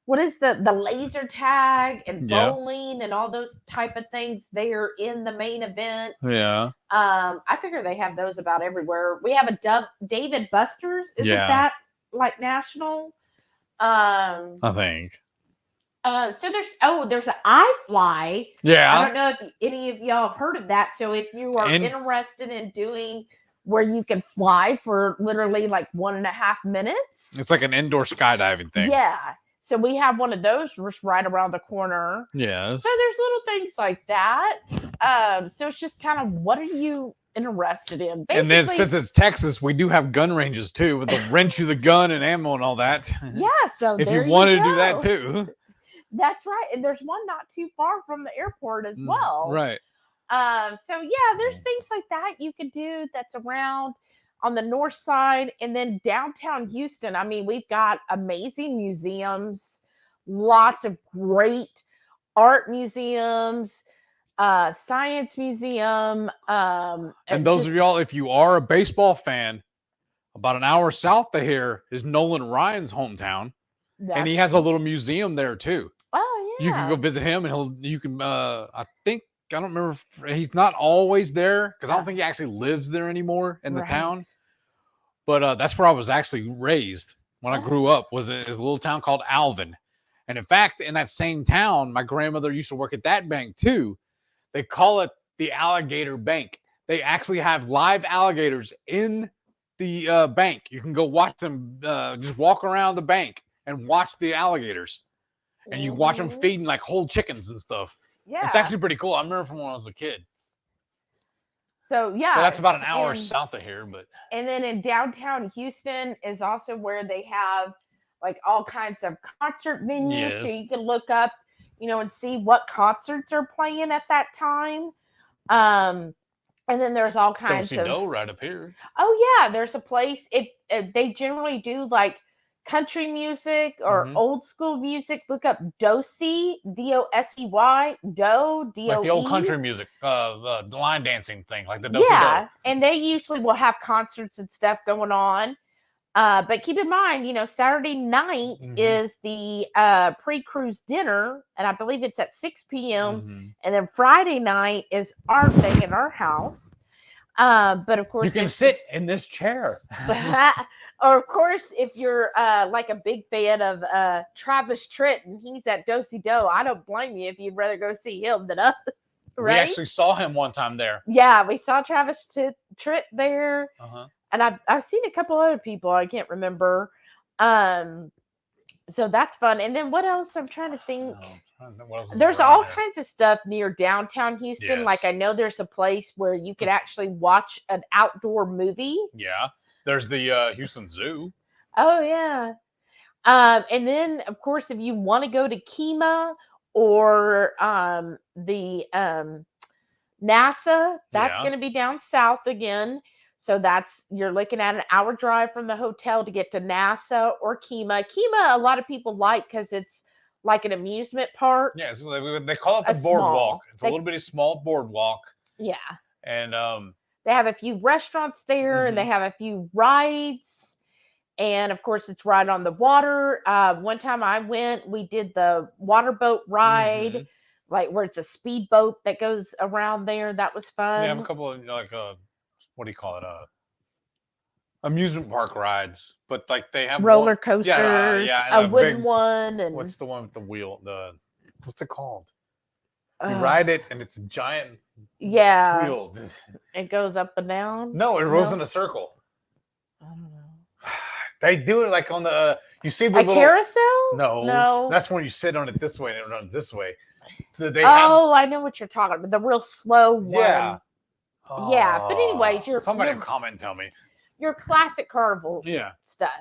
laser tag and bowling and all those type of things there in the main event. Yeah. I figure they have those about everywhere. We have a David Buster's. Isn't that like national? I think. So there's an iFly. Yeah. I don't know if any of y'all have heard of that. So if you are interested in doing where you can fly for literally like 1.5 minutes. It's like an indoor skydiving thing. Yeah. So we have one of those just right around the corner. Yes. So there's little things like that. So it's just kind of, what are you interested in? Basically, and then since it's Texas, we do have gun ranges too, with the rent you the gun and ammo and all that. Yeah. So if you wanted to do that too. That's right. And there's one not too far from the airport as well. Right. So yeah, there's things like that you can do that's around on the north side. And then downtown Houston, I mean, we've got amazing museums, lots of great art museums, science museum. And those of y'all, if you are a baseball fan, about an hour south of here is Nolan Ryan's hometown. And he has a little museum there too. Oh yeah. You can go visit him and you can, I don't remember if he's not always there because I don't think he actually lives there anymore in the town. But that's where I was actually raised when I grew up, was in a little town called Alvin. And in fact, in that same town, my grandmother used to work at that bank too. They call it the Alligator Bank. They actually have live alligators in the bank. You can go watch them, just walk around the bank and watch the alligators. And you watch them feeding like whole chickens and stuff. Yeah. It's actually pretty cool. I remember from when I was a kid. So yeah. So that's about an hour south of here, but. And then in downtown Houston is also where they have like all kinds of concert venues. Yes. So you can look up, and see what concerts are playing at that time. And then there's all kinds of right up here. Oh yeah, there's a place. They generally do like country music or old school music. Look up Dosey, D-O-S-E-Y, Doe, D-O-E. Like the old country music, the line dancing thing, like the Dosey Yeah, Doe. and they usually will have concerts and stuff going on. But keep in mind, Saturday night is the pre-cruise dinner, and I believe it's at 6 p.m. And then Friday night is our thing in our house. But of course, you can sit in this chair. Or of course, if you're like a big fan of Travis Tritt and he's at Dosey Doe, I don't blame you if you'd rather go see him than us. Right? We actually saw him one time there. Yeah, we saw Travis Tritt there. And I've seen a couple other people. I can't remember. So that's fun. And then what else? I'm trying to think. There's all kinds of stuff near downtown Houston. Yes. Like I know there's a place where you could actually watch an outdoor movie. Yeah. There's the Houston Zoo. Oh, yeah. And then, of course, if you want to go to Kima or the NASA, that's going to be down south again. So you're looking at an hour drive from the hotel to get to NASA or Kima. Kima, a lot of people like because it's like an amusement park. Yeah, so they call it the boardwalk. It's a little bitty small boardwalk. Yeah. And They have a few restaurants there, and they have a few rides. And of course, it's right on the water. One time I went, we did the water boat ride, like where it's a speedboat that goes around there. That was fun. They have a couple of like what do you call it? Amusement park rides, but like they have roller coasters, a wooden big, one, and what's the one with the wheel? What's it called? You ride it, and it's a giant. Yeah. Wheel. It goes up and down. No, it rolls in a circle. I don't know. They do it like on the. You see the little carousel? No. That's when you sit on it this way and it runs this way. I know what you're talking about. The real slow one. Yeah. Yeah, but anyways, somebody comment and tell me. Your classic carnival stuff.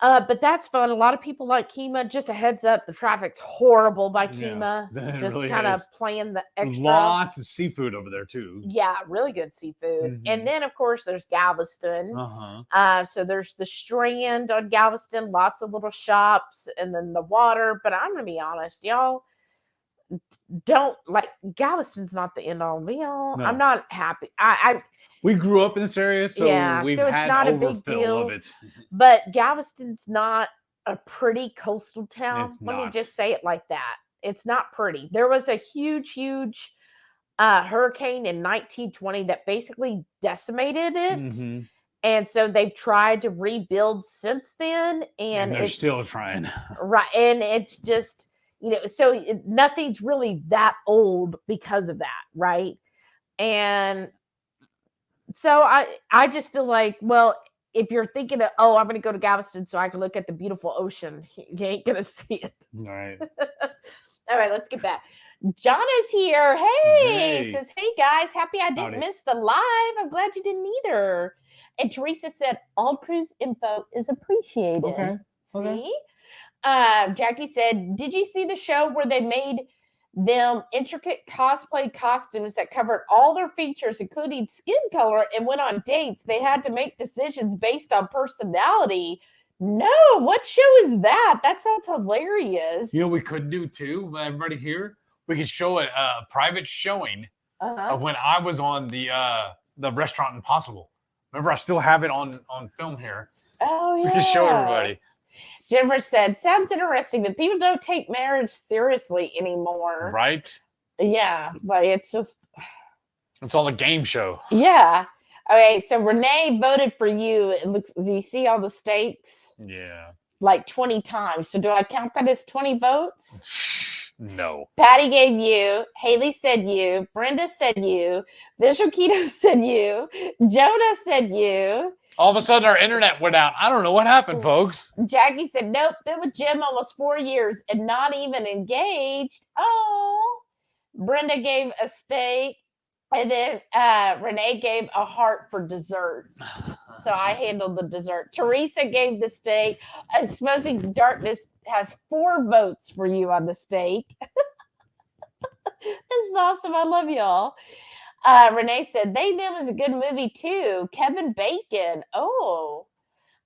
But that's fun. A lot of people like Kemah. Just a heads up, the traffic's horrible by Kemah. Just really kind of playing the extra. Lots of seafood over there too. Yeah, really good seafood. And then of course there's Galveston. So there's the Strand on Galveston, lots of little shops, and then the water. But I'm gonna be honest, y'all. Don't like Galveston's not the end all be all. No. I'm not happy. We grew up in this area, so we've so it's had not a big deal of it. But Galveston's not a pretty coastal town. Let me just say it like that. It's not pretty. There was a huge hurricane in 1920 that basically decimated it. And so they've tried to rebuild since then. And they're still trying. Right. And it's just, so nothing's really that old because of that. Right. And so I just feel like, well, if you're thinking of, I'm going to go to Galveston so I can look at the beautiful ocean, you ain't going to see it. All right. All right, let's get back. John is here. Hey. Says, hey, guys, happy I didn't miss the live. I'm glad you didn't either. And Teresa said, all cruise info is appreciated. Okay. See? Jackie said, did you see the show where they made them intricate cosplay costumes that covered all their features, including skin color, and went on dates? They had to make decisions based on personality. No, what show is that? That sounds hilarious. We could do too, everybody here. We could show a private showing of when I was on the Restaurant Impossible. Remember, I still have it on film here. Oh, yeah. We can show everybody. Jennifer said, sounds interesting, but people don't take marriage seriously anymore. Right? Yeah, like it's just... It's all a game show. Yeah. Okay, so Renee voted for you. It looks, do you see all the stakes? Yeah. Like 20 times. So do I count that as 20 votes? No. Patty gave you. Haley said you. Brenda said you. Visual Keto said you. Jonah said you. All of a sudden, our internet went out. I don't know what happened, folks. Jackie said, nope, been with Jim almost 4 years and not even engaged. Oh. Brenda gave a steak. And then Renee gave a heart for dessert. So I handled the dessert. Teresa gave the steak. Exposing Darkness has 4 votes for you on the steak. This is awesome. I love y'all. Renee said, They Them is a good movie too. Kevin Bacon. Oh.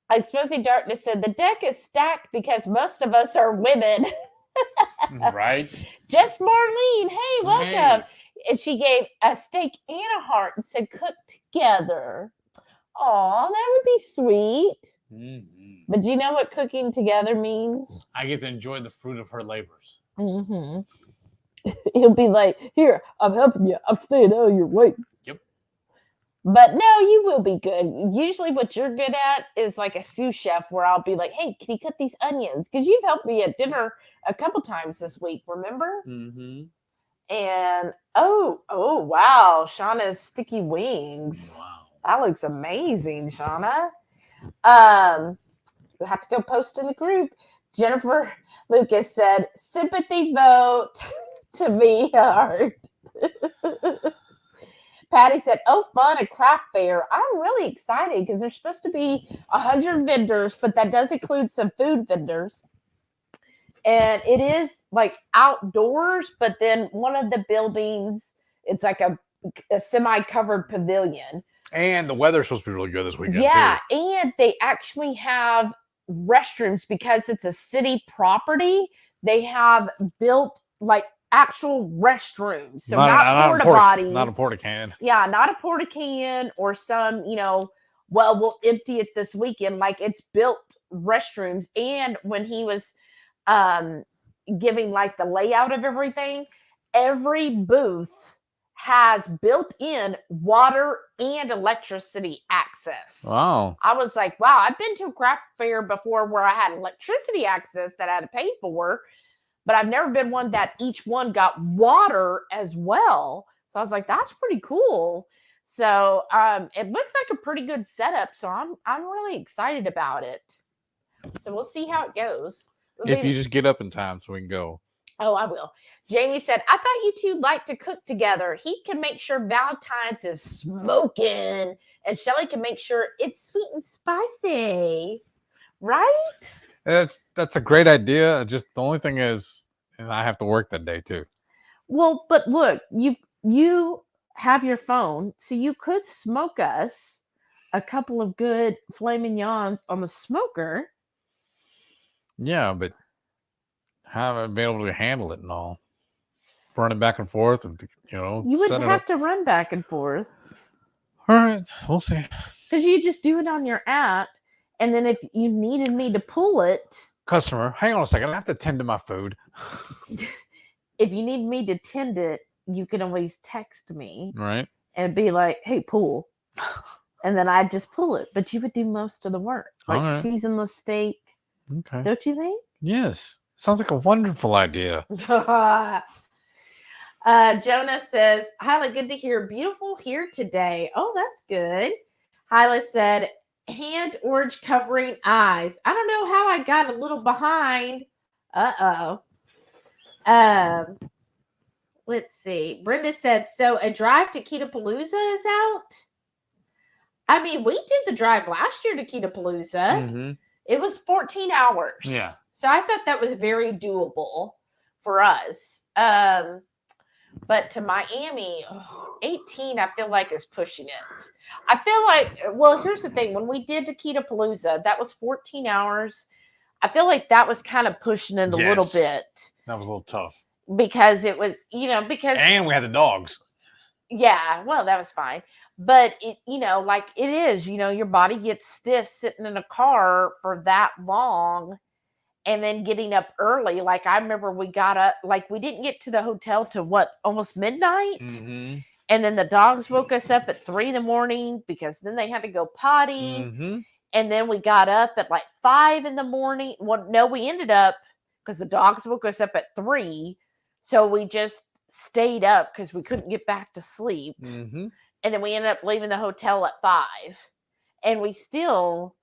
Exposing Darkness said, the deck is stacked because most of us are women. Right. Just Marlene. Hey, welcome. Hey. And she gave a steak and a heart and said, cook together. Oh, that would be sweet. Mm-hmm. But do you know what cooking together means? I get to enjoy the fruit of her labors. Mm-hmm. He'll be like, here, I'm helping you. I'm staying out of your way. Yep. But no, you will be good. Usually what you're good at is like a sous chef where I'll be like, hey, can you cut these onions? Because you've helped me at dinner a couple times this week, remember? Mm-hmm. And oh, wow. Shauna's sticky wings. Wow. That looks amazing, Shauna. You'll have to go post in the group. Jennifer Lucas said, sympathy vote to me heart. Patty said, oh, fun, a craft fair. I'm really excited because there's supposed to be 100 vendors, but that does include some food vendors. And it is like outdoors, but then one of the buildings, it's like a semi-covered pavilion. And the weather's supposed to be really good this weekend, too. And they actually have restrooms because it's a city property. They have built like actual restrooms. So not not porta potties. Not a porta can. Yeah, not a porta can or some, well, we'll empty it this weekend. Like it's built restrooms. And when he was giving like the layout of everything, every booth has built-in water and electricity access. Wow. I was like, wow, I've been to a craft fair before where I had electricity access that I had to pay for, but I've never been one that each one got water as well. So I was like, that's pretty cool. So it looks like a pretty good setup. So I'm really excited about it. So we'll see how it goes. If you just get up in time so we can go. Oh, I will. Jamie said, I thought you two like to cook together. He can make sure Valentine's is smoking, and Shelly can make sure it's sweet and spicy. Right? That's a great idea. Just the only thing is, and I have to work that day too. Well, but look, you have your phone, so you could smoke us a couple of good filet mignons on the smoker. Yeah, but how have I been able to handle it and all? Running back and forth, and you wouldn't have to run back and forth. All right, we'll see. Because you just do it on your app, and then if you needed me to pull it, customer, hang on a second, I have to tend to my food. If you need me to tend it, you can always text me, right, and be like, "Hey, pull," and then I'd just pull it. But you would do most of the work, like season the steak. Okay, don't you think? Yes. Sounds like a wonderful idea. Jonah says, Hyla, good to hear. Beautiful here today. Oh, that's good. Hyla said, hand orange covering eyes. I don't know how I got a little behind. Let's see. Brenda said, so a drive to Ketochau.xyz is out? I mean, we did the drive last year to Ketochau.xyz. Mm-hmm. It was 14 hours. Yeah. So I thought that was very doable for us. But to Miami, 18, I feel like is pushing it. I feel like, well, here's the thing. When we did to Ketochau.xyz, that was 14 hours. I feel like that was kind of pushing it a little bit. That was a little tough. Because it was, And we had the dogs. Yeah, well, that was fine. But, like it is, your body gets stiff sitting in a car for that long. And then getting up early. Like I remember we got up, like we didn't get to the hotel till almost midnight. Mm-hmm. And then the dogs woke us up at 3 a.m. because then they had to go potty. Mm-hmm. And then we got up at like 5 a.m. Well, no, we ended up, because the dogs woke us up at 3. So we just stayed up because we couldn't get back to sleep. Mm-hmm. And then we ended up leaving the hotel at 5. And we still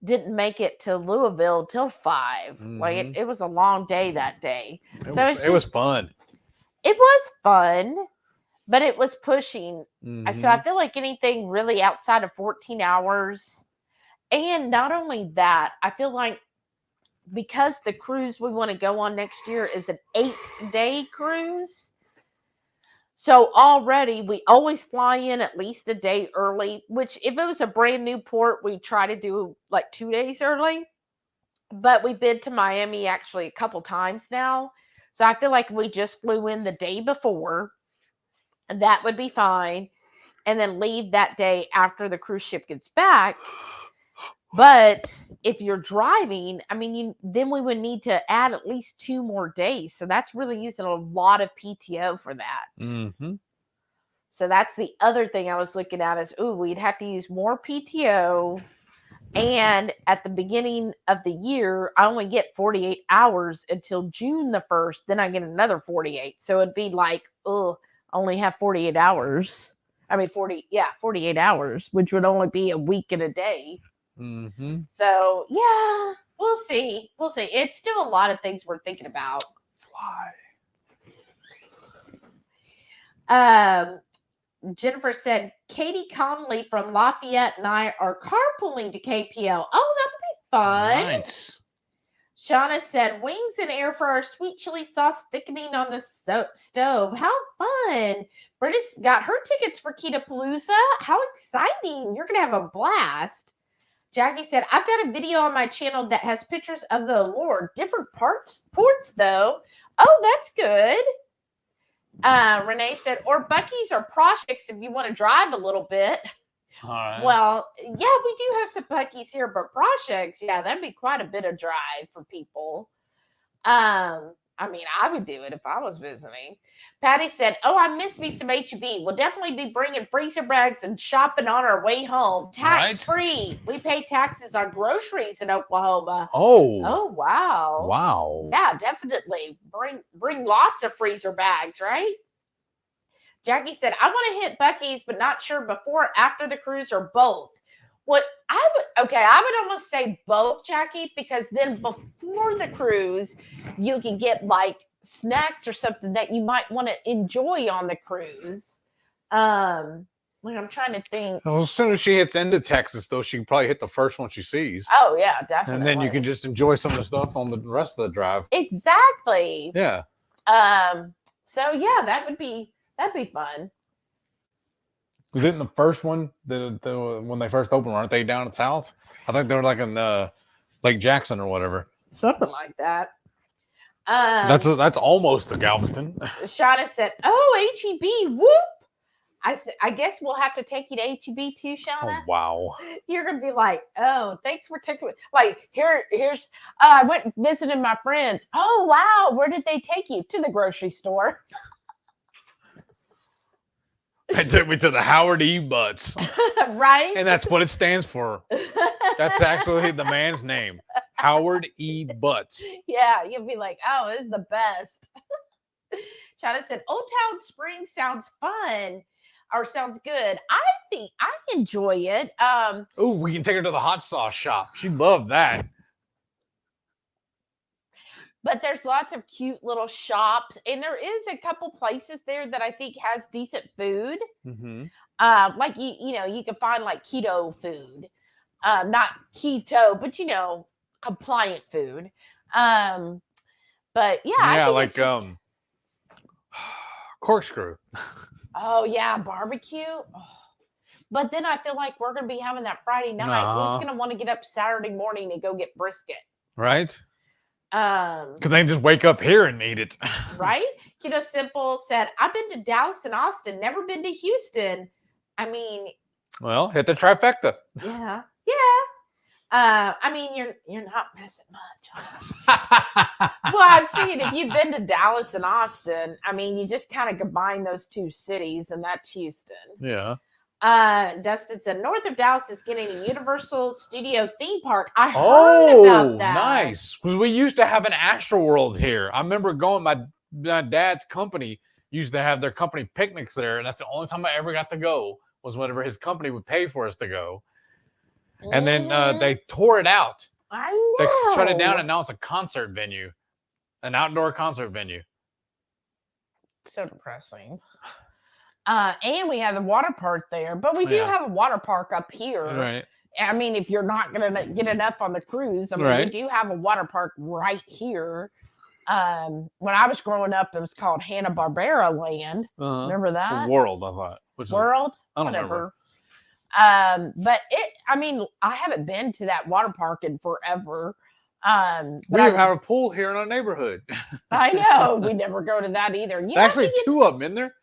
didn't make it to Louisville till 5. Mm-hmm. Like it was a long day that day. It was fun. It was fun, but it was pushing. Mm-hmm. So I feel like anything really outside of 14 hours. And not only that, I feel like because the cruise we want to go on next year is an 8-day cruise. So already we always fly in at least a day early, which if it was a brand new port, we try to do like 2 days early. But we've been to Miami actually a couple times now. So I feel like we just flew in the day before, and that would be fine. And then leave that day after the cruise ship gets back. But if you're driving, I mean, then we would need to add at least 2 more days. So that's really using a lot of PTO for that. Mm-hmm. So that's the other thing I was looking at is, we'd have to use more PTO. And at the beginning of the year, I only get 48 hours until June the 1st. Then I get another 48. So it'd be like, only have 48 hours. I mean, 48 hours, which would only be a week and a day. Mm-hmm. So, yeah, we'll see. We'll see. It's still a lot of things we're thinking about. Jennifer said, Katie Conley from Lafayette and I are carpooling to KPL. Oh, that would be fun. Nice. Shauna said, wings and air fryer, sweet chili sauce thickening on the stove. How fun. Britta's got her tickets for Ketochau.xyz. How exciting. You're going to have a blast. Jackie said, I've got a video on my channel that has pictures of the Lord. Different ports though. Oh, that's good. Renee said, or Buc-ee's or Projects if you want to drive a little bit. All right. Well, yeah, we do have some Buc-ee's here, but Projects, yeah, that'd be quite a bit of drive for people. I mean, I would do it if I was visiting. Patty said, oh, I miss me some H-E-B. We'll definitely be bringing freezer bags and shopping on our way home. Tax-free. We pay taxes on groceries in Oklahoma. Oh, wow. Wow. Yeah, definitely. Bring lots of freezer bags, right? Jackie said, I want to hit Buc-ee's, but not sure before or after the cruise or both. What I would almost say both, Jackie, because then before the cruise, you can get like snacks or something that you might want to enjoy on the cruise. Like I'm trying to think. Well, as soon as she hits into Texas, though, she can probably hit the first one she sees. Oh yeah, definitely. And then you can just enjoy some of the stuff on the rest of the drive. Exactly. Yeah. So yeah, that'd be fun. Was it in the first one, when they first opened? Weren't they down in South? I think they were like in Lake Jackson or whatever. Something like that. That's almost the Galveston. Shauna said, "Oh, HEB, whoop!" I guess we'll have to take you to HEB too, Shauna. Oh, wow. You're gonna be like, "Oh, thanks for taking me." Like here's I went visiting my friends. Oh wow, where did they take you? To the grocery store. They took me to the Howard E. Butts. Right? And that's what it stands for. That's actually the man's name. Howard E. Butts. Yeah, you'll be like, oh, this is the best. Shauna said, Old Town Spring sounds fun or sounds good. I think I enjoy it. Oh, we can take her to the hot sauce shop. She'd love that. But there's lots of cute little shops, and there is a couple places there that I think has decent food. Mm-hmm. Like you can find like keto food, not keto, but compliant food. But yeah, I think like it's just... corkscrew. Oh yeah, barbecue. Oh. But then I feel like we're gonna be having that Friday night. Who's gonna want to get up Saturday morning and go get brisket? Right. Because they just wake up here and eat it. Right? Keto Simple said, I've been to Dallas and Austin, never been to Houston. I mean, well, hit the trifecta. Yeah. I mean, you're not missing much, honestly. Well, I'm saying if you've been to Dallas and Austin, I mean, you just kind of combine those two cities, and that's Houston. Yeah. Dustin said, north of Dallas is getting a Universal Studio theme park. I heard about that. Nice. Because we used to have an Astroworld here. I remember going, my dad's company used to have their company picnics there, and that's the only time I ever got to go was whenever his company would pay for us to go. And then they tore it out. I know. They shut it down, and now it's a concert venue, an outdoor concert venue. So depressing. And we have the water park there, but we do have a water park up here. Right. I mean, if you're not going to get enough on the cruise, I mean, we do have a water park right here. When I was growing up, it was called Hanna-Barbera Land. Remember that? World, I thought. World? I don't Whatever. But I mean, I haven't been to that water park in forever. We have a pool here in our neighborhood. I know. We never go to that either. There's actually two of them in there.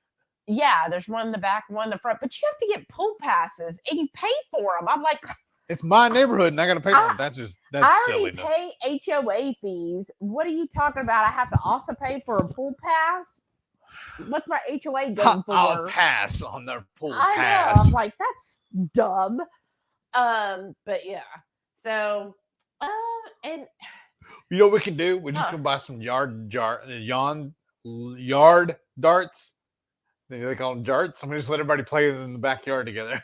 Yeah, there's one in the back, one in the front, but you have to get pool passes and you pay for them. I'm like, it's my neighborhood and I got to pay for them. That's I silly. Pay HOA fees. What are you talking about? I have to also pay for a pool pass? What's my HOA going for? I'll pass on their pool pass. I know. I'm like, that's dumb. But yeah. So, and you know what we can do? We just can buy some yard darts. They call them jarts. Somebody just let everybody play in the backyard together.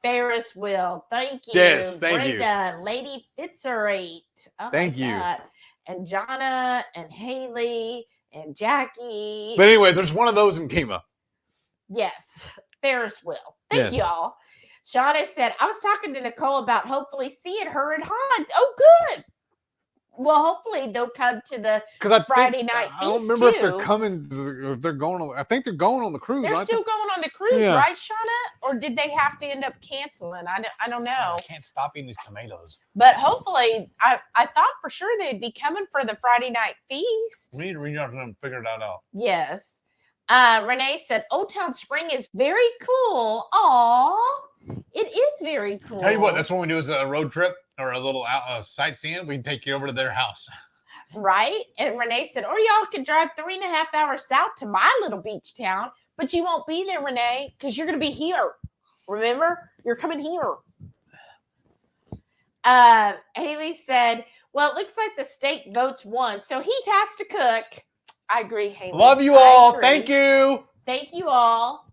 Ferris wheel. Thank you. Yes, thank Brenda, Lady Fitzerate. Thank you. And Jonna and Haley and Jackie. But anyway, there's one of those in Kima. Yes. Ferris wheel. Thank you all. Shauna said, I was talking to Nicole about hopefully seeing her at Hans. Oh, good. Well, hopefully they'll come to the Friday night feast. I don't remember if they're coming. If they're going on. I think they're going on the cruise. They're still going on the cruise, right, Shauna? Or did they have to end up canceling? I don't know. I can't stop eating these tomatoes. But hopefully, I thought for sure they'd be coming for the Friday night feast. We need to reach out to them and figure that out. Yes. Renee said, Old Town Spring is very cool. Aw, it is very cool. Tell you what, that's what we do is a road trip or a little sightseeing. We can take you over to their house. Right? And Renee said, or y'all can drive 3.5 hours south to my little beach town, but you won't be there, Renee, because you're going to be here. Remember? You're coming here. Haley said, well, it looks like the state votes won, so Heath has to cook. I agree, Haley. Love you all. Thank you. Thank you all.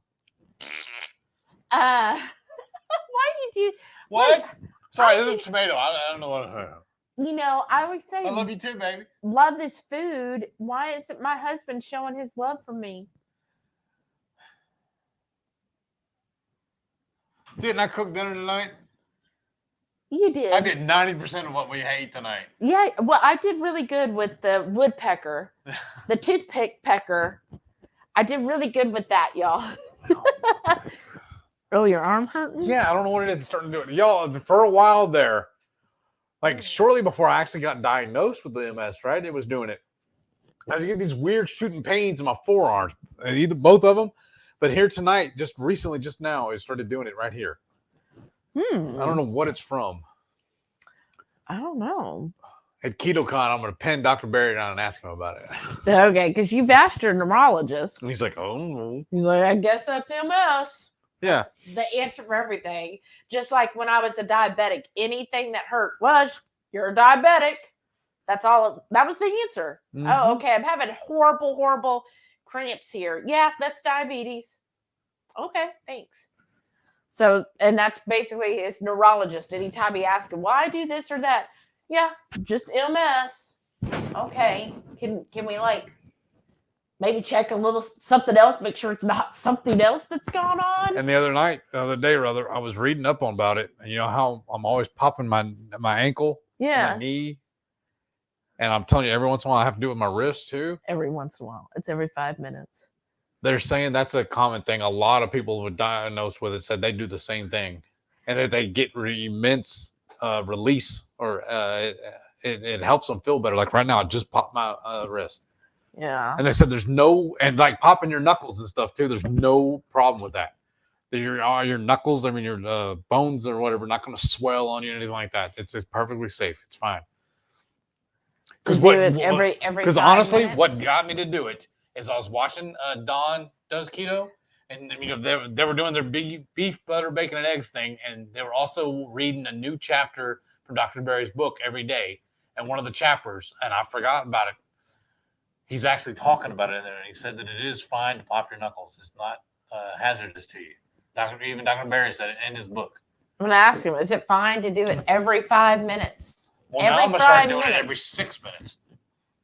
Why do you do... What? Sorry, this is a tomato. I don't know what... You know, I always say... I love you too, baby. Love is food. Why isn't my husband showing his love for me? Didn't I cook dinner tonight? You did. I did 90% of what we ate tonight. Yeah, well, I did really good with the woodpecker, the toothpick pecker. I did really good with that, y'all. Oh, your arm hurting? Yeah, I don't know what it is. It's starting to do it. Y'all, for a while there, like shortly before I actually got diagnosed with the MS, right? It was doing it. I get these weird shooting pains in my forearms, either both of them. But here tonight, just recently, just now, it started doing it right here. I don't know what it's from. I don't know. At KetoCon, I'm going to pin Dr. Barry down and ask him about it. Okay, because you've asked your neurologist. And he's like, oh, no. He's like, I guess that's MS. Yeah. That's the answer for everything. Just like when I was a diabetic, anything that hurt was, you're a diabetic. That's all. That was the answer. Mm-hmm. Oh, okay. I'm having horrible cramps here. Yeah, that's diabetes. Okay, thanks. So, and that's basically his neurologist. Anytime he asks him, why do this or that? Yeah, just MS. Okay. Can we like maybe check a little something else, make sure it's not something else that's going on? And the other day, I was reading up on about it. And you know how I'm always popping my ankle, my knee. And I'm telling you, every once in a while I have to do it with my wrist too. Every once in a while. It's every 5 minutes. They're saying that's a common thing. A lot of people who are diagnosed with it said they do the same thing. And that they get immense release, or it helps them feel better. Like right now, I just popped my wrist. Yeah. And they said and like popping your knuckles and stuff too, there's no problem with that. Your knuckles, I mean, your bones or whatever, not going to swell on you or anything like that. It's perfectly safe. It's fine. Because honestly, what got me to do it is I was watching Dawn does keto, and you know they were doing their big beef, butter, bacon, and eggs thing, and they were also reading a new chapter from Dr. Barry's book every day. And one of the chapters, and I forgot about it, he's actually talking about it in there, and he said that it is fine to pop your knuckles. It's not hazardous to you. Even Dr. Barry said it in his book. I'm gonna ask him: is it fine to do it every 5 minutes? Well, now I'm gonna start doing it every 6 minutes.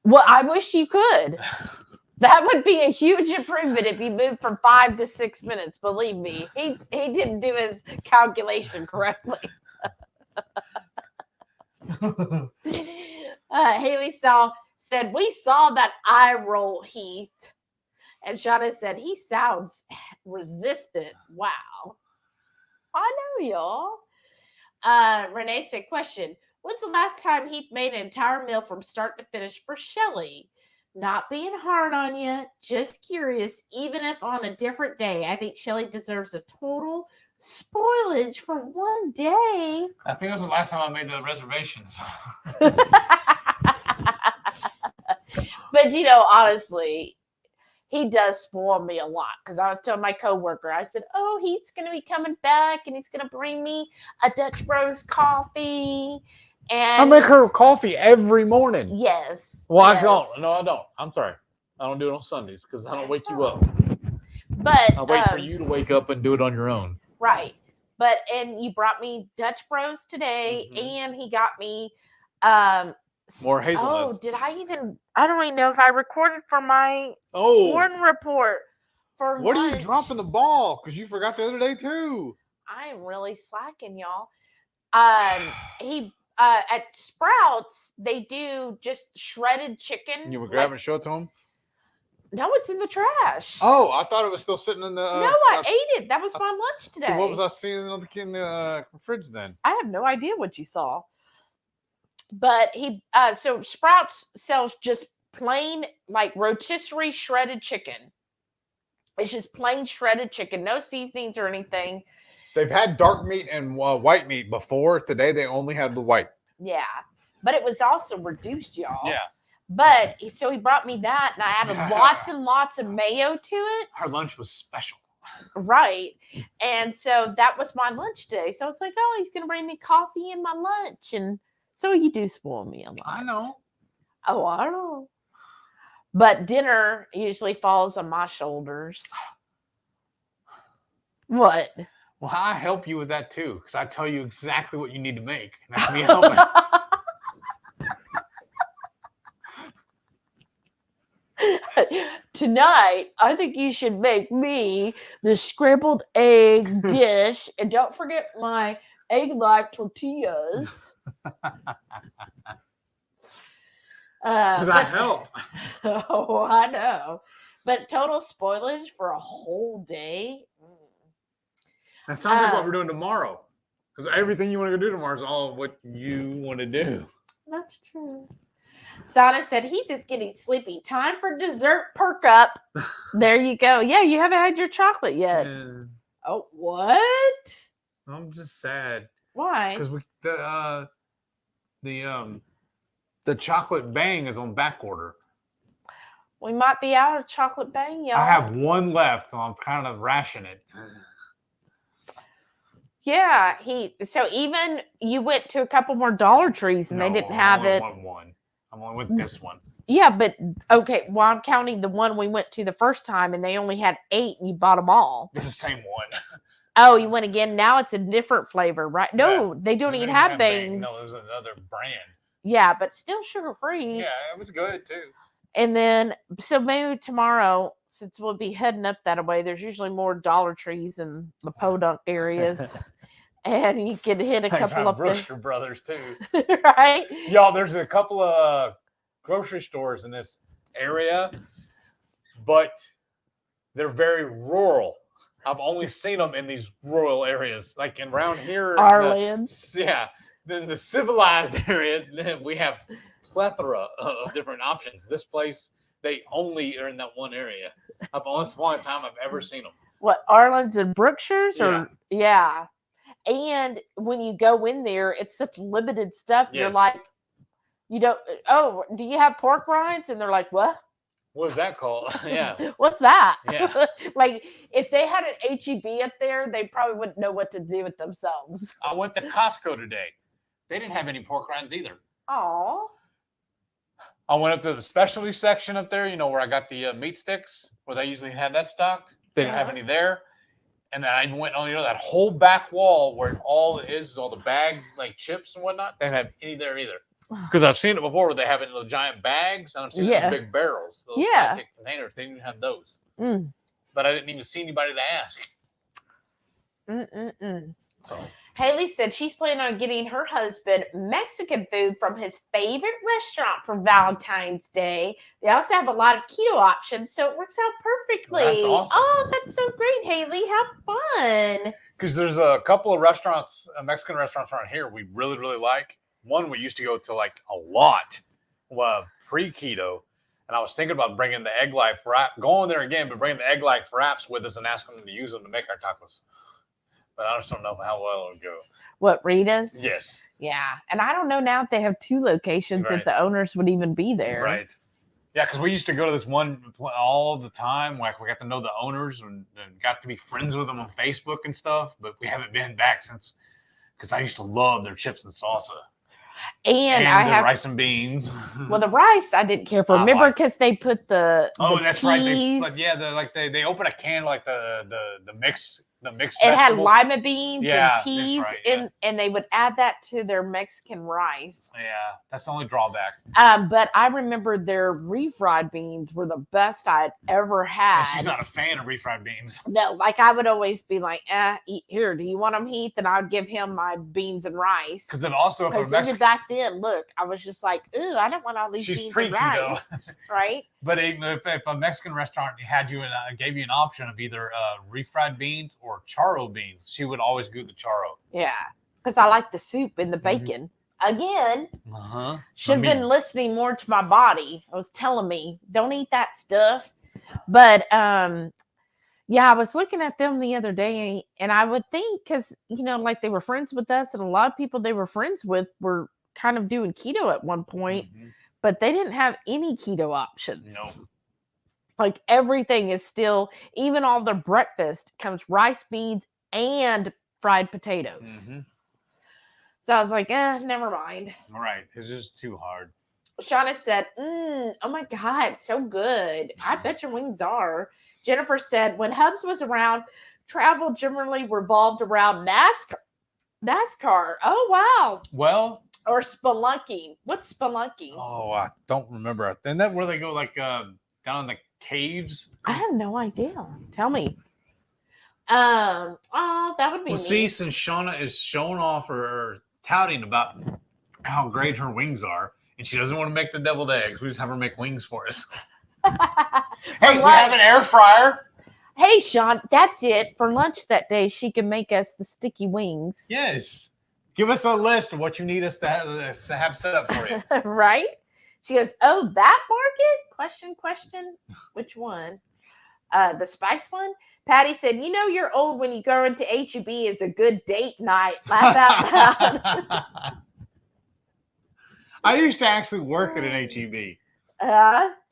Well, I wish you could. That would be a huge improvement if you moved from 5 to 6 minutes. Believe me, he didn't do his calculation correctly. Haley said, we saw that eye roll, Heath. And Shauna said, he sounds resistant. Wow. I know, y'all. Renee said, question. When's the last time Heath made an entire meal from start to finish for Shelly? Not being hard on you, just curious, even if on a different day. I think Shelly deserves a total spoilage for one day. I think it was the last time I made the reservations. But, you know, honestly, he does spoil me a lot. Because I was telling my coworker, I said, oh, Heath's going to be coming back and he's going to bring me a Dutch Bros coffee. And I make her coffee every morning. Yes. Well, yes. I don't. No, I don't. I'm sorry. I don't do it on Sundays because I don't wake you up. But I wait for you to wake up and do it on your own. Right. And you brought me Dutch Bros today, and he got me more hazelnuts. Oh, I don't even know if I recorded for my morning report for what lunch. are you dropping the ball? Because you forgot the other day too. I am really slacking, y'all. He at Sprouts, they do just shredded chicken. You were grabbing show it to him? No, it's in the trash. Oh, I thought it was still sitting in the... no, I ate it. That was my lunch today. What was I seeing in the fridge then? I have no idea what you saw. But so Sprouts sells just plain, like, rotisserie shredded chicken. It's just plain shredded chicken, no seasonings or anything. They've had dark meat and white meat before. Today they only had the white. Yeah, but it was also reduced, y'all. Yeah. But so he brought me that, and I added lots and lots of mayo to it. Our lunch was special. Right. And so that was my lunch today. So I was like, oh, he's going to bring me coffee and my lunch. And so you do spoil me a lot. I know. Oh, I know. But dinner usually falls on my shoulders. What? Well, I help you with that too, because I tell you exactly what you need to make. And that's me helping. Tonight, I think you should make me the scrambled egg dish. And don't forget my egg life tortillas. Because I help. Oh, I know. But total spoilage for a whole day? That sounds like what we're doing tomorrow. Because everything you want to go do tomorrow is all what you want to do. That's true. Sana said, Heath is getting sleepy. Time for dessert perk up. There you go. Yeah, you haven't had your chocolate yet. Yeah. Oh, what? I'm just sad. Why? Because the chocolate bang is on back order. We might be out of chocolate bang, y'all. I have one left, so I'm kind of rationing it. Yeah, so even you went to a couple more Dollar Trees and they didn't have it. I'm only with this one. Yeah, but okay, well, I'm counting the one we went to the first time and they only had 8 and you bought them all. It's the same one. Oh, you went again. Now it's a different flavor, right? No, they don't even have bangs. No, there's another brand. Yeah, but still sugar free. Yeah, it was good too. And then, so maybe tomorrow, since we'll be heading up that way, there's usually more Dollar Trees in the podunk areas. And you can hit a couple up Brewster there. Brothers too. Right? Y'all, there's a couple of grocery stores in this area, but they're very rural. I've only seen them in these rural areas, like around here. Our lands. Yeah. Then the civilized area, we have plethora of different options. This place, they only are in that one area. That's the only time I've ever seen them. What, Arlen's and Brookshires? Yeah. Yeah. And when you go in there, it's such limited stuff. Yes. You're like, you don't, oh, do you have pork rinds? And they're like, what? What is that called? Yeah. What's that? Yeah. Like, if they had an HEB up there, they probably wouldn't know what to do with themselves. I went to Costco today. They didn't have any pork rinds either. Aw. I went up to the specialty section up there, where I got the meat sticks, where they usually have that stocked. They didn't have any there. And then I went on, that whole back wall where all it is all the bag, like chips and whatnot. They didn't have any there either. Because I've seen it before where they have it in the giant bags, and I've seen it in big barrels, those plastic containers. They didn't even have those. But I didn't even see anybody to ask. So Haley said she's planning on getting her husband Mexican food from his favorite restaurant for Valentine's Day. They also have a lot of keto options, so it works out perfectly. That's awesome. Oh, that's so great, Haley. Have fun. Because there's a couple of restaurants, Mexican restaurants around here we really, really like. One we used to go to like a lot pre-keto. And I was thinking about bringing the egg life wrap, going there again, but bringing the egg life wraps with us and asking them to use them to make our tacos. But I just don't know how well it'll go. What, Rita's? Yes. Yeah. And I don't know now if they have 2 locations if the owners would even be there. Right. Yeah, because we used to go to this one all the time. Like we got to know the owners and got to be friends with them on Facebook and stuff. But we haven't been back since, because I used to love their chips and salsa. And I have rice and beans. Well, the rice I didn't care for. Remember, because they put the that's peas. Right. They open a can like the mixed. It had lima beans and peas, right, and they would add that to their Mexican rice. Yeah, that's the only drawback. But I remember their refried beans were the best I'd ever had. She's not a fan of refried beans. No, like I would always be like, here, do you want them, Heath? And I would give him my beans and rice. Because then also, because even back then, look, I was just like, ooh, I don't want all these beans and rice, right? But if a Mexican restaurant gave you an option of either refried beans or charro beans, she would always do the charro. Yeah, because I like the soup and the bacon. Again, should have been listening more to my body. It was telling me, don't eat that stuff. But Yeah, I was looking at them the other day, and I would think because like they were friends with us, and a lot of people they were friends with were kind of doing keto at one point, but they didn't have any keto options. No. Like everything is still, even all their breakfast comes rice, beans, and fried potatoes. So I was like, never mind. All right, it's just too hard. Shauna said, oh my God, so good. I bet your wings are. Jennifer said, when Hubs was around, travel generally revolved around NASCAR. Oh, wow. Well. Or spelunking. What's spelunking? Oh, I don't remember. Isn't that where they go like down in the caves? I have no idea. Tell me. Oh, that would be neat. See, since Shauna is showing off or touting about how great her wings are, and she doesn't want to make the deviled eggs, we just have her make wings for us. Hey, we have an air fryer. Hey, Sean, that's it. For lunch that day, she can make us the sticky wings. Yes. Give us a list of what you need us to have set up for you. Right? She goes, oh, that market? Question. Which one? The spice one? Patty said, you're old when you go into HEB is a good date night. Laugh out loud. I used to actually work at an HEB.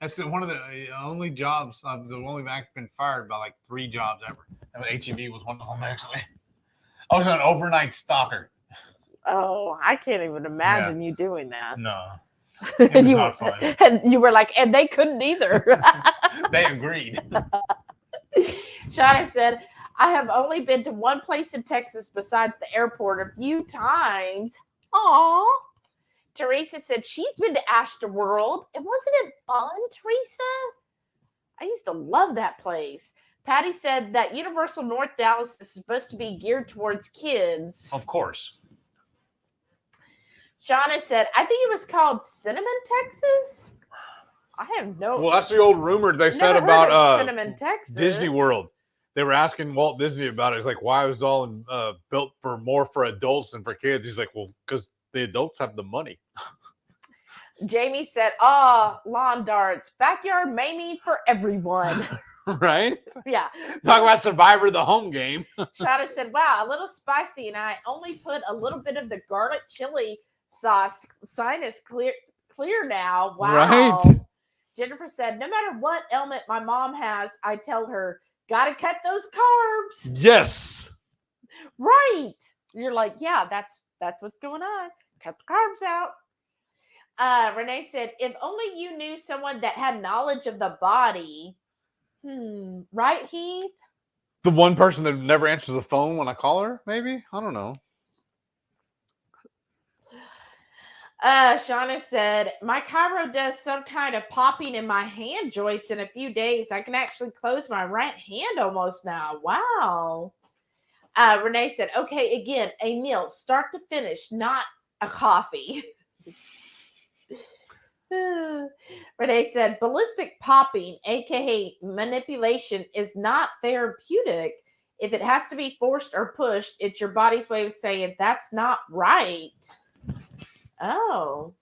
That's one of the only jobs. I've only been fired by like 3 jobs ever. And HEB was one of them, actually. I was an overnight stalker. Oh, I can't even imagine you doing that. No. It was not fun. And you were like, and they couldn't either. They agreed. Shauna said, I have only been to one place in Texas besides the airport a few times. Aw. Teresa said she's been to Astroworld. And wasn't it fun, Teresa? I used to love that place. Patty said that Universal North Dallas is supposed to be geared towards kids. Of course. Shauna said, I think it was called Cinnamon, Texas. I have no. Well, that's the old rumor they said about Cinnamon, Texas. Disney World. They were asking Walt Disney about it. It's like, why was it all built for more for adults than for kids? He's like, well, because the adults have the money. Jamie said, lawn darts, backyard maiming for everyone. Right? Yeah. Talk about Survivor, the home game. Shauna said, wow, a little spicy, and I only put a little bit of the garlic chili sauce. Sinus clear now. Wow. Right. Jennifer said, no matter what ailment my mom has, I tell her, gotta cut those carbs. Yes. Right. You're like, yeah, that's what's going on. Cut the carbs out. Renee said, if only you knew someone that had knowledge of the body. Right, Heath? The one person that never answers the phone when I call her, maybe? I don't know. Shauna said, my chiro does some kind of popping in my hand joints in a few days. I can actually close my right hand almost now. Wow. Renee said, okay, again, a meal, start to finish, not a coffee. Renee said, ballistic popping, aka manipulation, is not therapeutic. If it has to be forced or pushed, it's your body's way of saying that's not right. Oh.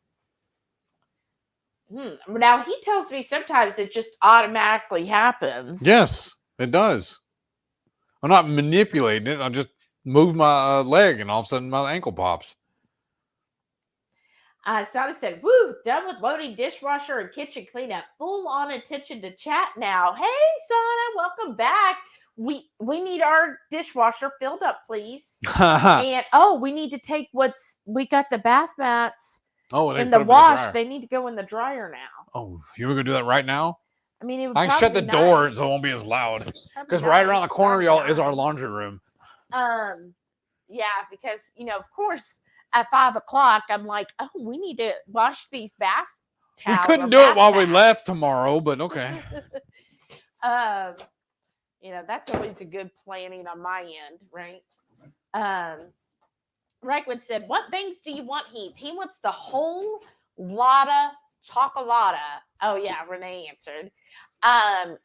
Now he tells me sometimes it just automatically happens. Yes, it does. I'm not manipulating it. I just move my leg and all of a sudden my ankle pops. Sana said, woo, done with loading dishwasher and kitchen cleanup. Full on attention to chat now. Hey, Sana, welcome back. We need our dishwasher filled up, please. And, we need to take we got the bath mats in the wash. They need to go in the dryer now. Oh, you were going to do that right now? I mean, it would I can shut the door so it won't be as loud. Because right around the corner, y'all, is our laundry room. Yeah, because, of course, at 5 o'clock, I'm like, we need to wash these bath towels. We couldn't do it while we left tomorrow, but okay. That's always a good planning on my end, right? Reichwood said, what bangs do you want, Heath? He wants the whole lotta chocolata. Oh, yeah, Renee answered.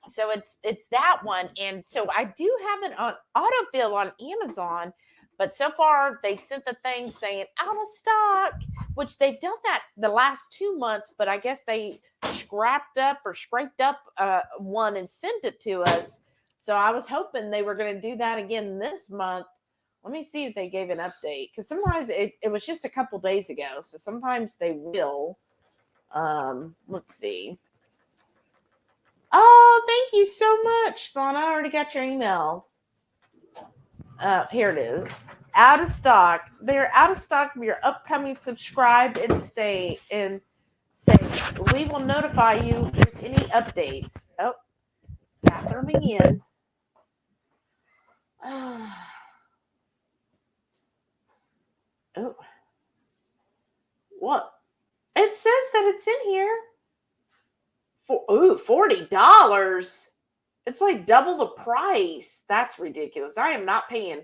So it's that one. And so I do have it on autofill on Amazon, but so far they sent the thing saying out of stock, which they've done that the last 2 months, but I guess they scraped up one and sent it to us. So I was hoping they were going to do that again this month. Let me see if they gave an update, because sometimes it was just a couple days ago. So sometimes they will. Let's see. Oh, thank you so much, Sana. I already got your email. Here it is. Out of stock. They're out of stock of your upcoming subscribe and stay and say we will notify you with any updates. Oh, bathroom again. Oh. What? It says that it's in here. $40. It's like double the price. That's ridiculous. I am not paying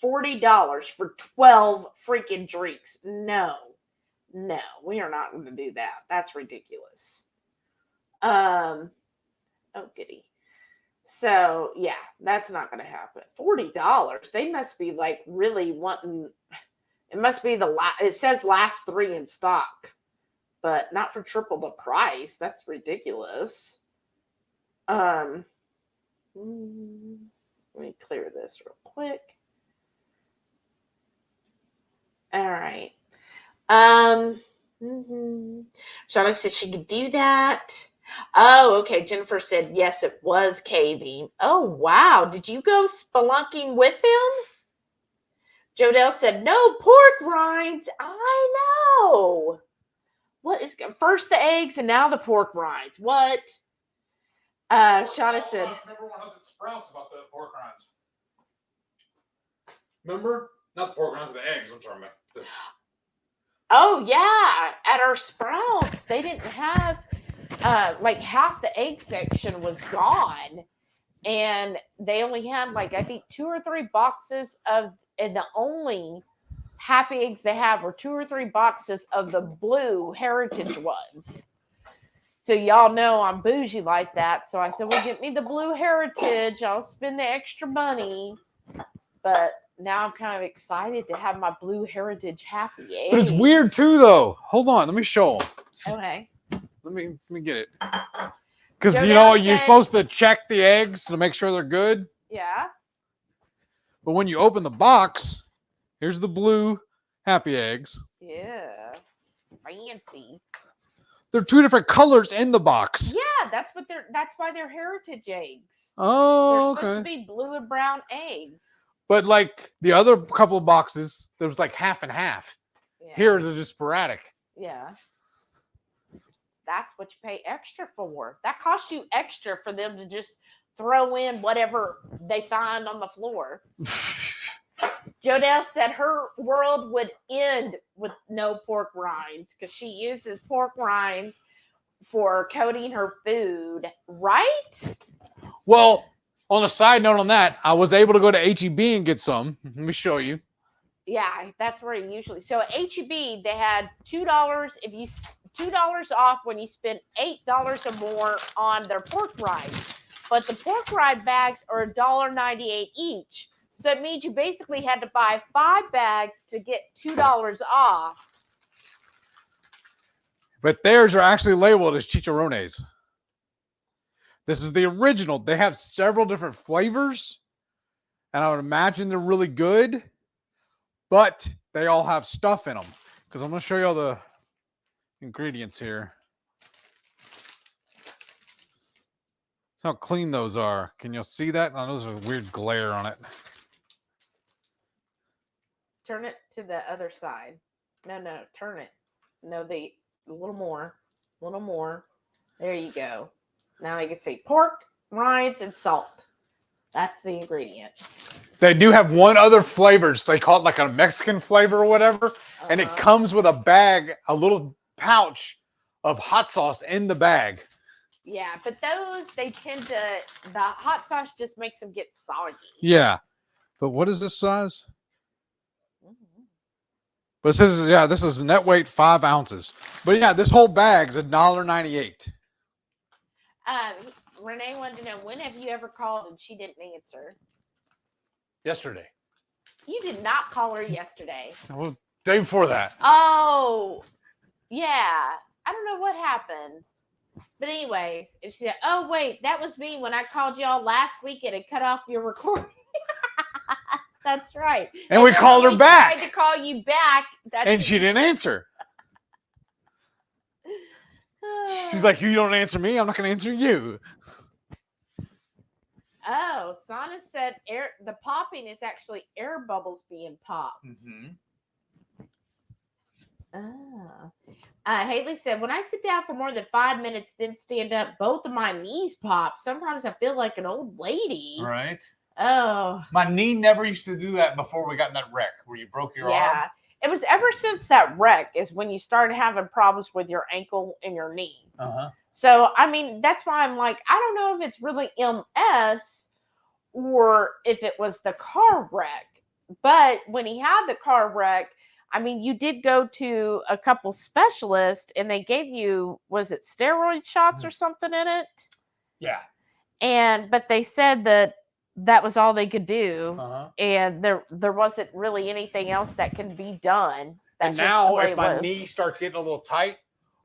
$40 for 12 freaking drinks. No, we are not going to do that. That's ridiculous. Oh, goody. So, yeah, that's not going to happen. $40. They must be like really wanting. It must be it says last 3 in stock, but not for triple the price. That's ridiculous. Let me clear this real quick. All right. Shauna said she could do that. Oh, okay. Jennifer said, yes, it was caving. Oh, wow. Did you go spelunking with him? Jodelle said, no pork rinds. I know. What is first the eggs and now the pork rinds? What? Shauna said, remember when I was at Sprouts about the pork rinds? Remember? Not the pork rinds, the eggs. I'm sorry, man. Oh, yeah. At our Sprouts, they didn't have, like half the egg section was gone. And they only had like, I think 2 or 3 boxes of, and the only happy eggs they have were 2 or 3 boxes of the blue heritage ones. So y'all know I'm bougie like that. So I said, well, get me the blue heritage. I'll spend the extra money. But now I'm kind of excited to have my blue heritage happy eggs. But it's weird too, though. Hold on, let me show them. Okay. Let me get it. Because you're supposed to check the eggs to make sure they're good. Yeah. But when you open the box, here's the blue happy eggs. Yeah. Fancy. They're 2 different colors in the box. Yeah, that's why they're heritage eggs. Oh, they're supposed to be blue and brown eggs. But like the other couple of boxes, there was like half and half. Yeah. Here it's just sporadic. Yeah. That's what you pay extra for. That costs you extra for them to just throw in whatever they find on the floor. Jodelle said her world would end with no pork rinds because she uses pork rinds for coating her food, right? Well, on a side note on that, I was able to go to HEB and get some. Let me show you. Yeah, that's where you usually. So at HEB, they had $2 if you $2 off when you spend $8 or more on their pork rinds. But the pork rind bags are $1.98 each. So it means you basically had to buy 5 bags to get $2 off. But theirs are actually labeled as chicharrones. This is the original. They have several different flavors, and I would imagine they're really good, but they all have stuff in them. Because I'm going to show you all the ingredients here. That's how clean those are. Can you see that? Oh, there's a weird glare on it. Turn it to the other side. No, turn it. No, a little more. A little more. There you go. Now you can see pork, rinds, and salt. That's the ingredient. They do have one other flavor. They call it like a Mexican flavor or whatever. And it comes with a bag, a little pouch of hot sauce in the bag. Yeah, but those, they tend to, the hot sauce just makes them get soggy. Yeah. But what is this size? But it says, yeah, this is net weight 5 ounces. But yeah, this whole bag's $1.98. Renee wanted to know, when have you ever called and she didn't answer? Yesterday. You did not call her yesterday. Well, day before that. Oh, yeah. I don't know what happened. But anyways, and she said, "Oh wait, that was me when I called y'all last week and cut off your recording." That's right. And we then called when her we back. tried to call you back. And she didn't answer. She's like, "You don't answer me, I'm not going to answer you." Oh, Sana said the popping is actually air bubbles being popped. Mm-hmm. Haley said, when I sit down for more than 5 minutes, then stand up, both of my knees pop. Sometimes I feel like an old lady. Right. Oh. My knee never used to do that before we got in that wreck where you broke your arm. Yeah. It was ever since that wreck is when you started having problems with your ankle and your knee. Uh-huh. So, I mean, that's why I'm like, I don't know if it's really MS or if it was the car wreck. But when he had the car wreck, I mean, you did go to a couple specialists and they gave you, was it steroid shots or something in it? Yeah. But they said that was all they could do. Uh-huh. And there wasn't really anything else that can be done. And now if my knee starts getting a little tight,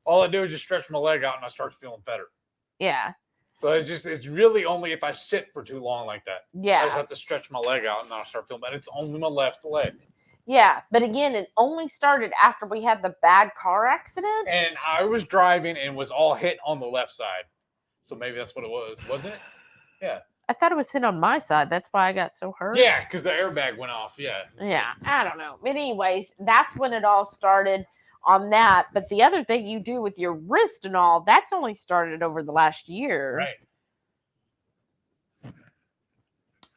all I do is just stretch my leg out and I start feeling better. Yeah. So it's really only if I sit for too long like that. Yeah. I just have to stretch my leg out and I'll start feeling better. It's only my left leg. Yeah, but again, it only started after we had the bad car accident. And I was driving and was all hit on the left side. So maybe that's what it was, wasn't it? Yeah. I thought it was hit on my side. That's why I got so hurt. Yeah, because the airbag went off. Yeah. Yeah, I don't know. But anyways, that's when it all started on that. But the other thing you do with your wrist and all, that's only started over the last year.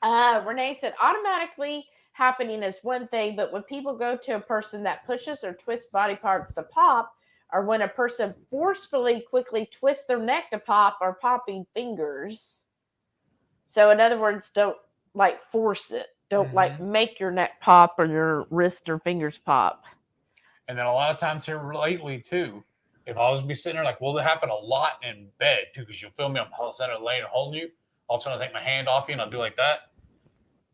Right. Renee said, automatically happening is one thing, but when people go to a person that pushes or twists body parts to pop, or when a person forcefully quickly twists their neck to pop, or popping fingers. So in other words, don't like force it. Don't like make your neck pop or your wrist or fingers pop. And then a lot of times here lately too, if I was be sitting there like, well, it happened a lot in bed too, because you'll feel me, I'm sitting there laying and holding you. All of a sudden I take my hand off you and I'll do like that.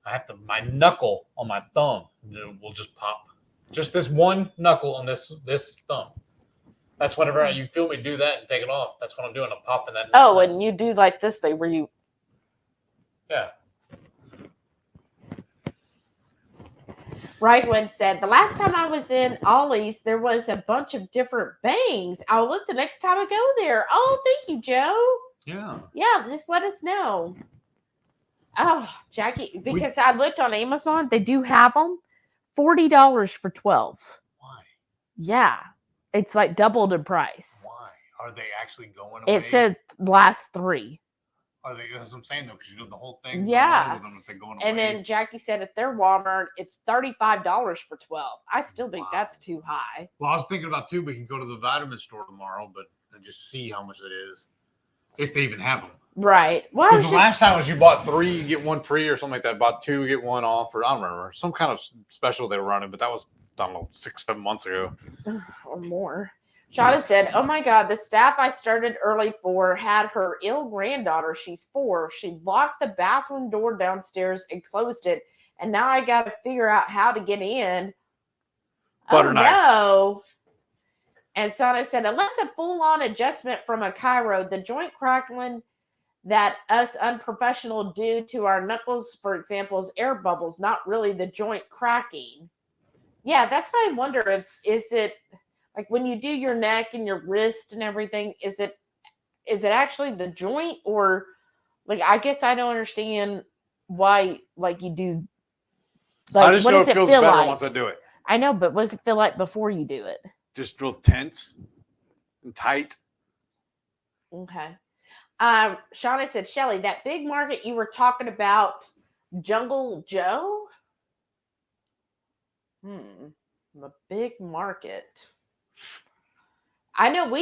I have to, my knuckle on my thumb will just pop. Just this one knuckle on this thumb. That's whenever you feel me do that and take it off. That's what I'm doing. I'm popping that. Oh, and you do like this thing where you. Yeah. Right one said, the last time I was in Ollie's, there was a bunch of different bangs. I'll look the next time I go there. Oh, thank you, Joe. Yeah. Yeah, just let us know. Oh, Jackie, because I looked on Amazon, they do have them. $40 for 12. Why? Yeah. It's like doubled in price. Why? Are they actually going away? It said last 3. Are they? That's what I'm saying though, because you do the whole thing. Yeah. With them if they're going and away. then Jackie said at their Walmart, it's $35 for 12. I still think that's too high. Well, I was thinking about too, we can go to the vitamin store tomorrow, but and just see how much it is. If they even have them. Right. Well, because the last time was you bought 3, you get 1 free or something like that. Bought 2, get 1 off, or I don't remember. Some kind of special they were running, but that was, I don't know, 6-7 months ago. Or more. Shauna said, oh my God, the staff I started early for had her ill granddaughter. She's 4. She locked the bathroom door downstairs and closed it. And now I got to figure out how to get in. Butter knife. No. And Sana said, unless a full-on adjustment from a chiro, the joint crackling that us unprofessional do to our knuckles, for example, is air bubbles, not really the joint cracking. Yeah, that's why I wonder is it like when you do your neck and your wrist and everything, is it actually the joint, or like, I guess I don't understand why like you do. Like, I just know it feels better once I do it. I know, but what does it feel like before you do it? Just real tense and tight. Okay. Shauna said, Shelly, that big market you were talking about, Jungle Joe? A big market. I know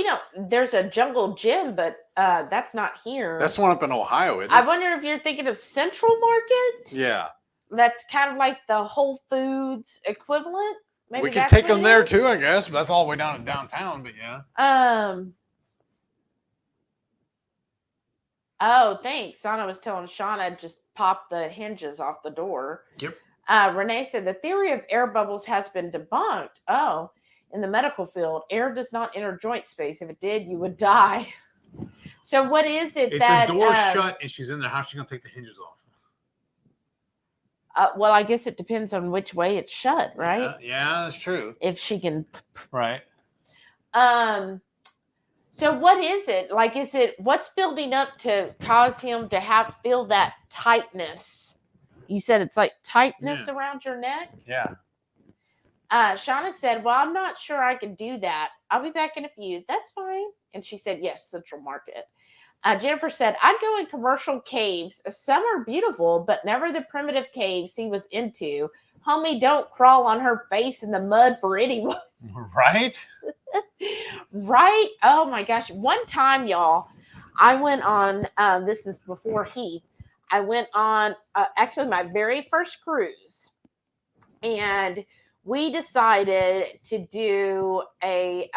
there's a Jungle Gym, but that's not here. That's one up in Ohio, isn't it? I wonder if you're thinking of Central Market? Yeah. That's kind of like the Whole Foods equivalent? Maybe we can take them there too, I guess. But that's all the way down in downtown, but yeah. Oh, thanks. Sana was telling Shauna just pop the hinges off the door. Yep. Renee said the theory of air bubbles has been debunked. Oh, in the medical field, air does not enter joint space. If it did, you would die. So what is it It's that a door shut and she's in there. How's she gonna take the hinges off? Well, I guess it depends on which way it's shut, right? Yeah, that's true. If she can. Right. So what is it? Like, is it what's building up to cause him to feel that tightness? You said it's like tightness around your neck? Yeah. Shauna said, well, I'm not sure I can do that. I'll be back in a few. That's fine. And she said, yes, Central Market. Jennifer said, I'd go in commercial caves. Some are beautiful, but never the primitive caves he was into. Homie, don't crawl on her face in the mud for anyone. Right? Right? Oh my gosh. One time, y'all, I went on, this is before Heath, I went on actually my very first cruise. And we decided to do a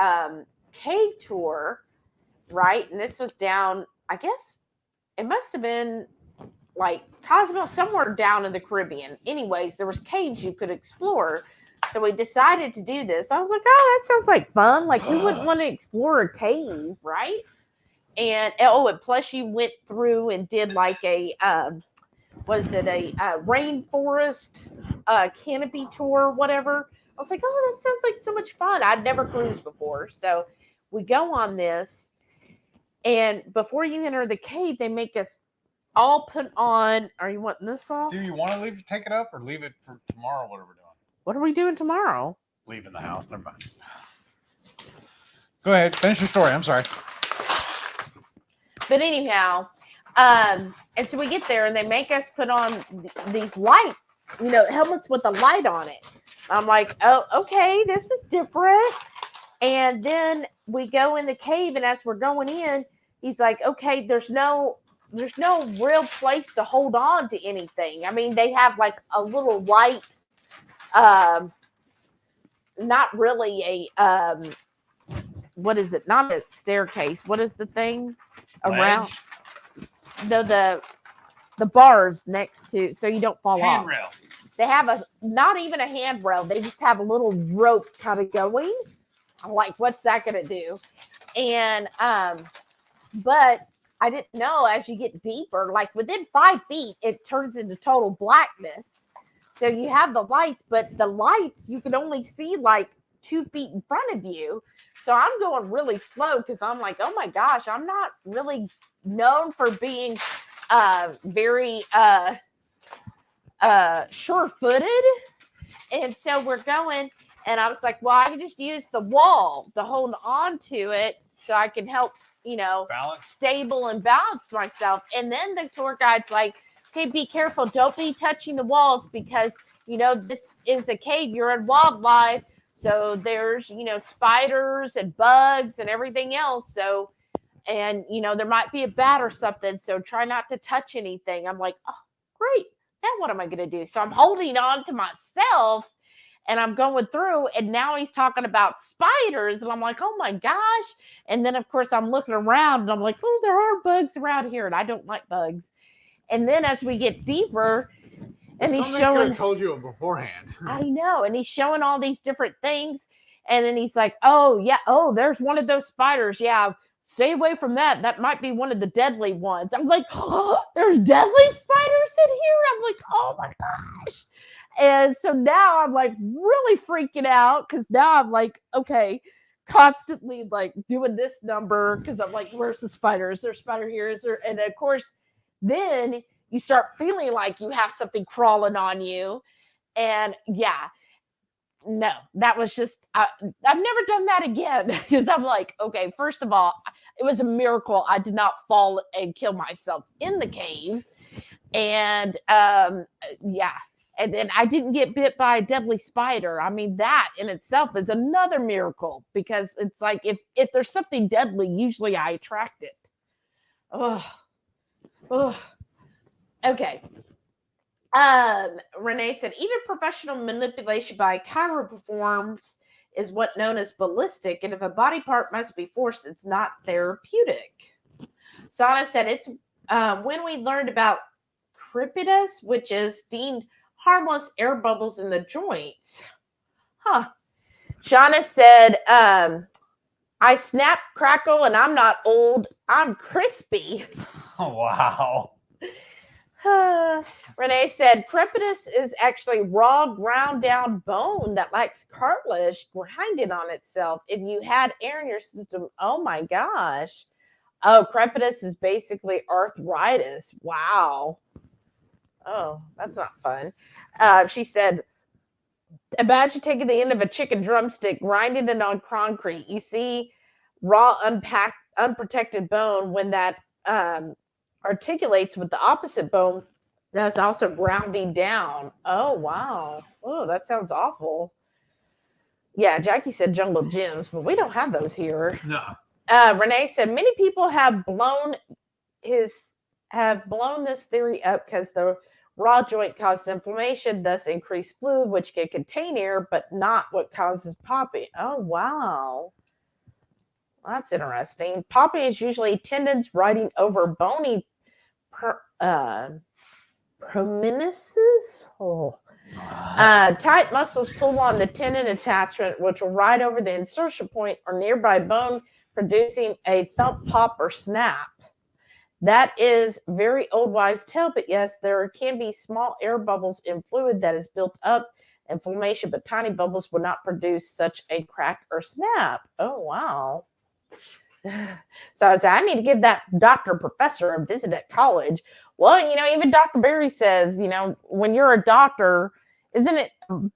cave tour, right? And this was down, I guess it must have been like Cozumel, somewhere down in the Caribbean. Anyways, there was caves you could explore. So we decided to do this. I was like, oh, that sounds like fun. Like, who wouldn't want to explore a cave, right? And plus you went through and did like a rainforest canopy tour, whatever. I was like, oh, that sounds like so much fun. I'd never cruised before. So we go on this, and before you enter the cave, they make us all put on, are you wanting this off? Do you want to take it up or leave it for tomorrow? What are we doing? What are we doing tomorrow? Leaving the house. Never mind. Go ahead. Finish your story. I'm sorry. But anyhow, and so we get there and they make us put on these light, helmets with the light on it. I'm like, oh, okay, this is different. And then we go in the cave, and as we're going in, he's like, okay, there's no real place to hold on to anything. I mean, they have like a little light, not really a what is it? Not a staircase. What is the thing around? No, the bars next to, so you don't fall off. Handrail. They have not even a handrail. They just have a little rope kind of going. I'm like, what's that going to do? And, but I didn't know as you get deeper, like within 5 feet, it turns into total blackness. So you have the lights, but the lights, you can only see like 2 feet in front of you. So I'm going really slow because I'm like, oh my gosh, I'm not really known for being very sure-footed. And so we're going, and I was like, well, I can just use the wall to hold on to it so I can help, balance, stable and balance myself. And then the tour guide's like, okay, be careful. Don't be touching the walls because, this is a cave. You're in wildlife. So there's, spiders and bugs and everything else. So, and, there might be a bat or something. So try not to touch anything. I'm like, oh, great. Now what am I going to do? So I'm holding on to myself and I'm going through, and now he's talking about spiders. And I'm like, oh my gosh. And then of course I'm looking around and I'm like, oh, there are bugs around here. And I don't like bugs. And then as we get deeper, and he's showing, told you beforehand. I know. And he's showing all these different things. And then he's like, oh yeah. Oh, there's one of those spiders. Yeah. Stay away from that. That might be one of the deadly ones. I'm like, oh, there's deadly spiders in here. I'm like, oh my gosh. And so now I'm like really freaking out because now I'm like, okay, constantly like doing this number because I'm like, where's the spider? Is there a spider here? Is there? And of course, then you start feeling like you have something crawling on you. And yeah, no, that was just, I've never done that again because I'm like, okay, first of all, it was a miracle I did not fall and kill myself in the cave. And yeah. And then I didn't get bit by a deadly spider. I mean, that in itself is another miracle because it's like if there's something deadly, usually I attract it. Oh. Okay. Renee said, even professional manipulation by chiro performs is what known as ballistic, and if a body part must be forced, it's not therapeutic. Sana said, it's when we learned about crepitus, which is deemed harmless air bubbles in the joints. Huh. Shauna said, I snap, crackle, and I'm not old. I'm crispy. Oh, wow. Renee said, crepitus is actually raw, ground down bone that lacks cartilage grinding on itself. If you had air in your system, oh my gosh. Oh, crepitus is basically arthritis. Wow. Oh, that's not fun. She said, imagine taking the end of a chicken drumstick, grinding it on concrete. You see raw, unprotected bone when that articulates with the opposite bone that's also grounding down. Oh, wow. Oh, that sounds awful. Yeah, Jackie said jungle gyms, but we don't have those here. No. Renee said many people have blown this theory up because the raw joint causes inflammation, thus increased fluid, which can contain air, but not what causes popping. Oh, wow. That's interesting. Popping is usually tendons riding over bony prominences. Oh. Tight muscles pull on the tendon attachment, which will ride over the insertion point or nearby bone, producing a thump, pop, or snap. That is very old wives' tale, but yes, there can be small air bubbles in fluid that is built up, inflammation, but tiny bubbles would not produce such a crack or snap. Oh, wow. So I said, I need to give that doctor professor a visit at college. Well, even Dr. Berry says, when you're a doctor, isn't it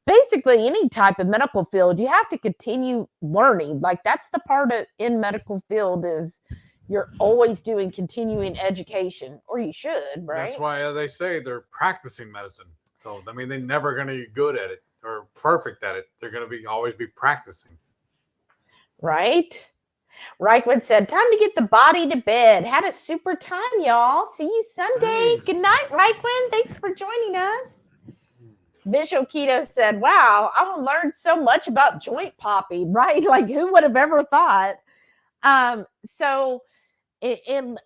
basically any type of medical field, you have to continue learning. Like that's the part in medical field is you're always doing continuing education, or you should, right? That's why they say they're practicing medicine. So, I mean, they're never going to be good at it or perfect at it. They're going to always be practicing. Right? Reichman said, time to get the body to bed. Had a super time, y'all. See you Sunday. Hey. Good night, Reichman. Thanks for joining us. Visual Keto said, wow, I learned so much about joint popping, right? Like who would have ever thought? So in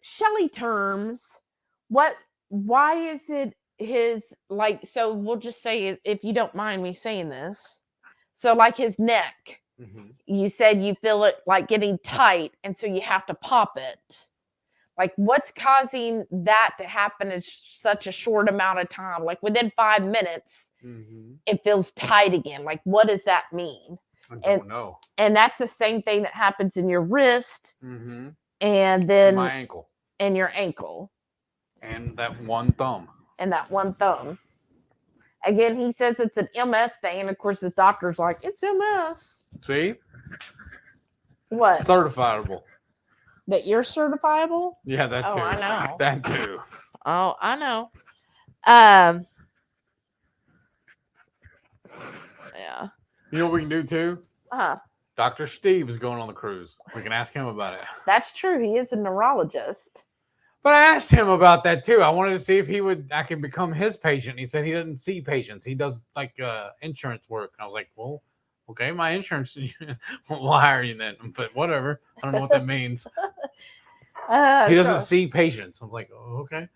Shelley terms, why is it his, like, so we'll just say, if you don't mind me saying this, so like his neck, you said you feel it like getting tight, and so you have to pop it. Like, what's causing that to happen in such a short amount of time? Like, within 5 minutes, it feels tight again. Like, what does that mean? I don't know. And that's the same thing that happens in your wrist, and then my ankle, and your ankle, and that one thumb. Again, he says it's an MS thing, and of course, his doctor's like, it's MS. See? What? Certifiable. That you're certifiable? Yeah, that too. Oh, I know. That too. Oh, I know. Yeah. You know what we can do too? Dr. Steve is going on the cruise. We can ask him about it. That's true. He is a neurologist. But I asked him about that too. I wanted to see if I could become his patient. He said he doesn't see patients. He does like insurance work. And I was like, well, okay, my insurance will hire you then. But whatever. I don't know what that means. He doesn't see patients. I was like, oh, okay.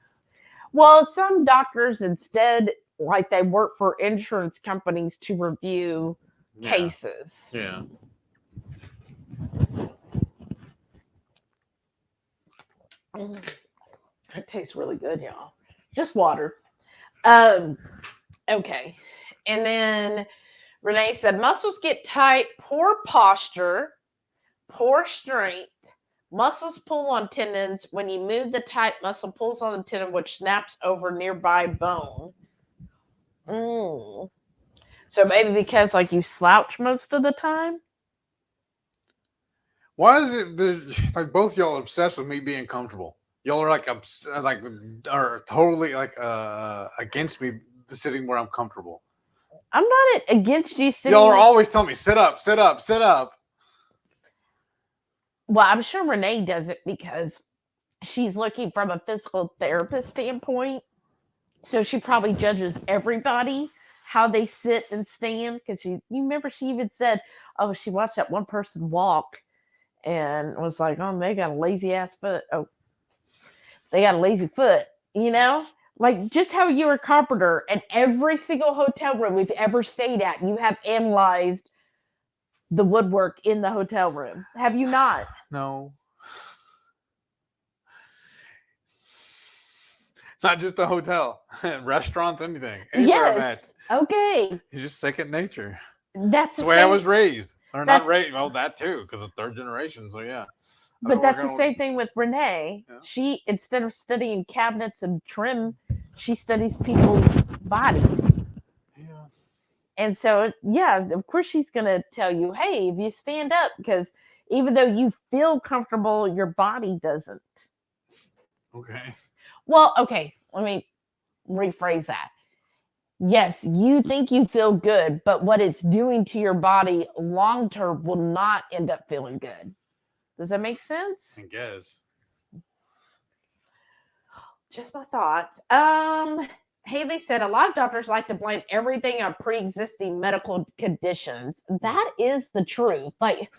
Well, some doctors instead, like they work for insurance companies to review cases. Yeah. It tastes really good, y'all. Just water. Okay. And then Renee said, muscles get tight, poor posture, poor strength. Muscles pull on tendons. When you move, the tight muscle pulls on the tendon, which snaps over nearby bone. So maybe because like you slouch most of the time? Why is it like both y'all are obsessed with me being comfortable? Y'all are like are totally like against me sitting where I'm comfortable. I'm not against you sitting. Y'all are always telling me sit up, sit up, sit up. Well, I'm sure Renee does it because she's looking from a physical therapist standpoint. So she probably judges everybody how they sit and stand. Because you remember she even said, oh, she watched that one person walk and was like, oh, they got a lazy ass foot. Oh, they got a lazy foot, Like just how you're a carpenter, and every single hotel room we've ever stayed at, you have analyzed the woodwork in the hotel room. Have you not? No. No. Not just a hotel, restaurants, anything. Anywhere I'm at. Yes. Okay. He's just sick at nature. That's That's the the way I same. was raised. Or That's- not raised. Well, that too, because of third generation. So yeah. I've But been that's the working same thing with Renee. Yeah. She, instead of studying cabinets and trim, she studies people's bodies. Yeah. And so, yeah, of course she's going to tell you, hey, if you stand up, because even though you feel comfortable, your body doesn't. Okay. Well, okay, let me rephrase that. Yes, you think you feel good, but what it's doing to your body long term will not end up feeling good. Does that make sense? I guess. Just my thoughts. Haley said a lot of doctors like to blame everything on pre-existing medical conditions. That is the truth. Like,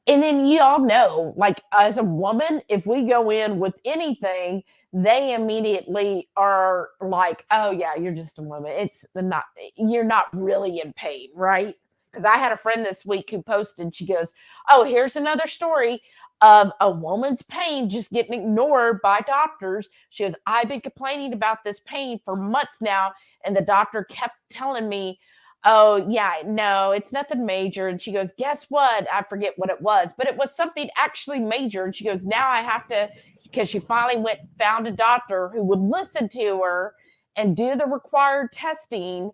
and then you all know, like, as a woman, if we go in with anything, they immediately are like, oh yeah, you're just a woman. It's not, you're not really in pain, right? Because I had a friend this week who posted, she goes, oh, here's another story of a woman's pain just getting ignored by doctors. She goes, I've been complaining about this pain for months now, and the doctor kept telling me, oh yeah, no, it's nothing major. And she goes, guess what? I forget what it was, but it was something actually major. And she goes, now I have to, because she finally found a doctor who would listen to her and do the required testing,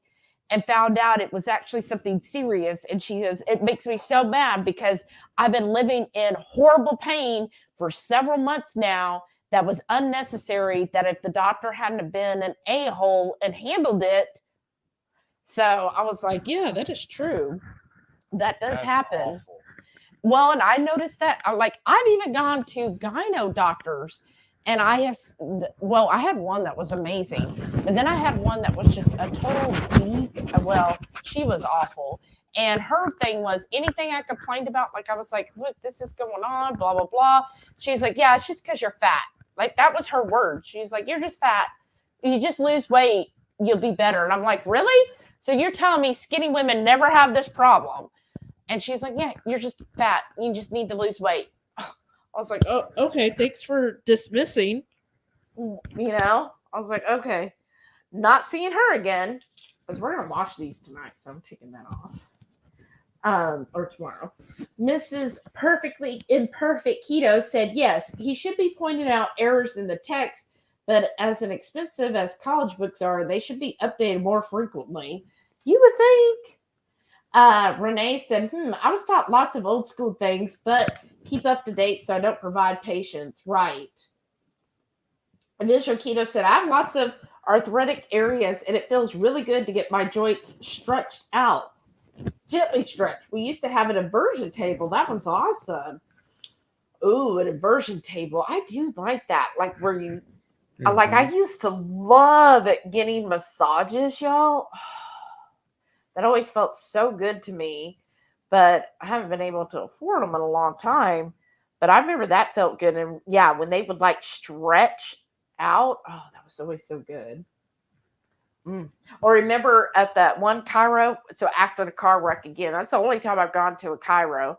and found out it was actually something serious. And she says, it makes me so mad because I've been living in horrible pain for several months now that was unnecessary, that if the doctor hadn't been an a-hole and handled it. So I was like, yeah, that is true. That does happen. Awful. Well, and I noticed that, I've even gone to gyno doctors, and I had one that was amazing, but then I had one that was just a total beep. Well, she was awful. And her thing was anything I complained about, like I was like, look, this is going on, blah, blah, blah. She's like, yeah, it's just because you're fat. Like, that was her word. She's like, you're just fat. You just lose weight, you'll be better. And I'm like, really? So you're telling me skinny women never have this problem? And she's like, yeah, you're just fat. You just need to lose weight. I was like, oh, okay. Thanks for dismissing. You know, I was like, okay. Not seeing her again, because we're going to wash these tonight. So I'm taking that off. Or tomorrow. Mrs. Perfectly Imperfect Keto said, yes, he should be pointing out errors in the text, but as inexpensive as college books are, they should be updated more frequently. You would think. Renee said, I was taught lots of old school things, but keep up to date so I don't provide patients. Right. Visual Keto said, I have lots of arthritic areas, and it feels really good to get my joints stretched out. Gently stretched. We used to have an inversion table. That was awesome. Ooh, an inversion table. I do like that. Like where you, like I used to love it getting massages, y'all. That always felt so good to me, but I haven't been able to afford them in a long time. But I remember that felt good. And yeah, when they would like stretch out, oh, that was always so good. Or remember at that one chiro, so after the car wreck again, that's the only time I've gone to a chiro.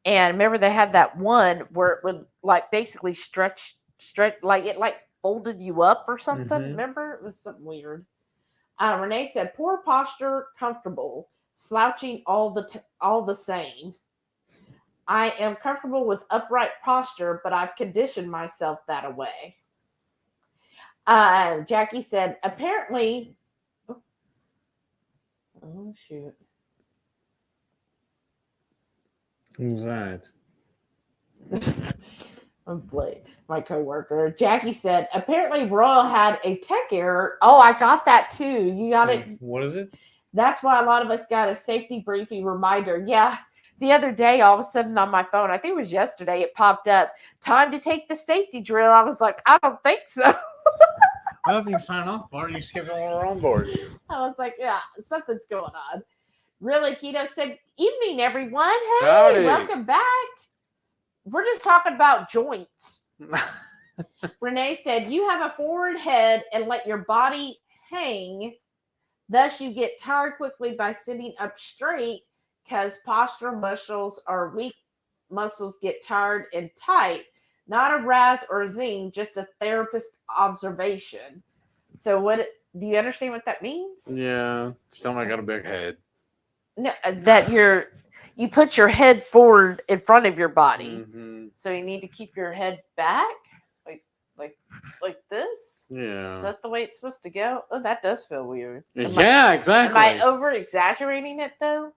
And remember they had that one where it would like basically stretch, like it like folded you up or something. Remember? It was something weird. Renee said, poor posture, comfortable, slouching all the same. I am comfortable with upright posture, but I've conditioned myself that way. Jackie said, apparently, oh shoot. Who's that? My coworker. Jackie said, apparently Royal had a tech error. Oh, I got that too. You got it. What is it? That's why a lot of us got a safety briefing reminder. Yeah. The other day, all of a sudden on my phone, I think it was yesterday, it popped up, time to take the safety drill. I was like, I don't think so. Well, if you sign off, why don't you skip it while we're on board? I was like, yeah, something's going on. Really, Keto said, evening, everyone. Hey, Howdy. Welcome back. We're just talking about joints. Renee said, you have a forward head and let your body hang. Thus, you get tired quickly by sitting up straight because postural muscles are weak. Muscles get tired and tight. not a Raz or a Zing, just a therapist observation. So what do you understand what that means? Yeah. Somebody got a big head. No, that you put your head forward in front of your body. Mm-hmm. So you need to keep your head back, like this. Yeah. Is that the way it's supposed to go? Oh, that does feel weird. Exactly. Am I over exaggerating it though?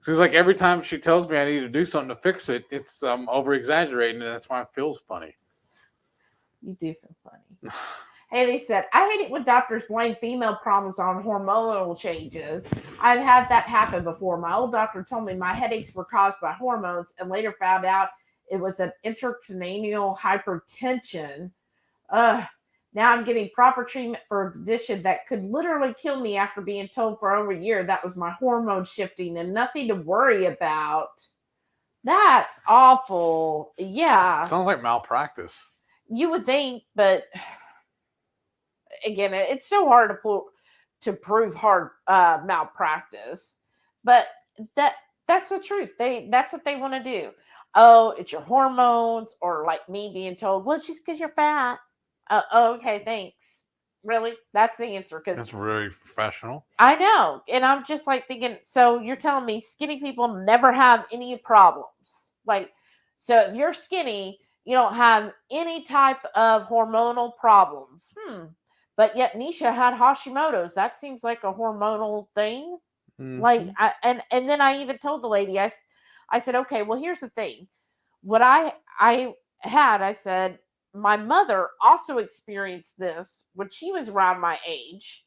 Seems like every time she tells me I need to do something to fix it, it's over exaggerating, and that's why it feels funny. You do feel funny. Haley said, I hate it when doctors blame female problems on hormonal changes. I've had that happen before. My old doctor told me my headaches were caused by hormones and later found out it was an intracranial hypertension. Now I'm getting proper treatment for a condition that could literally kill me after being told for over a year that was my hormone shifting and nothing to worry about. That's awful. Yeah. Sounds like malpractice. You would think, but again, it's so hard to prove malpractice. But that's the truth. That's what they want to do. Oh, it's your hormones, or like me being told, well, it's just because you're fat. Okay, thanks. Really? That's the answer. Because that's very professional. I know. And I'm just like thinking, so you're telling me skinny people never have any problems? Like, so if you're skinny, you don't have any type of hormonal problems. But yet Nisha had Hashimoto's. That seems like a hormonal thing. Mm-hmm. Like, and then I even told the lady, I said, okay, well, here's the thing. What I said, my mother also experienced this when she was around my age,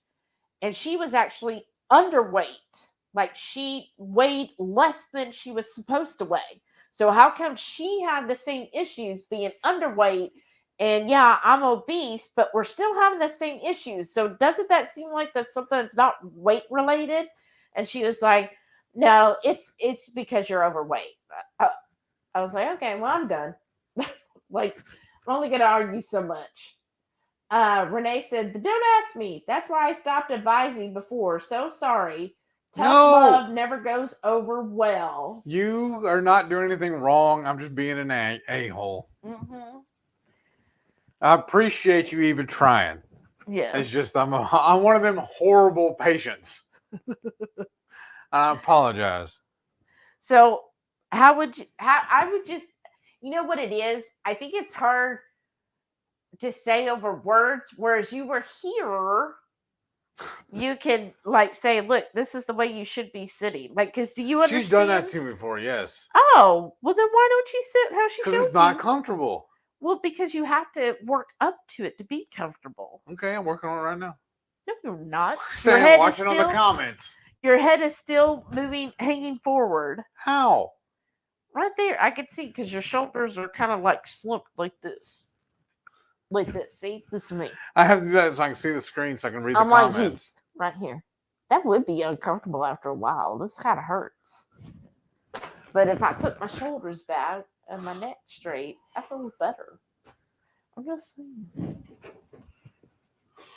and she was actually underweight. Like, she weighed less than she was supposed to weigh. So how come she had the same issues being underweight? And yeah, I'm obese, but we're still having the same issues. So doesn't that seem like that's something that's not weight related? And she was like, no, it's because you're overweight. I was like, okay, well, I'm done. Like, I'm only going to argue so much. Renee said, don't ask me. That's why I stopped advising before. So sorry. Tough love never goes over well. You are not doing anything wrong. I'm just being an a-hole. Mm-hmm. I appreciate you even trying. Yeah. It's just I'm one of them horrible patients. I apologize. So I would just, you know what it is? I think it's hard to say over words, whereas you were here, you can like say, look, this is the way you should be sitting. Like, because do you understand? She's done that to me before, yes. Oh, well then why don't you sit how she showed you? Because it's not comfortable. Well, because you have to work up to it to be comfortable. Okay, I'm working on it right now. No, you're not. I'm watching on the comments. Your head is still moving, hanging forward. How? Right there. I can see because your shoulders are kind of like slumped like this. Like this. See? This is me. I have to do that so I can see the screen so I can read the comments. Like right here. That would be uncomfortable after a while. This kind of hurts. But if I put my shoulders back and my neck straight, that feels better. I'm just saying.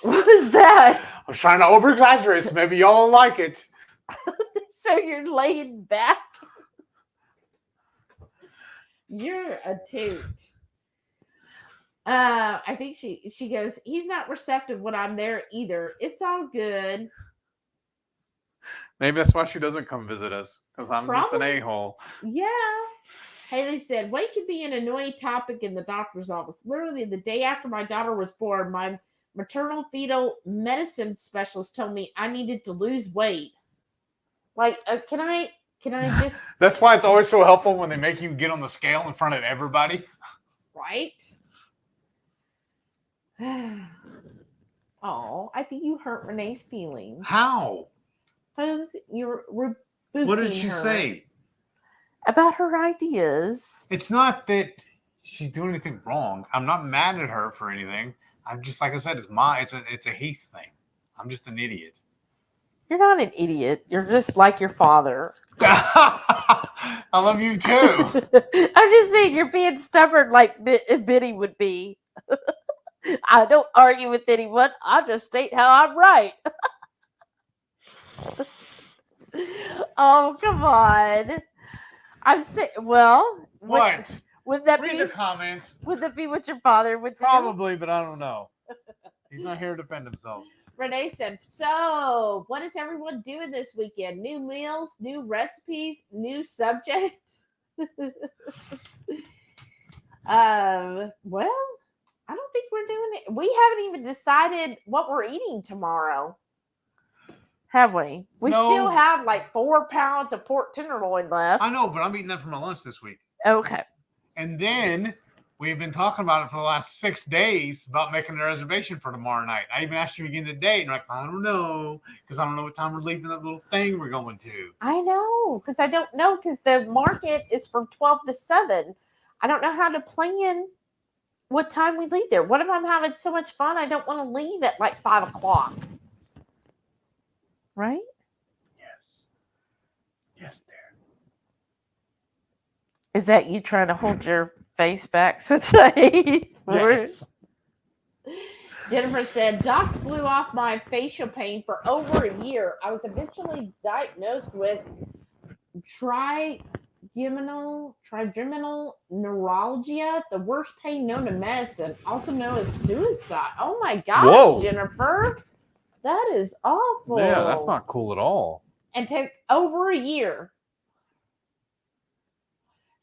What is that? I was trying to over-exaggerate, so maybe y'all like it. So you're laying back? You're a toot. I think she goes, he's not receptive when I'm there either. It's all good. Maybe that's why she doesn't come visit us, because I'm just an a-hole. Yeah. Haley said, weight can be an annoying topic in the doctor's office. Literally, the day after my daughter was born, my maternal fetal medicine specialist told me I needed to lose weight. Like, can I just... That's why it's always so helpful when they make you get on the scale in front of everybody. Right? Oh, I think you hurt Renee's feelings. How? Because you're rebooting What did she her say? About her ideas. It's not that she's doing anything wrong. I'm not mad at her for anything. I'm just, like I said, it's a Heath thing. I'm just an idiot. You're not an idiot. You're just like your father. I love you too. I'm just saying you're being stubborn like Biddy would be. I don't argue with anyone. I just state how I'm right. Oh, come on. I'm saying, well, what? Would that Read be? the comments. Would that be what your father would do? Probably, but I don't know. He's not here to defend himself. Renee said, so what is everyone doing this weekend? New meals, new recipes, new subject? Well, I don't think we're doing it. We haven't even decided what we're eating tomorrow. Have we? We No. still have like 4 pounds of pork tenderloin left. I know, but I'm eating that for my lunch this week. Okay. And then we've been talking about it for the last 6 days about making a reservation for tomorrow night. I even asked you again today, and you're like, I don't know, because I don't know what time we're leaving that little thing we're going to. I know, because I don't know, because the market is from 12 to 7. I don't know how to plan what time we leave there. What if I'm having so much fun I don't want to leave at like 5 o'clock? Right? Yes. Yes, there. Is that you trying to hold your face back so they... Yes. Jennifer said, Docs blew off my facial pain for over a year. I was eventually diagnosed with trigeminal neuralgia, the worst pain known to medicine, also known as suicide. Oh my God, Whoa. Jennifer. That is awful. Yeah, that's not cool at all. And took over a year.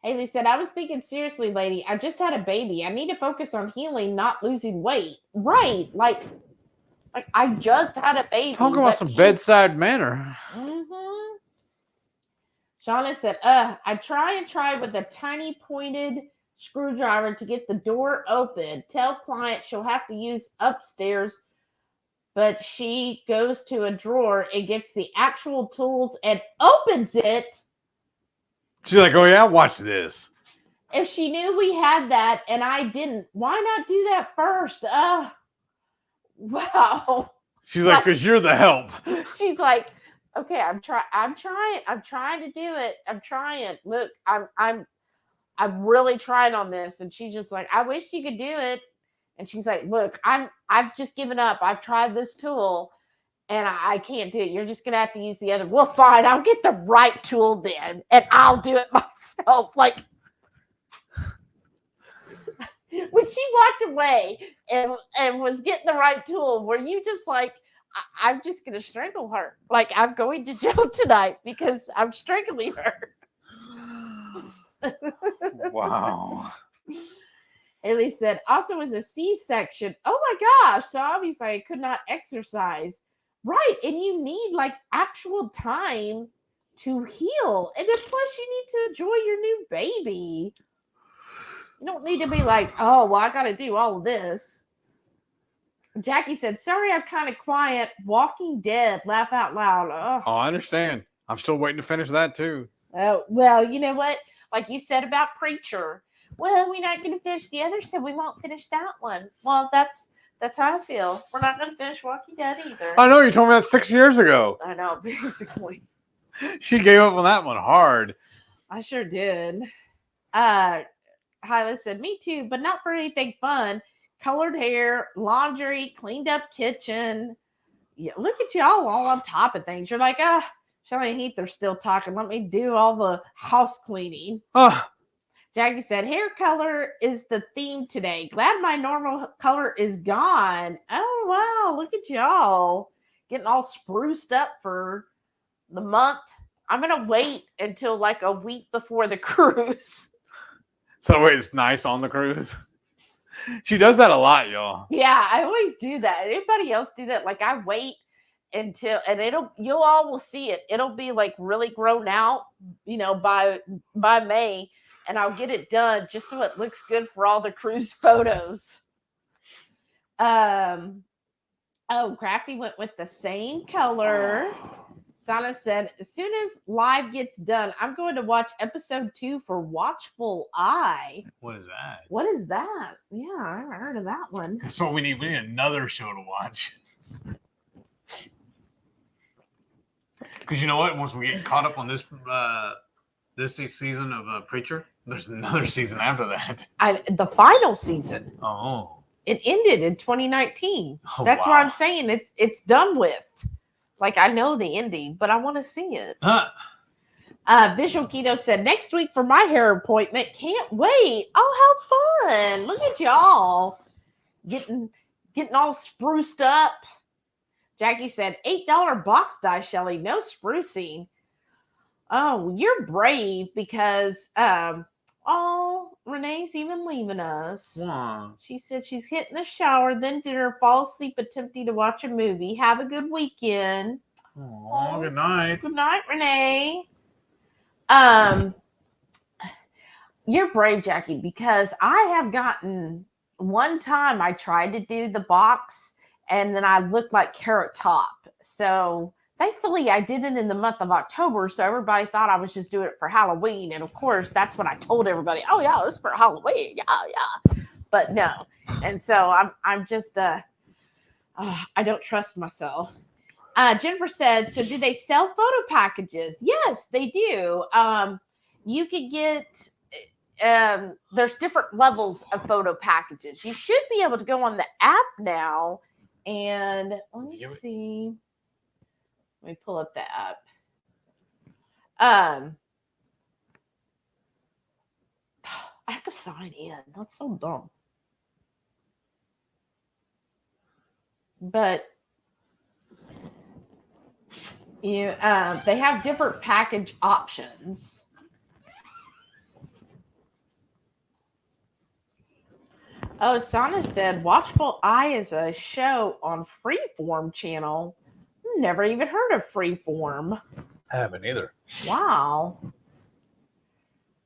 Haley said, I was thinking seriously, lady. I just had a baby. I need to focus on healing, not losing weight. Right. Like I just had a baby. Talk about some bedside manner. Mm-hmm. Shauna said, I try with a tiny pointed screwdriver to get the door open. Tell client she'll have to use upstairs, but she goes to a drawer and gets the actual tools and opens it. She's like, oh yeah, watch this. If she knew we had that and I didn't, why not do that first? Wow. She's like, because you're the help. She's like, okay, I'm trying to do it. I'm trying. Look, I'm really trying on this. And she's just like, I wish you could do it. And she's like, look, I've just given up. I've tried this tool and I can't do it. You're just gonna have to use the other. Well, fine, I'll get the right tool then, and I'll do it myself. Like when she walked away and was getting the right tool, were you just like, I'm just gonna strangle her? Like I'm going to jail tonight because I'm strangling her. Wow. Haley said, also was a C-section. Oh my gosh. So obviously I could not exercise. Right. And you need like actual time to heal. And then plus you need to enjoy your new baby. You don't need to be like, oh, well, I got to do all of this. Jackie said, sorry, I'm kind of quiet. Walking Dead. Laugh out loud. Ugh. Oh, I understand. I'm still waiting to finish that too. Oh, well, you know what? Like you said about Preacher. Well, we're not going to finish the other, so we won't finish that one. Well, that's how I feel. We're not going to finish Walking Dead either. I know, you told me that 6 years ago. I know, basically. She gave up on that one hard. I sure did. Hyla said, me too, but not for anything fun. Colored hair, laundry, cleaned up kitchen. Yeah, look at y'all all on top of things. You're like, Sharon and Heath are still talking. Let me do all the house cleaning. Jackie said, hair color is the theme today. Glad my normal color is gone. Oh, wow. Look at y'all getting all spruced up for the month. I'm going to wait until like a week before the cruise. So it's nice on the cruise. She does that a lot, y'all. Yeah, I always do that. Anybody else do that? Like I wait until, and you all will see it. It'll be like really grown out, by May. And I'll get it done just so it looks good for all the cruise photos. Crafty went with the same color. Sana said, as soon as live gets done, I'm going to watch episode 2 for Watchful Eye. What is that? What is that? Yeah, I haven't heard of that one. That's what we need. We need another show to watch. Because you know what? Once we get caught up on this season of Preacher, there's another season after that. The final season. Oh. It ended in 2019. Oh, That's wow. why I'm saying it's done with. Like I know the ending, but I want to see it. Visual Keto said, next week for my hair appointment. Can't wait. Oh, how fun. Look at y'all. Getting all spruced up. Jackie said, $8 box dye, Shelly. No sprucing. Oh, you're brave because, Renee's even leaving us. Wow. She said she's hitting the shower, then dinner, fall asleep attempting to watch a movie. Have a good weekend. Oh, good night. Good night, Renee. You're brave, Jackie, because I have gotten one time I tried to do the box and then I looked like Carrot Top. So thankfully I did it in the month of October. So everybody thought I was just doing it for Halloween. And of course, that's what I told everybody. Oh yeah, it's for Halloween. Yeah. But no. And so I'm just, I don't trust myself. Jennifer said, so do they sell photo packages? Yes, they do. You could get, there's different levels of photo packages. You should be able to go on the app now and let me see. Let me pull up the app. I have to sign in. That's so dumb. But you, they have different package options. Oh, Sana said, Watchful Eye is a show on Freeform channel. Never even heard of Freeform. I haven't either. Wow.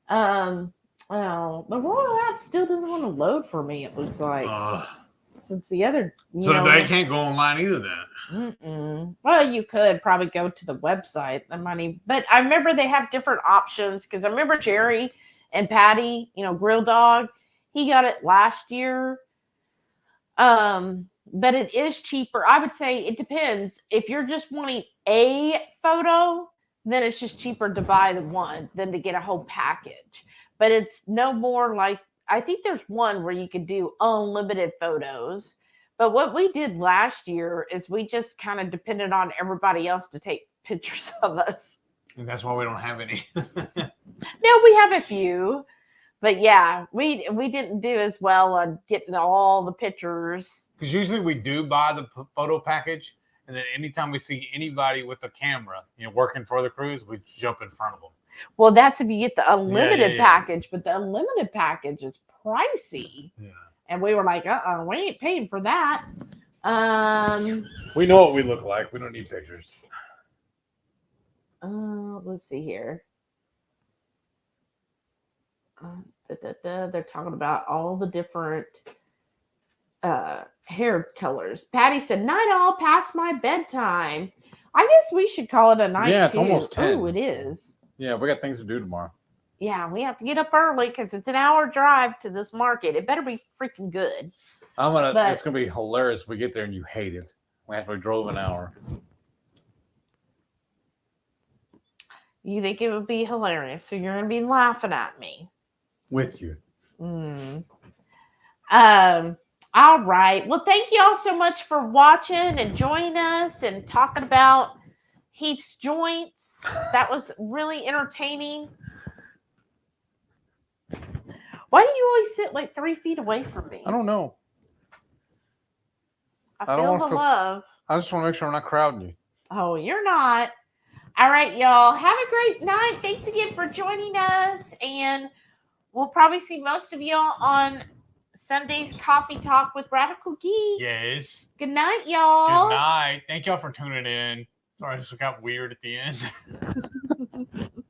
Well, the Royal app still doesn't want to load for me, it looks like. Since the other... So they can't go online either then? Well, you could probably go to the website. But I remember they have different options because I remember Jerry and Patty, Grill Dog, he got it last year. But it is cheaper. I would say it depends. If you're just wanting a photo, then it's just cheaper to buy the one than to get a whole package. But it's no more like, I think there's one where you could do unlimited photos. But what we did last year is we just kind of depended on everybody else to take pictures of us. And that's why we don't have any. No, we have a few. But yeah, we didn't do as well on getting all the pictures. Because usually we do buy the photo package, and then anytime we see anybody with a camera, working for the cruise, we jump in front of them. Well, that's if you get the unlimited package, but the unlimited package is pricey. Yeah. And we were like, we ain't paying for that. We know what we look like. We don't need pictures. Let's see here. They're talking about all the different hair colors. Patty said, night all past my bedtime. I guess we should call it a night. Yeah, it's almost 10. Oh, it is. Yeah, we got things to do tomorrow. Yeah, we have to get up early because it's an hour drive to this market. It better be freaking good. It's gonna be hilarious if we get there and you hate it. We actually drove an hour. You think it would be hilarious, so you're gonna be laughing at me. With you. All right. Well, thank you all so much for watching and joining us and talking about Heath's joints. That was really entertaining. Why do you always sit like 3 feet away from me? I don't know. I feel the love. I just want to make sure I'm not crowding you. Oh, you're not. All right, y'all. Have a great night. Thanks again for joining us. And we'll probably see most of y'all on Sunday's Coffee Talk with Radical Geek. Yes. Good night, y'all. Good night. Thank y'all for tuning in. Sorry, this got weird at the end.